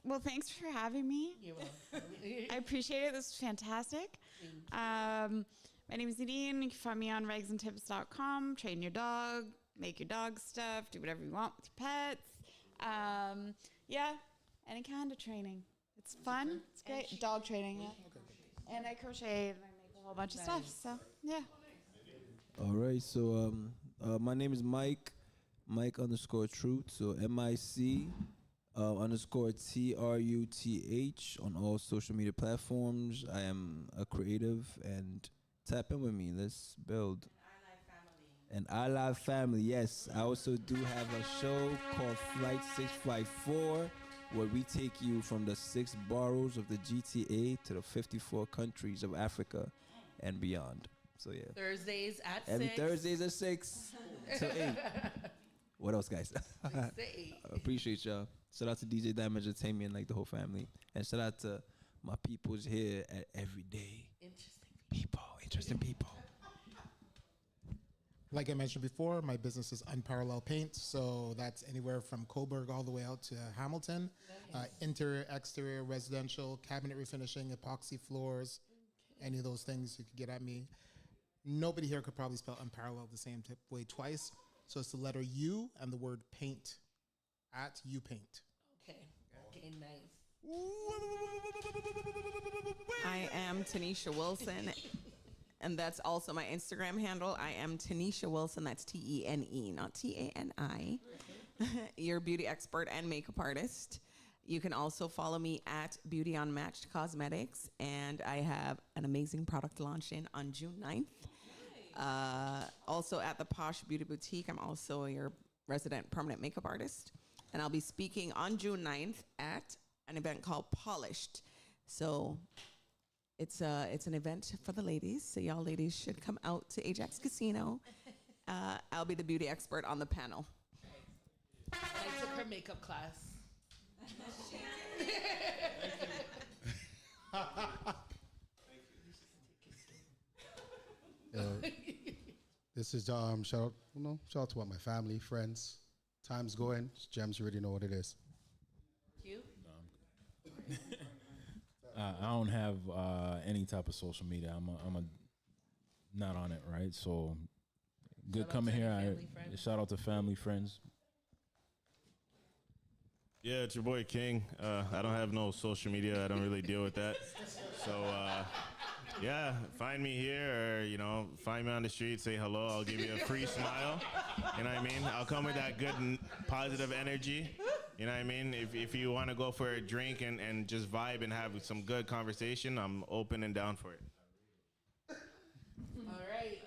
Well, thanks for having me. You're welcome. I appreciate it. This is fantastic. My name is Nadine. You can find me on regsandtips.com. Train your dog, make your dog stuff, do whatever you want with your pets. Yeah, any kind of training. It's fun. It's great. Dog training, yeah. And I crochet and I make a whole bunch of stuff. So, yeah. All right, so my name is Mike _Truth. So MIC _TRUTH on all social media platforms. I am a creative, and tap in with me. Let's build. An iLive family, yes. I also do have a show called Flight 654, where we take you from the 6 boroughs of the GTA to the 54 countries of Africa and beyond. So yeah. Thursdays at 6. Every Thursdays at 6 to 8. What else, guys? 6 to 8. I appreciate y'all. Shout out to DJ Damage Entertainment, like the whole family. And shout out to my peoples here at Everyday. Interesting people. Like I mentioned before, my business is Unparalleled Paint, so that's anywhere from Coburg all the way out to Hamilton. Interior, exterior, residential, cabinet refinishing, epoxy floors, any of those things you could get at me. Nobody here could probably spell Unparalleled the same way twice. So it's the letter U and the word paint at U Paint. Okay. Okay, nice. I am Tanisha Wilson, and that's also my Instagram handle. I am Tanisha Wilson. That's TENE, not TANI. Your beauty expert and makeup artist. You can also follow me at Beauty Unmatched Cosmetics, and I have an amazing product launch on June 9th. Also at the Posh Beauty Boutique. I'm also your resident permanent makeup artist, and I'll be speaking on June 9th at an event called Polished. So it's an event for the ladies, so y'all ladies should come out to Ajax Casino. I'll be the beauty expert on the panel. I took her makeup class. This is shout out to all my family, friends. Time's going. Gems already know what it is. You? I don't have any type of social media. I'm not on it, right? So good Shout out coming to here. any family, friends. Shout out to family, friends. Yeah, it's your boy King. I don't have no social media. I don't really deal with that. So, yeah, find me here or, find me on the street, say hello. I'll give you a free smile. You know what I mean? I'll come with that good and positive energy. You know what I mean? If you want to go for a drink and just vibe and have some good conversation, I'm open and down for it. All right.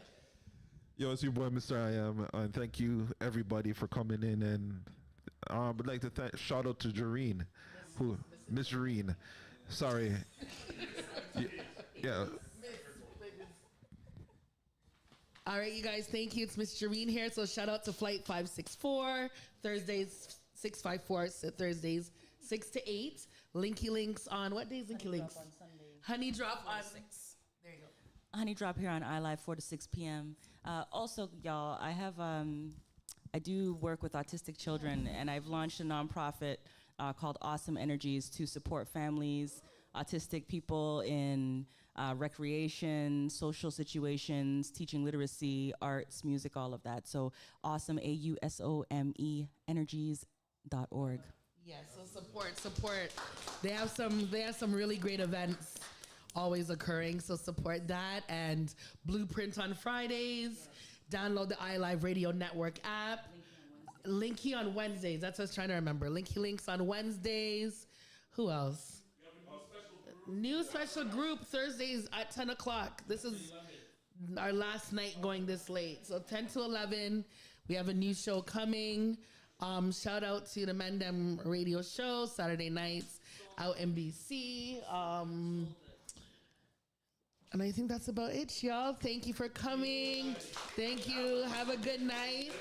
Yo, it's your boy, Mr. I Am, and thank you everybody for coming in. And I would like to shout out to Jareen, Miss Jareen. Sorry. Yeah. All right, you guys, thank you. It's Miss Jareen here. So shout out to Flight 564, Thursdays 654, Thursdays 6 to 8. Linky Links on what days? Linky Links. Honey Drop on 6. There you go. Honey Drop here on iLive 4 to 6 p.m. Also, y'all, I do work with autistic children, and I've launched a nonprofit called Awesome Energies to support families, autistic people in recreation, social situations, teaching literacy, arts, music, all of that. So awesome, AUSOME, energies.org. Yeah, so support. They have some really great events always occurring, so support that. And Blueprint on Fridays. Download the iLive Radio Network app. Linky on Wednesdays. That's what I was trying to remember. Linky Links on Wednesdays. Who else? New special group Thursdays at 10 o'clock. This is our last night going this late. So 10 to 11, we have a new show coming. Shout out to the Mandem radio show, Saturday nights out in BC. And I think that's about it, y'all. Thank you for coming. Thank you. Have a good night.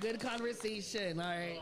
Good conversation. All right.